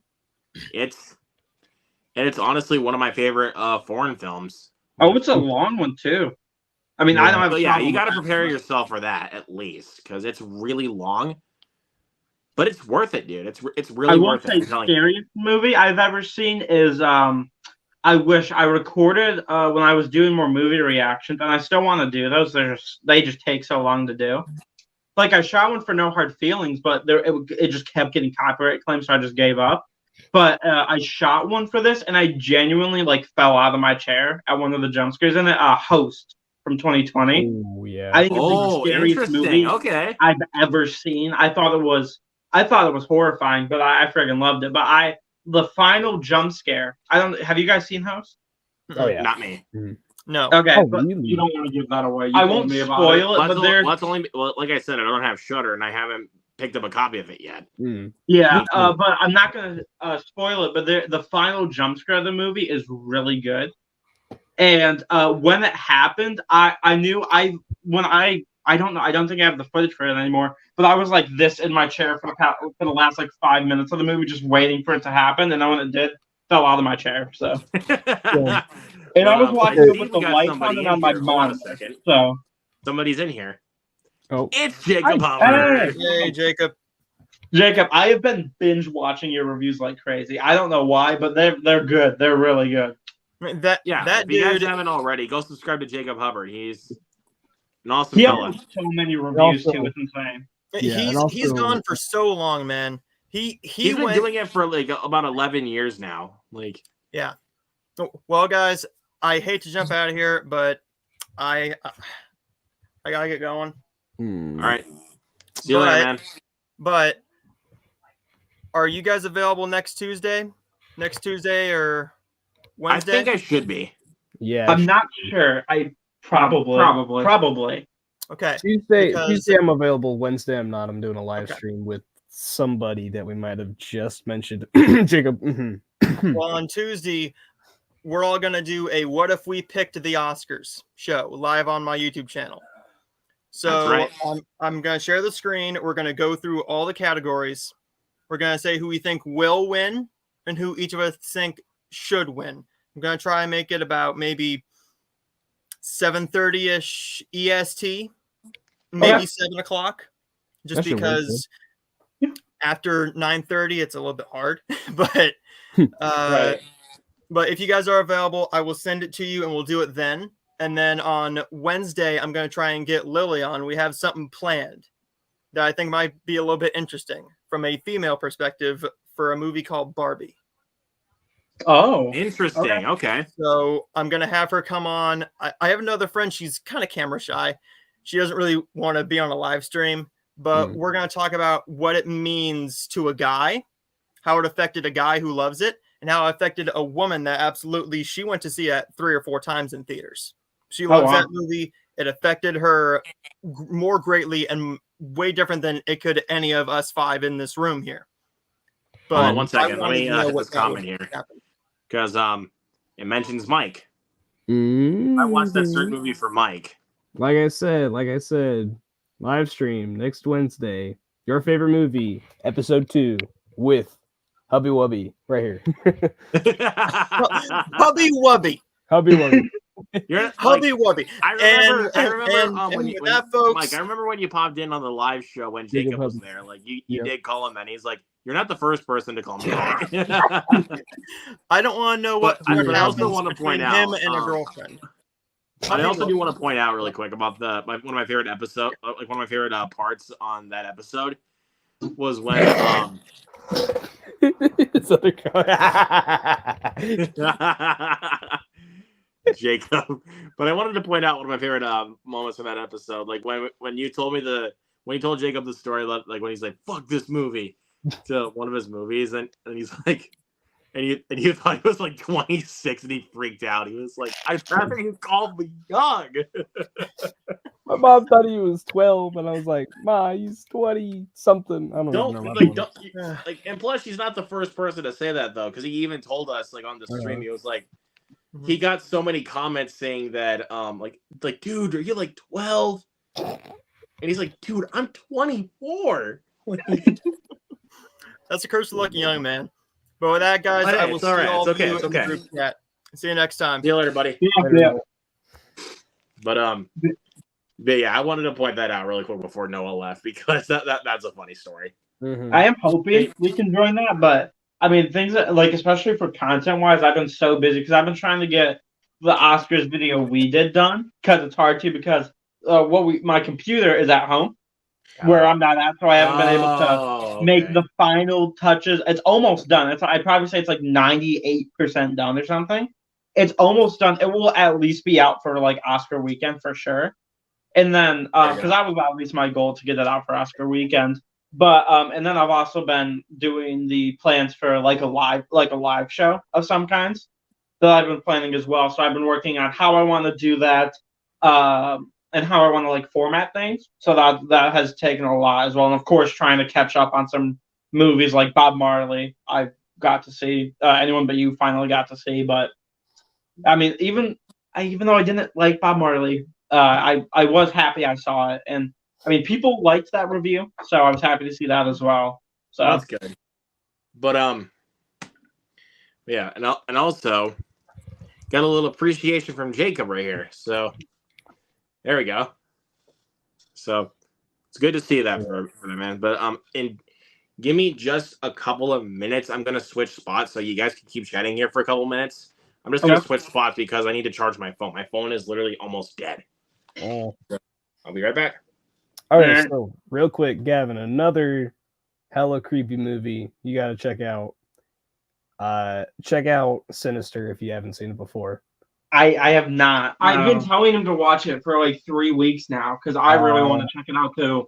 It's honestly one of my favorite foreign films.
Oh, it's a long one too. I mean, I don't have
So
a
yeah,
problem
you got to
with that.
prepare yourself for that at least, because it's really long, but it's worth it, dude. It's
I
really
will
worth
say,
it. I'm telling you.
scariest movie I've ever seen is I wish I recorded when I was doing more movie reactions, and I still want to do those. They just take so long to do. Like, I shot one for No Hard Feelings, but it just kept getting copyright claims, so I just gave up. But I shot one for this, and I genuinely like fell out of my chair at one of the jump scares in it. Host from 2020.
Oh yeah.
I think it's the
Oh,
scariest
interesting.
movie
Okay.
I've ever seen. I thought it was horrifying, but I friggin' loved it. But the final jump scare. Have you guys seen Host?
Oh yeah.
Not me.
No.
Okay,
Oh,
but
really?
You don't want to give that away. You
I
told
won't
me about
spoil it,
Well,
but there's
like I said, I don't have Shudder, and I haven't picked up a copy of it yet.
yeah,
Me too.
but I'm not gonna spoil it. But the final jump scare of the movie is really good. And when it happened, I knew I don't know, I don't think I have the footage for it anymore. But I was like this in my chair for the last like 5 minutes of the movie, just waiting for it to happen. And then when it did, fell out of my chair. So and I was watching it with the lights on and on my
Hold on a
monitor.
second.
So
Somebody's in here.
Oh.
It's Jacob
Hey.
Hopper.
Yay, Jacob.
Jacob, I have been binge watching your reviews like crazy. I don't know why, but they're good. They're really good.
That
If you guys
dude.
haven't already, go subscribe to Jacob Hubbard. He's an awesome
He
fella.
has so many reviews
Also-
too. It's insane.
Yeah, and
He's
also-
gone for so long, man. He's
He's been doing it for like about 11 years now. Like,
Yeah. Well, guys, I hate to jump out of here, but I gotta get going.
all right. See you later, man.
But are you guys available next Tuesday? Next Tuesday or Wednesday?
I think I should be.
Yeah.
I'm not sure. I probably.
Okay.
Tuesday.
because-
Tuesday I'm available. Wednesday I'm not. I'm doing a live
Okay.
stream with somebody that we might have just mentioned. Jacob.
Well, on Tuesday, we're all gonna do a "What If We Picked the Oscars" show live on my YouTube channel. So
That's
I'm gonna share the screen. We're gonna go through all the categories. We're gonna say who we think will win and who each of us think should win. I'm gonna try and make it about maybe 7:30ish EST, maybe
Okay.
7 o'clock, just
That should work,
because after 9:30 it's a little bit hard. But
Right.
but if you guys are available, I will send it to you and we'll do it then. And then on Wednesday, I'm going to try and get Lily on. We have something planned that I think might be a little bit interesting from a female perspective for a movie called Barbie.
Oh.
Interesting. Okay.
So I'm going to have her come on. I have another friend. She's kind of camera shy. She doesn't really want to be on a live stream, but we're going to talk about what it means to a guy, how it affected a guy who loves it, and how it affected a woman that absolutely she went to see it 3 or 4 times in theaters. She loves
wow.
that movie. It affected her more greatly and way different than it could any of us 5 in this room here.
Hold on
But
one second. Let
wanted
me
to know
hit
what
this
that
comment
would
here
happen.
because it mentions Mike. I watched that certain movie for Mike.
Like I said, live stream next Wednesday. Your favorite movie, episode 2, with Hubby Wubby, right here.
Hubby Wubby.
Hubby Wubby.
You're
Hubby Wubby.
I remember.
And
when
with
you,
that, folks,
Mike, I remember when you popped in on the live show when
Jacob
Jacob was
Hubby.
there. Like you
Yep.
did call him, and he's like, "You're not the first person to call me." That."
I don't want to know what
But I
what
also
happens
wanna
between
point
him
out,
and a girlfriend.
I also do want to point out really quick about one of my favorite episode, like one of my favorite parts on that episode was when
This other guy.
Jacob. But I wanted to point out one of my favorite moments from that episode. Like when you told me when you told Jacob the story, like when he's like, "Fuck this movie," to one of his movies, and he's like, and you thought he was like 26, and he freaked out. He was like, "I'd rather you called me young."
My mom thought he was 12, and I was like, "Ma, he's 20 something." I don't know.
And plus, he's not the first person to say that though, because he even told us like on the stream, he was like, he got so many comments saying that, like, dude, are you like 12? And he's like, dude, I'm 24.
That's the curse of lucky young man. But with that, guys, I will see all of you in the group chat. See you next time.
See you later, buddy.
Yeah.
But yeah, I wanted to point that out really quick before Noah left because that's a funny story.
Mm-hmm.
I am hoping we can join that, but I mean, things that, like, especially for content wise, I've been so busy because I've been trying to get the Oscars video we did done because it's hard to because my computer is at home where I'm not at, so I haven't been able to make the final touches. It's almost done. I'd probably say it's like 98% done or something. It's almost done. It will at least be out for like Oscar weekend for sure. And then because that was at least my goal to get it out for Oscar weekend. But and then I've also been doing the plans for like a live show of some kinds that I've been planning as well. So I've been working on how I want to do that and how I want to like format things. So that has taken a lot as well. And of course, trying to catch up on some movies like Bob Marley. I got to see Anyone But You finally got to see. But I mean, even though I didn't like Bob Marley, I was happy I saw it. And I mean, people liked that review, so I was happy to see that as well. So
that's good. But yeah, and also got a little appreciation from Jacob right here. So there we go. So it's good to see that for the man. But give me just a couple of minutes. I'm gonna switch spots so you guys can keep chatting here for a couple of minutes. I'm just gonna switch spots because I need to charge my phone. My phone is literally almost dead.
Oh.
So I'll be right back.
All right, so real quick, Gavin, another hella creepy movie you got to check out. Check out Sinister if you haven't seen it before.
I have not.
I've been telling him to watch it for like 3 weeks now because I really want to check it out too.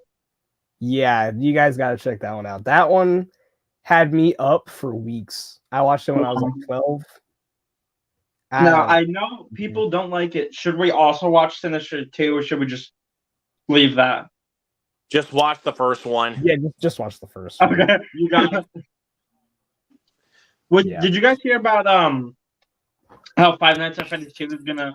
Yeah, you guys got to check that one out. That one had me up for weeks. I watched it when I was like 12.
Now, I know people don't like it. Should we also watch Sinister 2 or should we just leave that?
Just watch the first one.
Yeah, just watch the first one.
Okay, you got it. Did you guys hear about how Five Nights at Freddy's 2 is gonna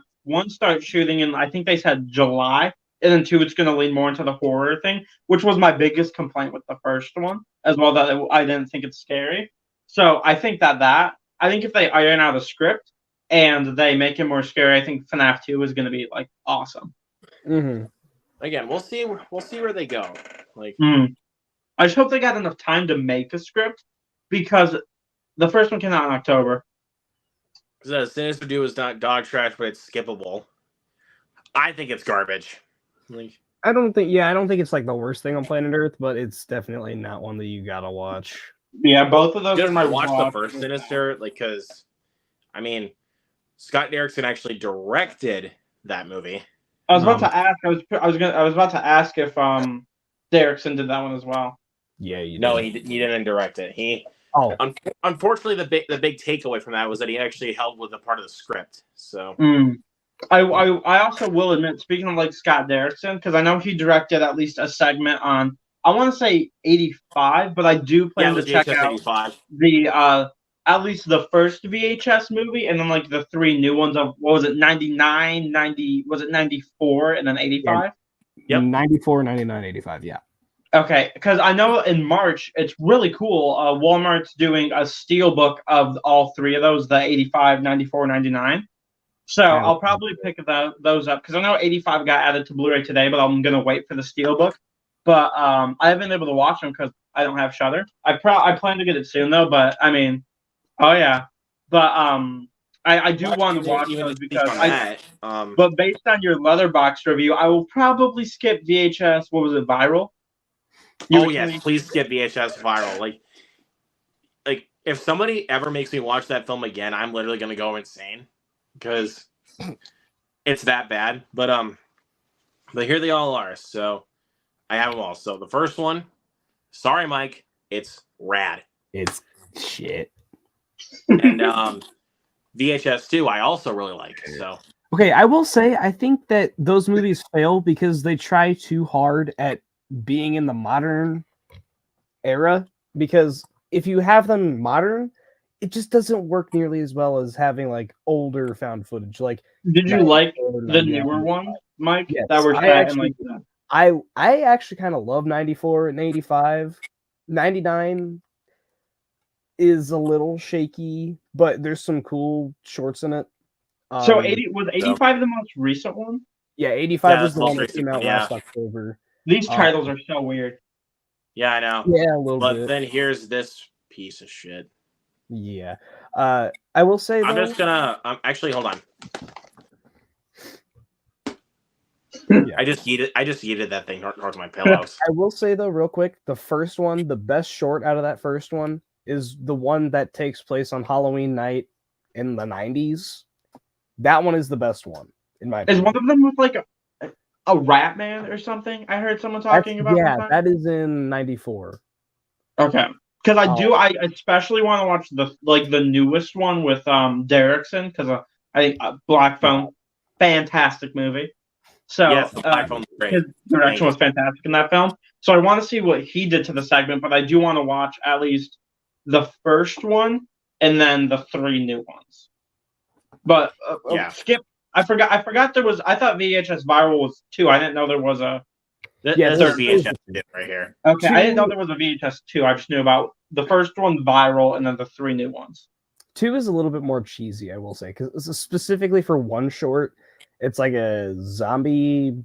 start shooting in, I think they said July, and then 2 it's gonna lean more into the horror thing, which was my biggest complaint with the first one as well, that I didn't think it's scary. So I think I think if they iron out a script and they make it more scary, I think FNAF 2 is gonna be like awesome.
Mm-hmm.
Again, we'll see where they go. Like,
I just hope they got enough time to make a script because the first one came out in October.
Sinister 2 is not dog trash, but it's skippable. I think it's garbage. Like,
I don't think it's like the worst thing on planet Earth, but it's definitely not one that you gotta watch.
Yeah, both of those.
Just watch the first Sinister, like, because I mean, Scott Derrickson actually directed that movie.
I was about to ask. I was about to ask if Derrickson did that one as well.
Yeah, he
didn't direct it. Unfortunately, the big takeaway from that was that he actually helped with a part of the script. So
I also will admit, speaking of like Scott Derrickson, because I know he directed at least a segment on, I want to say 85, but I do plan to check out
85.
The at least the first VHS movie, and then like the 3 new ones of, what was it, 99, 90, was it 94, and then 85?
Yep. 94, 99, 85, yeah.
Okay, because I know in March, it's really cool. Walmart's doing a steelbook of all 3 of those, the 85, 94, 99. So I'll probably pick those up, because I know 85 got added to Blu-ray today, but I'm going to wait for the steelbook. But I haven't been able to watch them because I don't have Shudder. I plan to get it soon, though, but I mean... Oh yeah, but I do want to watch those because but based on your Letterboxd review, I will probably skip VHS. What was it, Viral?
Yes, please skip VHS Viral. Like if somebody ever makes me watch that film again, I'm literally gonna go insane because
it's that bad. But here they all are. So I have them all. So the first one, sorry, Mike, it's rad.
It's shit.
And VHS 2, I also really like. So
Okay, I will say I think that those movies fail because they try too hard at being in the modern era. Because if you have them modern, it just doesn't work nearly as well as having like older found footage. Like,
Did you like the
99.
newer ones, Mike?
Yes,
That were
I
set in
actually-
like the...
I actually kind of love 94 and 85. 99 is a little shaky, but there's some cool shorts in it.
So
Um,
80 was 85 the most recent one?
Yeah, 85
Yeah,
was the
that's
one
most
that came
recent
out
one,
last October.
These titles are so weird.
yeah, I know.
Yeah, a little
But
bit.
then here's this piece of shit.
Yeah. I will say
I'm
though,
just gonna. Actually, hold on.
Yeah.
I just yeeted that thing towards my pillows.
I will say though, real quick, the first one, the best short out of that first one is the one that takes place on Halloween night in the 90s. That one is the best one, in my
Is
opinion.
one of them with like a rat man or something? I heard someone talking about.
Yeah,
one time.
that is in 94.
Okay. Because
Oh.
I especially want to watch the newest one with Derrickson because I think Black Phone, fantastic movie. So
Yes, the Black Phone's great.
his direction was fantastic in that film. So I want to see what he did to the segment, but I do want to watch at least the first one and then the 3 new ones. But
Yeah.
Skip, I forgot there was. I thought VHS Viral was 2. I didn't know there was a.
Yeah,
This
there's-
is VHS shit right here.
Okay, I didn't know
2
there was a VHS 2. I just knew about the first one, Viral, and then the 3 new ones.
2 is a little bit more cheesy, I will say, because specifically for one short, it's like a zombie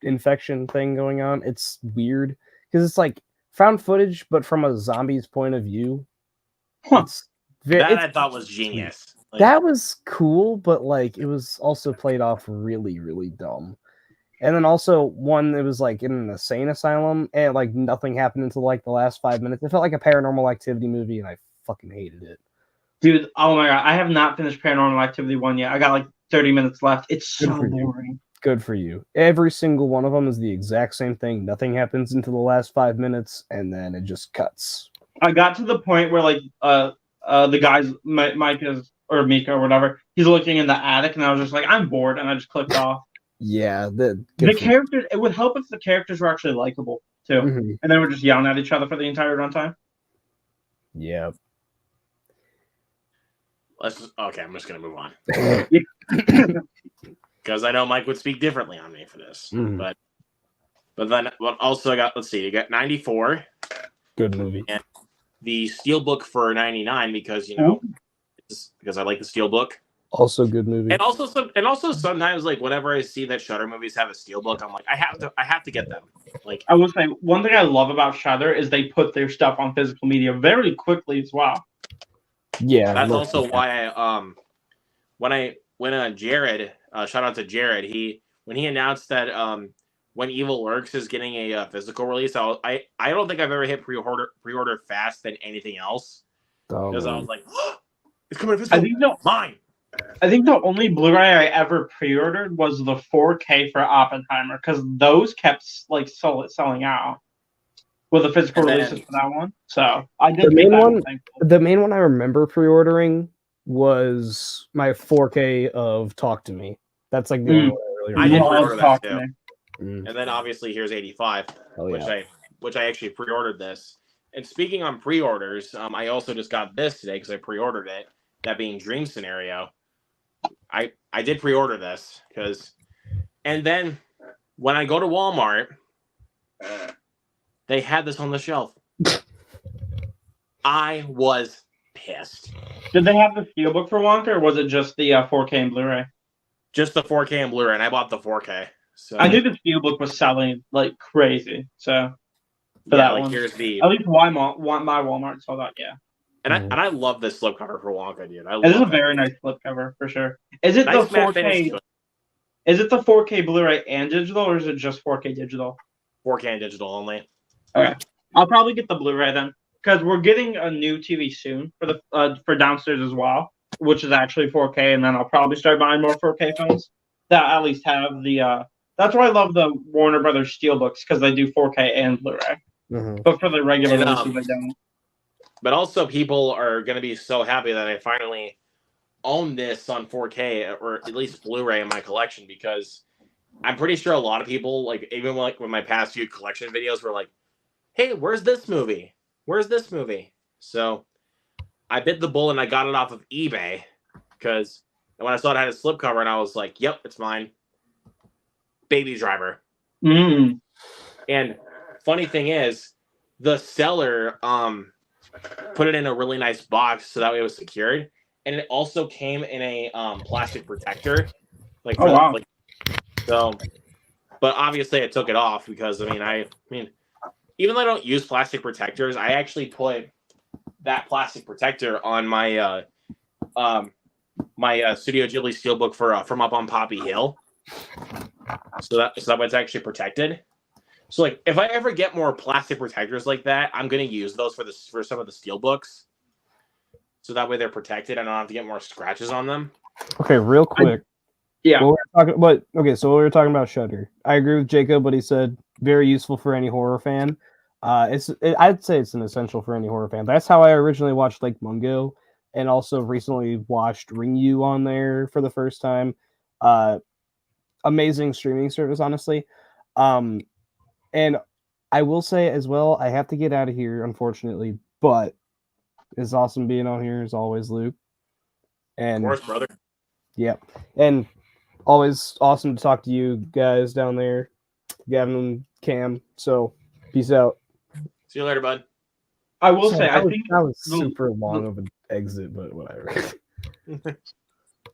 infection thing going on. It's weird because it's like found footage, but from a zombie's point of view.
Huh.
It's
That I thought was genius. Like,
that was cool, but like it was also played off really, really dumb. And then also one that was like in an insane asylum, and like nothing happened until like the last 5 minutes. It felt like a Paranormal Activity movie, and I fucking hated it.
Dude, oh my god, I have not finished Paranormal Activity 1 yet. I got like 30 minutes left. It's
Good
so
for you.
boring.
Good for you. Every single one of them is the exact same thing. Nothing happens until the last 5 minutes, and then it just cuts.
I got to the point where like the guys Mike is or Mika or whatever, he's looking in the attic, and I was just like, I'm bored, and I just clicked off.
Yeah,
The characters. It would help if the characters were actually likable too,
Mhm.
and they were just yelling at each other for the entire runtime.
Yeah.
Okay, I'm just gonna move on because I know Mike would speak differently on me for this.
Mhm.
But then also I got, let's see, you got 94,
Good movie.
and the Steelbook for 99 because because I like the Steelbook.
Also good movie.
And also sometimes like whenever I see that Shudder movies have a Steelbook, I'm like, I have to get them. Like,
I will say one thing I love about Shudder is they put their stuff on physical media very quickly as well.
Yeah.
that's also why I when Jared, shout out to Jared, when he announced that When Evil Lurks is getting a physical release, I don't think I've ever hit pre-order fast than anything else because I was like, oh, it's coming to physical.
I think the only Blu-ray I ever pre-ordered was the 4K for Oppenheimer because those kept like selling out with the physical releases for that one. So I did
The
pick
main
that
one,
thankfully.
the main one I remember pre-ordering was my 4K of Talk to Me. That's like the only one I really
I did
remember.
pre-order that too.
Mm.
And then obviously here's 85,
Oh, yeah.
which I actually pre-ordered this. And speaking on pre-orders, I also just got this today because I pre-ordered it. That being Dream Scenario. I did pre-order this and then when I go to Walmart, they had this on the shelf. I was pissed.
Did they have the Steelbook for Wonka, or was it just the 4K and Blu-ray?
Just the 4K and Blu-ray, and I bought the 4K. So
I knew the Steelbook was selling like crazy. So for that one,
here's the
at least my Walmart saw that. Yeah,
and I love this slipcover for Wonka, dude.
it is a very nice slipcover for sure. Is it
nice
the 4K? Is it the 4K Blu-ray and digital, or is it just 4K digital?
4K and digital only.
Okay, I'll probably get the Blu-ray then, because we're getting a new TV soon for the for downstairs as well. which is actually 4K, and then I'll probably start buying more 4K films that at least have the. That's why I love the Warner Brothers Steelbooks, because they do 4K and Blu-ray. But for the regular
And,
releases, they don't.
But also, people are going to be so happy that I finally own this on 4K or at least Blu-ray in my collection, because I'm pretty sure a lot of people, like even like with my past few collection videos, were like, "Hey, where's this movie? Where's this movie?" So I bit the bullet and I got it off of eBay because when I saw it had a slipcover, and I was like, "Yep, it's mine." Baby Driver.
Mm.
And funny thing is, the seller put it in a really nice box so that way it was secured, and it also came in a plastic protector. Like,
Oh, wow.
like, so, but obviously I took it off because I mean, even though I don't use plastic protectors, I actually put that plastic protector on my my Studio Ghibli Steelbook for From Up on Poppy Hill, so that way it's actually protected. So like, if I ever get more plastic protectors like that, I'm gonna use those for some of the Steelbooks, so that way they're protected and I don't have to get more scratches on them.
Okay, real quick.
Yeah.
So we were talking about Shudder. I agree with Jacob, but he said very useful for any horror fan. I'd say it's an essential for any horror fan. That's how I originally watched Lake Mungo, and also recently watched Ringu on there for the first time. Amazing streaming service, honestly. And I will say as well, I have to get out of here, unfortunately, but it's awesome being on here as always, Luke. And
Of course, brother.
Yep. And always awesome to talk to you guys down there, Gavin and Cam. So peace out.
See you later, bud.
I will say, I think
that was super long of an exit, but whatever.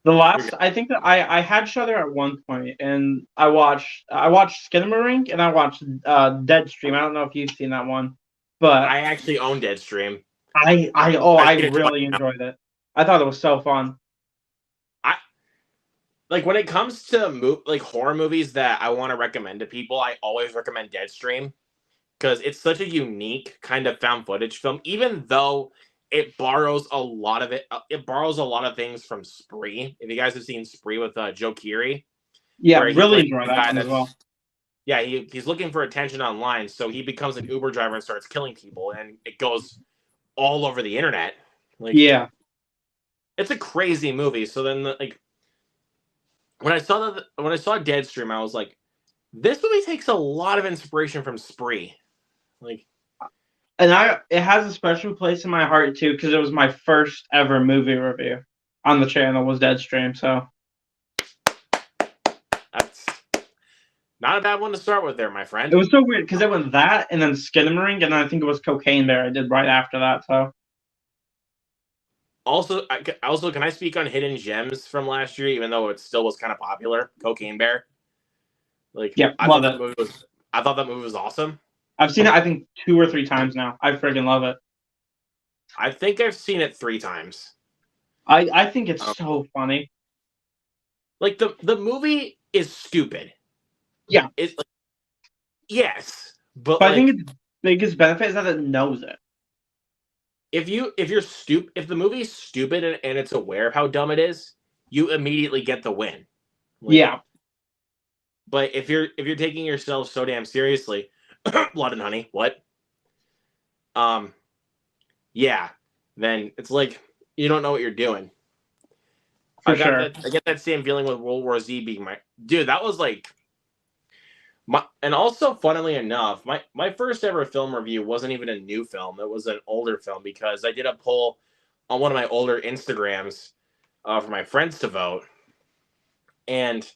the last, I think that I had Shudder at one point, and I watched Skinamarink, and I watched Deadstream. I don't know if you've seen that one, but
I actually own Deadstream.
I really enjoyed it. I thought it was so fun.
Like, when it comes to horror movies that I want to recommend to people, I always recommend Deadstream because it's such a unique kind of found footage film. Even though it borrows a lot of things from Spree. If you guys have seen Spree with Joe Keery,
yeah, really enjoy that one as well.
Yeah, he's looking for attention online, so he becomes an Uber driver and starts killing people, and it goes all over the internet. Like,
yeah,
it's a crazy movie. So then, when I saw Deadstream, I was like, this movie takes a lot of inspiration from Spree. Like,
and it has a special place in my heart too, because it was my first ever movie review on the channel was Deadstream. So
that's not a bad one to start with there, my friend.
It was so weird because it went that and then Skinamarink, and then I think it was Cocaine Bear I did right after that. So
Also, can I speak on hidden gems from last year, even though it still was kind of popular? Cocaine Bear. Like,
yeah,
I thought that movie was awesome.
I've seen it, I think, 2 or 3 times now. I friggin' love it.
I think I've seen it 3 times.
I think it's so funny.
Like, the movie is stupid.
Yeah.
It's like, yes, but
I think its biggest benefit is that it knows it.
If the movie's stupid and it's aware of how dumb it is, you immediately get the win. Like,
yeah.
But if you're taking yourself so damn seriously, Blood and Honey, what? Yeah, then it's like you don't know what you're doing.
For sure.
I get that same feeling with World War Z being my dude. That was like and also, funnily enough, my first ever film review wasn't even a new film. It was an older film because I did a poll on one of my older Instagrams for my friends to vote. And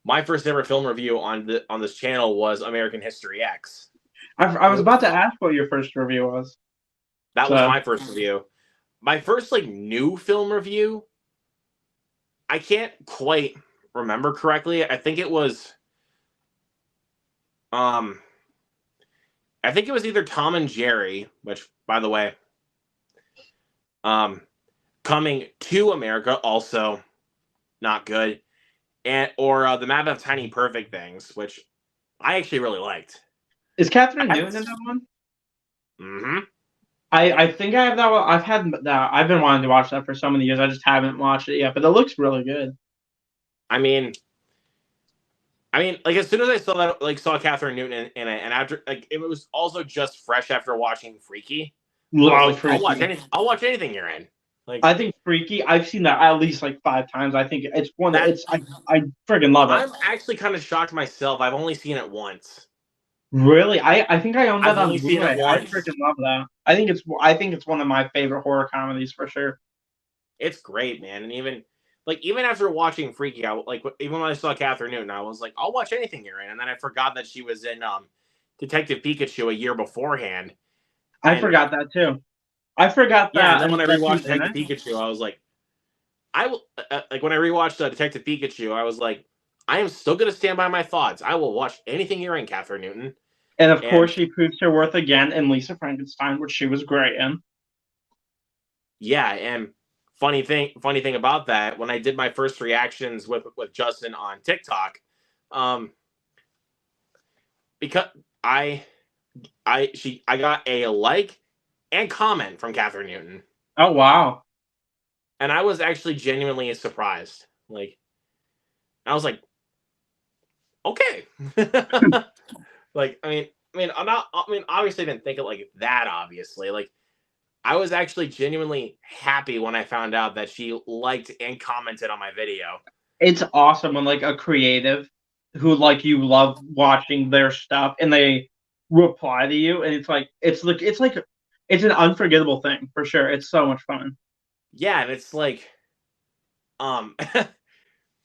my first ever film review on this channel was American History X.
I was about to ask what your first review was.
That was my first review. My first new film review, I can't quite remember correctly. I think it was either Tom and Jerry, which, by the way, Coming to America, also not good, or The Map of Tiny Perfect Things, which I actually really liked.
Is Catherine Newton in that one?
Mm-hmm.
I think I have that one. I've had that. I've been wanting to watch that for so many years. I just haven't watched it yet, but it looks really good.
I mean, like as soon as I saw that, like saw Catherine Newton in it, and after like it was also just fresh after watching Freaky. I was
Love
like,
Freaky.
I'll watch anything you're in. Like
I think Freaky. I've seen that at least like 5 times. I think it's one.
That-
It's I freaking love it.
I'm actually kind of shocked myself. I've only seen it once.
Really, I think I own that
I've
on
only seen it
Blu-ray. I
once.
freaking love that. I think it's one of my favorite horror comedies for sure.
It's great, man. And even after watching Freaky, even when I saw Catherine Newton, I was like, I'll watch anything you're in. And then I forgot that she was in Detective Pikachu a year beforehand.
I forgot that too. I forgot that.
Yeah, and then when I
that
rewatched
she's in
Detective
it.
Pikachu, I was like, I will like when I rewatched Detective Pikachu, I was like, I am still gonna stand by my thoughts. I will watch anything you're in, Catherine Newton.
And of course, she proves her worth again in Lisa Frankenstein, which she was great in.
Yeah, and funny thing about that, when I did my first reactions with Justin on TikTok, because I got a like and comment from Catherine Newton.
Oh wow!
And I was actually genuinely surprised. Like, I was like, okay. Like, I mean, obviously I didn't think it like that, obviously. Like, I was actually genuinely happy when I found out that she liked and commented on my video.
It's awesome when like a creative who like you love watching their stuff and they reply to you, and it's an unforgettable thing for sure. It's so much fun.
Yeah, and it's like,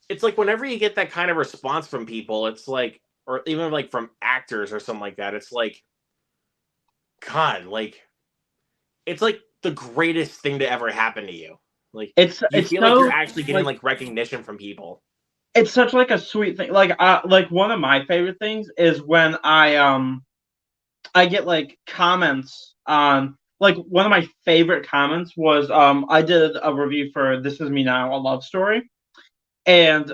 it's like whenever you get that kind of response from people, it's like, or even like from actors or something like that, it's like, God, like, it's like the greatest thing to ever happen to you. Like, you feel like you're actually getting like recognition from people.
It's such like a sweet thing. Like one of my favorite things is when I get like comments on, like, one of my favorite comments was I did a review for This Is Me Now, a love story. And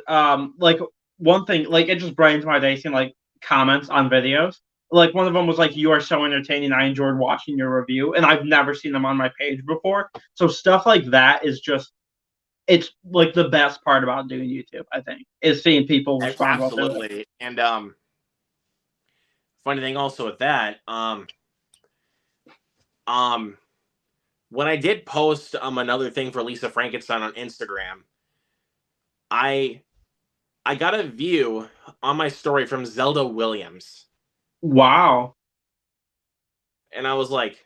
like one thing, like it just brightens my day seeing like comments on videos. Like one of them was like, "You are so entertaining. I enjoyed watching your review," and I've never seen them on my page before. So stuff like that is just, it's like the best part about doing YouTube, I think, is seeing people respond.
Absolutely. And funny thing also with that, when I did post another thing for Lisa Frankenstein on Instagram, I got a view on my story from Zelda Williams.
Wow.
And I was like,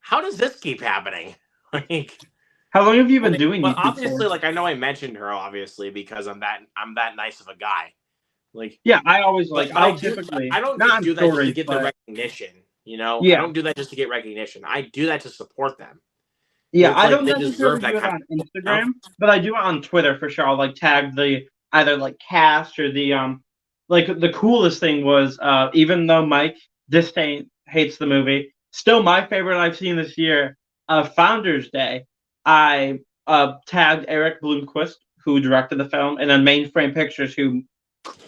how does this keep happening? Like,
how long have you been doing
YouTube?
YouTube
Obviously,
for?
like, I know I mentioned her, obviously, because I'm that nice of a guy. Like,
yeah, I always like,
I
don't just do
that just to get the recognition. You know,
yeah.
I don't do that just to get recognition. I do that to support them.
Yeah, I
like
don't necessarily do it on Instagram, but I do it on Twitter for sure. I'll like tag the either like cast or the like the coolest thing was even though Mike Disdain hates the movie, still my favorite I've seen this year, Founders Day. I tagged Eric Bloomquist, who directed the film, and then Mainframe Pictures, who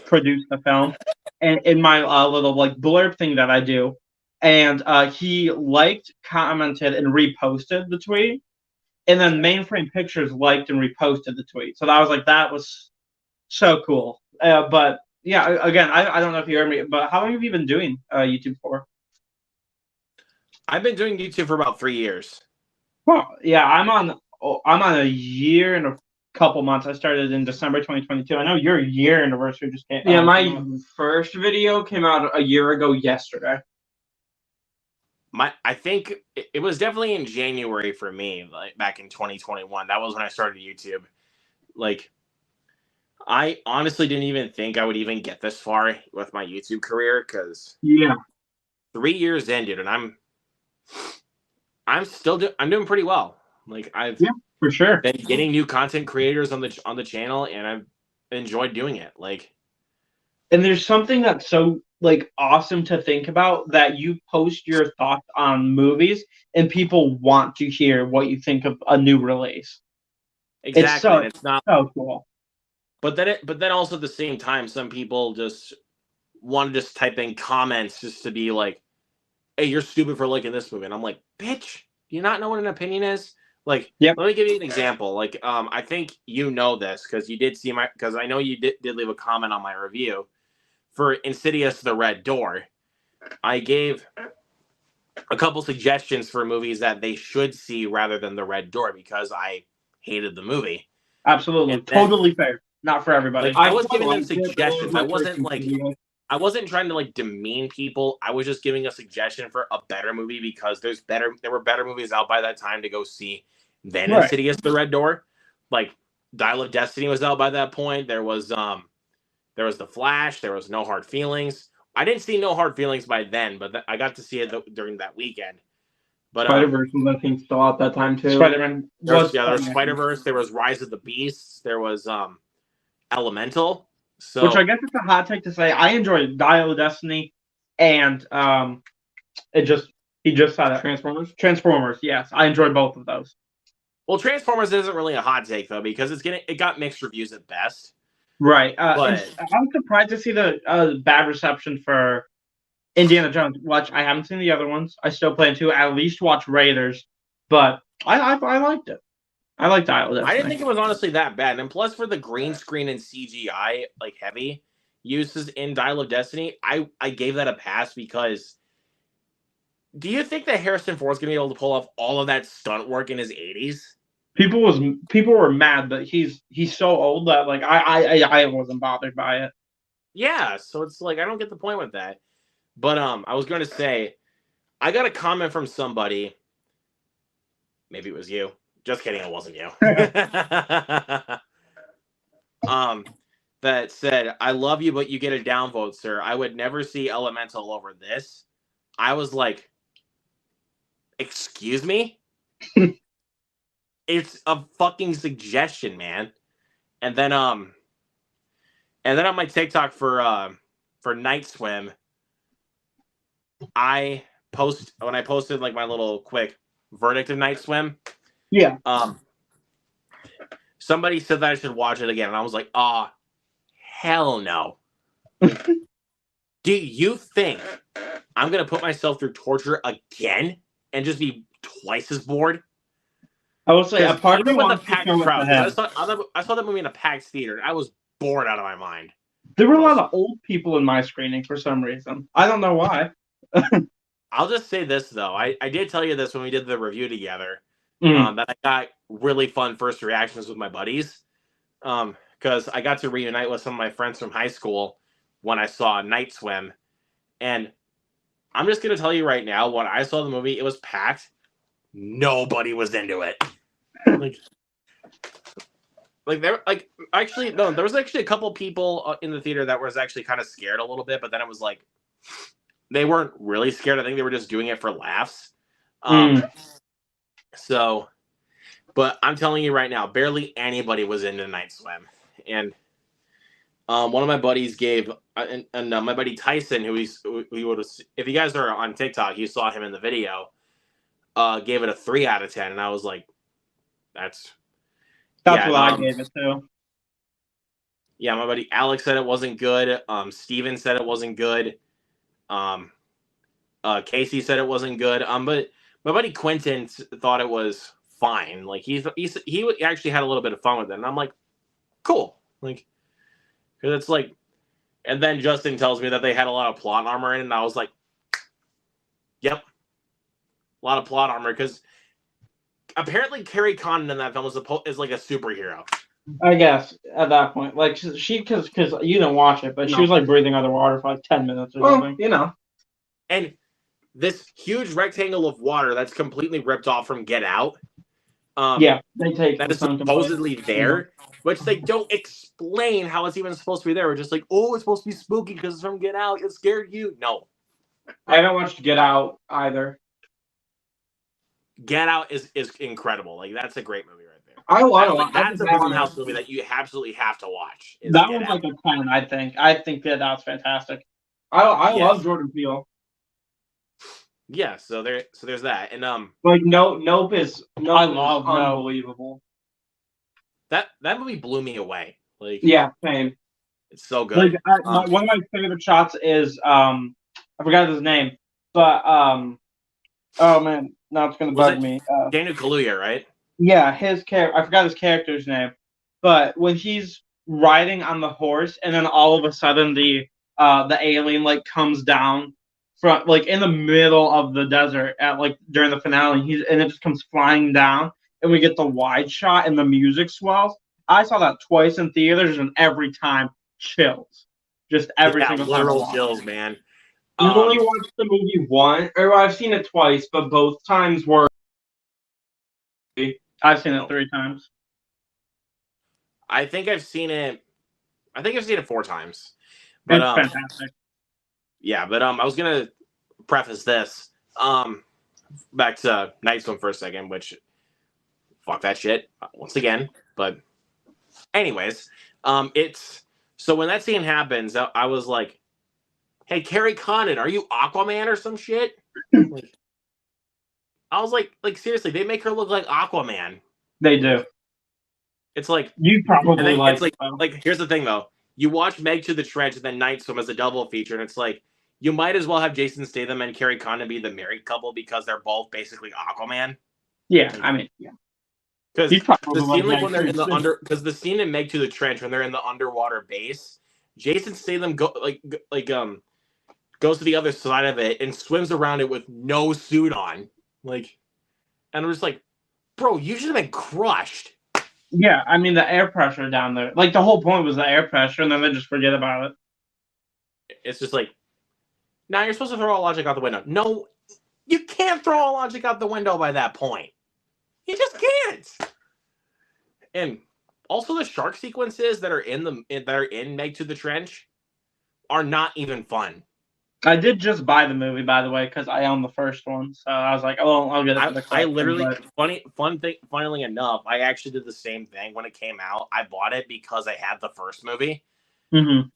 produced the film, and in my little like blurb thing that I do. And he liked, commented, and reposted the tweet. And then Mainframe Pictures liked and reposted the tweet. So that was so cool. But yeah, again, I don't know if you heard me, but how long have you been doing YouTube for?
I've been doing YouTube for about 3 years.
Well, yeah, I'm on a year and a couple months. I started in December 2022. I know your year anniversary just came.
Yeah, my first video came out a year ago yesterday.
I think it was definitely in January for me, like back in 2021. That was when I started YouTube. Like, I honestly didn't even think I would even get this far with my YouTube career, because 3 years in, dude, and I'm doing pretty well. Like, I've
for sure
been getting new content creators on the channel, and I've enjoyed doing it. Like,
and there's something that's so like awesome to think about, that you post your thoughts on movies and people want to hear what you think of a new release.
Exactly. It's not
so cool.
But then also at the same time, some people just want to just type in comments just to be like, "Hey, you're stupid for liking this movie," and I'm like, "Bitch, do you not know what an opinion is?" Like,
Yep.
let me give you an example. Like, I think you know this because you did see because I know you did leave a comment on my review for Insidious: The Red Door. I gave a couple suggestions for movies that they should see rather than The Red Door because I hated the movie.
Absolutely,
And then-
totally fair. Not for everybody.
Like, I was giving them suggestions. I wasn't trying to like demean people. I was just giving a suggestion for a better movie because there were better movies out by that time to go see than
Right.
Insidious: The Red Door. Like Dial of Destiny was out by that point. There was The Flash. There was No Hard Feelings. I didn't see No Hard Feelings by then, but I got to see it during that weekend. But
Spider-Verse was, I think, still out that time too.
Spider-Man
there was
Spider-Man.
Spider-Verse. There was Rise of the Beasts. There was Elemental. So
Which I guess it's a hot take to say. I enjoyed Dial of Destiny, and he just had a Transformers. Yes, I enjoyed both of those.
well, Transformers isn't really a hot take though because it got mixed reviews at best.
Right.
But-
I'm surprised to see the bad reception for Indiana Jones. I haven't seen the other ones. I still plan to at least watch Raiders, but I liked it. I liked Dial of Destiny.
I didn't think it was honestly that bad. And plus for the green screen and CGI, like heavy uses in Dial of Destiny, I gave that a pass because do you think that Harrison Ford's gonna be able to pull off all of that stunt work in his 80s?
People were mad that he's so old that like I wasn't bothered by it.
Yeah, so it's like I don't get the point with that. But I was gonna say I got a comment from somebody. Maybe it was you. Just kidding, it wasn't you. That said, I love you, but you get a downvote, sir. I would never see Elemental over this. I was like, excuse me? It's a fucking suggestion, man. And then on my TikTok for Night Swim, when I posted like my little quick verdict of Night Swim.
Yeah.
Somebody said that I should watch it again, and I was like, hell no. Do you think I'm gonna put myself through torture again and just be twice as bored?
I will say a part of me
Even with
wants
a
to
packed
go with
crowd.
the head.
I saw that movie in a packed theater. And I was bored out of my mind.
There were a lot of old people in my screening for some reason. I don't know why.
I'll just say this though. I did tell you this when we did the review together.
Mhm.
That I got really fun first reactions with my buddies. Because I got to reunite with some of my friends from high school when I saw Night Swim. And I'm just gonna tell you right now, when I saw the movie, it was packed. Nobody was into it. There was actually a couple people in the theater that was actually kind of scared a little bit, but then it was like they weren't really scared. I think they were just doing it for laughs. So, but I'm telling you right now, barely anybody was into Night Swim, and one of my buddies gave, and my buddy Tyson, if you guys are on TikTok, you saw him in the video, gave it a 3 out of 10, and I was like, that's
what I gave it to.
Yeah, my buddy Alex said it wasn't good. Steven said it wasn't good. Casey said it wasn't good. But my buddy Quentin thought it was fine. Like he actually had a little bit of fun with it, and I'm like, cool. Like, because it's like, and then Justin tells me that they had a lot of plot armor in it, and I was like, yep, a lot of plot armor because apparently Carrie Condon in that film is like a superhero.
I guess at that point, like because you didn't watch it, but she was like breathing underwater for like 10 minutes or something.
You know.
And this huge rectangle of water that's completely ripped off from Get Out.
Yeah, they take
that is supposedly there, which they don't explain how it's even supposed to be there. We're just like, oh, it's supposed to be spooky because it's from Get Out. It scared you. No,
I haven't watched Get Out either.
Get Out is incredible. Like that's a great movie right there.
I want to watch.
That's a Blumhouse movie that you absolutely have to watch.
That was like a 10, I think. I think Get Out's fantastic. I love Jordan Peele.
Yeah, so there's that, and
like Nope is
unbelievable.
That movie blew me away. Like
yeah, same.
It's so good.
Like, one of my favorite shots is I forgot his name. But oh man, now it's gonna
Was
bug
it-
me.
Daniel Kaluuya, right?
Yeah, his character. I forgot his character's name, but when he's riding on the horse, and then all of a sudden the alien like comes down from like in the middle of the desert at like during the finale, and it just comes flying down, and we get the wide shot and the music swells. I saw that twice in theaters, and every time chills, just every
Yeah,
single time. I
literal
watched
chills,
it.
man.
I've only watched the movie once, or I've seen it twice, but both times were.
I've seen it 3 times.
I think I've seen it 4 times. But
It's fantastic.
yeah, but I was gonna preface this. Back to Night Swim for a second, which fuck that shit once again. But anyways, it's so when that scene happens, I was like, "Hey, Carrie Condon, are you Aquaman or some shit?" Like, I was like seriously, they make her look like Aquaman.
They do.
It's like
You
and
probably
then
like.
it's like here's the thing though. You watch Meg to the Trench and then Night Swim as a double feature, and it's like you might as well have Jason Statham and Carrie Condon be the married couple because they're both basically Aquaman.
Yeah, I mean, yeah.
Because
He's probably
the scene
like
when they're in the
Meg
because the scene in Meg to the Trench when they're in the underwater base, Jason Statham goes to the other side of it and swims around it with no suit on, like, and I'm just like, bro, you should have been crushed.
Yeah, I mean the air pressure down there. Like the whole point was the air pressure, and then they just forget about it.
It's just like, now you're supposed to throw all logic out the window. No, you can't throw all logic out the window by that point. You just can't. And also the shark sequences that are in Meg to the Trench are not even fun.
I did just buy the movie, by the way, because I own the first one. So I was like, oh, I'll get it for the
I
collection,
literally
but-
funnily enough, I actually did the same thing when it came out. I bought it because I had the first movie.
Mhm.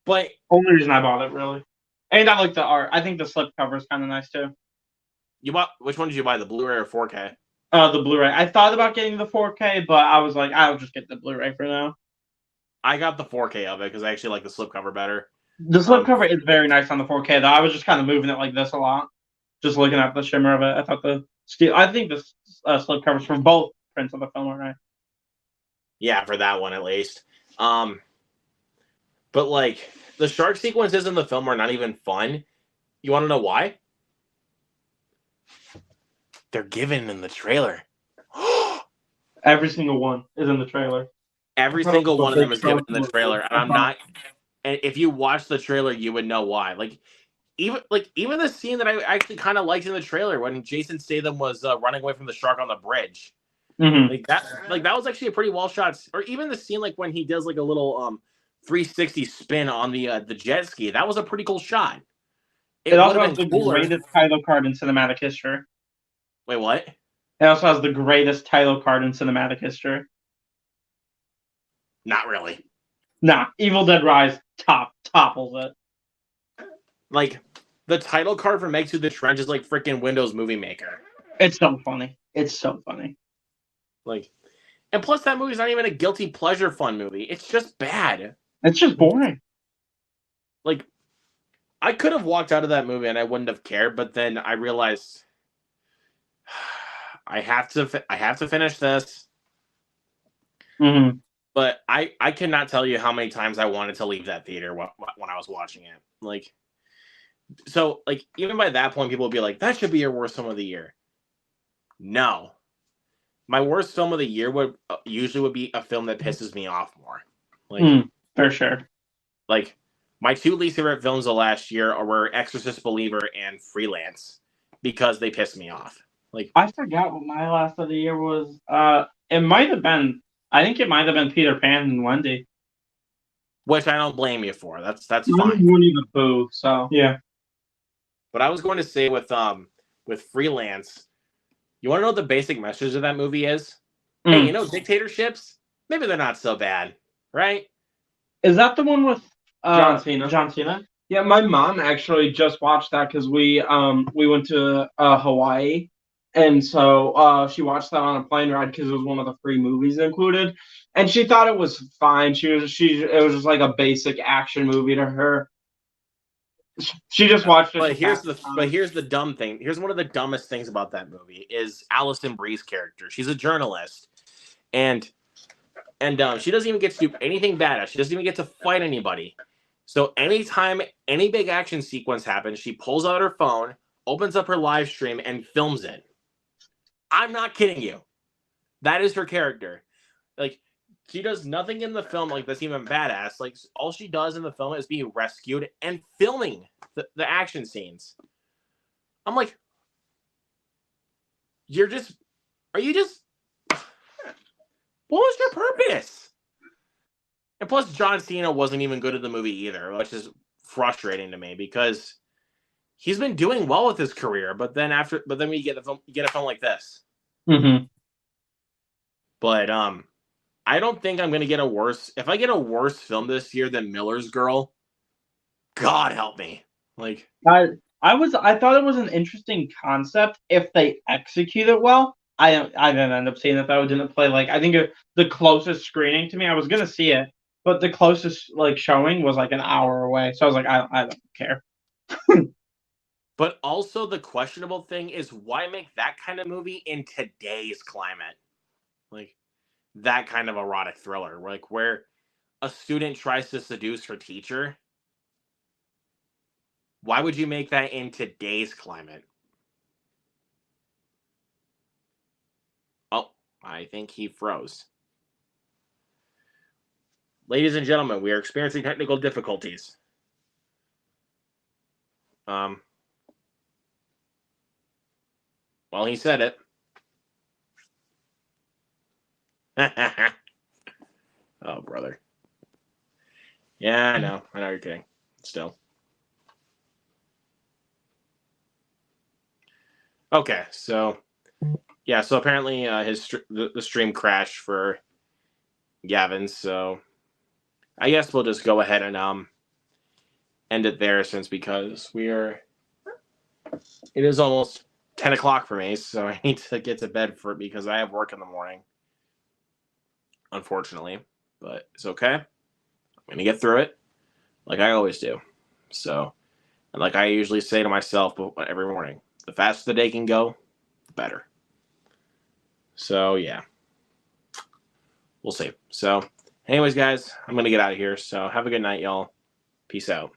But
Only reason I bought it, really. And I like the art. I think the slipcover is kind of nice too.
which one did you buy, the Blu-ray or 4K?
The Blu-ray. I thought about getting the 4K, but I was like, I'll just get the Blu-ray for now.
I got the 4K of it because I actually like the slipcover better.
The slipcover is very nice on the 4K, though. I was just kind of moving it like this a lot, just looking at the shimmer of it. I thought I think the slipcovers for both prints of the film are nice.
Yeah, for that one at least. But like the shark sequences in the film are not even fun. You want to know why? They're given in the trailer.
Every single one is in the trailer.
Every single one of them is given in the trailer, and I'm not. And if you watch the trailer, you would know why. Even the scene that I actually kind of liked in the trailer when Jason Statham was running away from the shark on the bridge.
Mm-hmm.
That was actually a pretty well shot. Or even the scene like when he does like a little 360 spin on the jet ski. That was a pretty cool shot.
It also has the greatest title card in cinematic history.
Wait, what?
It also has the greatest title card in cinematic history.
Not really.
Nah, Evil Dead Rise topples it.
Like the title card for Meg to the Trench is like freaking Windows Movie Maker.
It's so funny. It's so funny.
Like, and plus that movie's not even a guilty pleasure fun movie. It's just bad.
It's just boring.
Like, I could have walked out of that movie and I wouldn't have cared, but then I realized I have to finish this.
Mm-hmm.
But I cannot tell you how many times I wanted to leave that theater when I was watching it. Like, so like even by that point, people would be like, "That should be your worst film of the year." No, my worst film of the year would usually be a film that pisses me off more. Like,
for sure.
Like my 2 least favorite films of last year were Exorcist Believer and Freelance because they pissed me off. Like,
I forgot what my last of the year was. It might have been. I think it might have been Peter Pan and Wendy.
Which I don't blame you for. That's fine.
Winnie the Pooh. So yeah.
But I was going to say with Freelance, you want to know what the basic message of that movie is? Hey, dictatorships, maybe they're not so bad, right?
Is that the one with
John Cena?
John Cena?
Yeah, my mom actually just watched that because we went to Hawaii, and so she watched that on a plane ride because it was one of the free movies included, and she thought it was fine. It was just like a basic action movie to her. She just watched it.
But
to
here's
pass
the
time.
here's the dumb thing. Here's one of the dumbest things about that movie is Alison Brie's character. She's a journalist, and she doesn't even get to do anything badass. She doesn't even get to fight anybody. So anytime any big action sequence happens, she pulls out her phone, opens up her live stream, and films it. I'm not kidding you. That is her character. Like, she does nothing in the film like that's even badass. Like, all she does in the film is being rescued and filming the action scenes. I'm like, are you just what was your purpose? And plus, John Cena wasn't even good at the movie either, which is frustrating to me because he's been doing well with his career, but then we get a film like this.
Mm-hmm.
But I don't think I'm gonna get a worse. If I get a worse film this year than Miller's Girl, God help me. Like
I thought it was an interesting concept if they execute it well. I didn't end up seeing it though. It didn't play like I think the closest screening to me. I was gonna see it, but the closest like showing was like an hour away. So I was like, I don't care.
But also the questionable thing is why make that kind of movie in today's climate? Like that kind of erotic thriller, like where a student tries to seduce her teacher. Why would you make that in today's climate? Oh, I think he froze. Ladies and gentlemen, we are experiencing technical difficulties. Well, he said it. Oh, brother. Yeah, I know you're kidding. Still. Okay, so yeah, so apparently the stream crashed for Gavin, so I guess we'll just go ahead and end it there because it is almost 10 o'clock for me, so I need to get to bed because I have work in the morning. Unfortunately, but it's okay. I'm gonna get through it like I always do. So, and like I usually say to myself every morning, the faster the day can go, the better. So yeah, we'll see. So anyways, guys, I'm gonna get out of here. So have a good night, y'all. Peace out.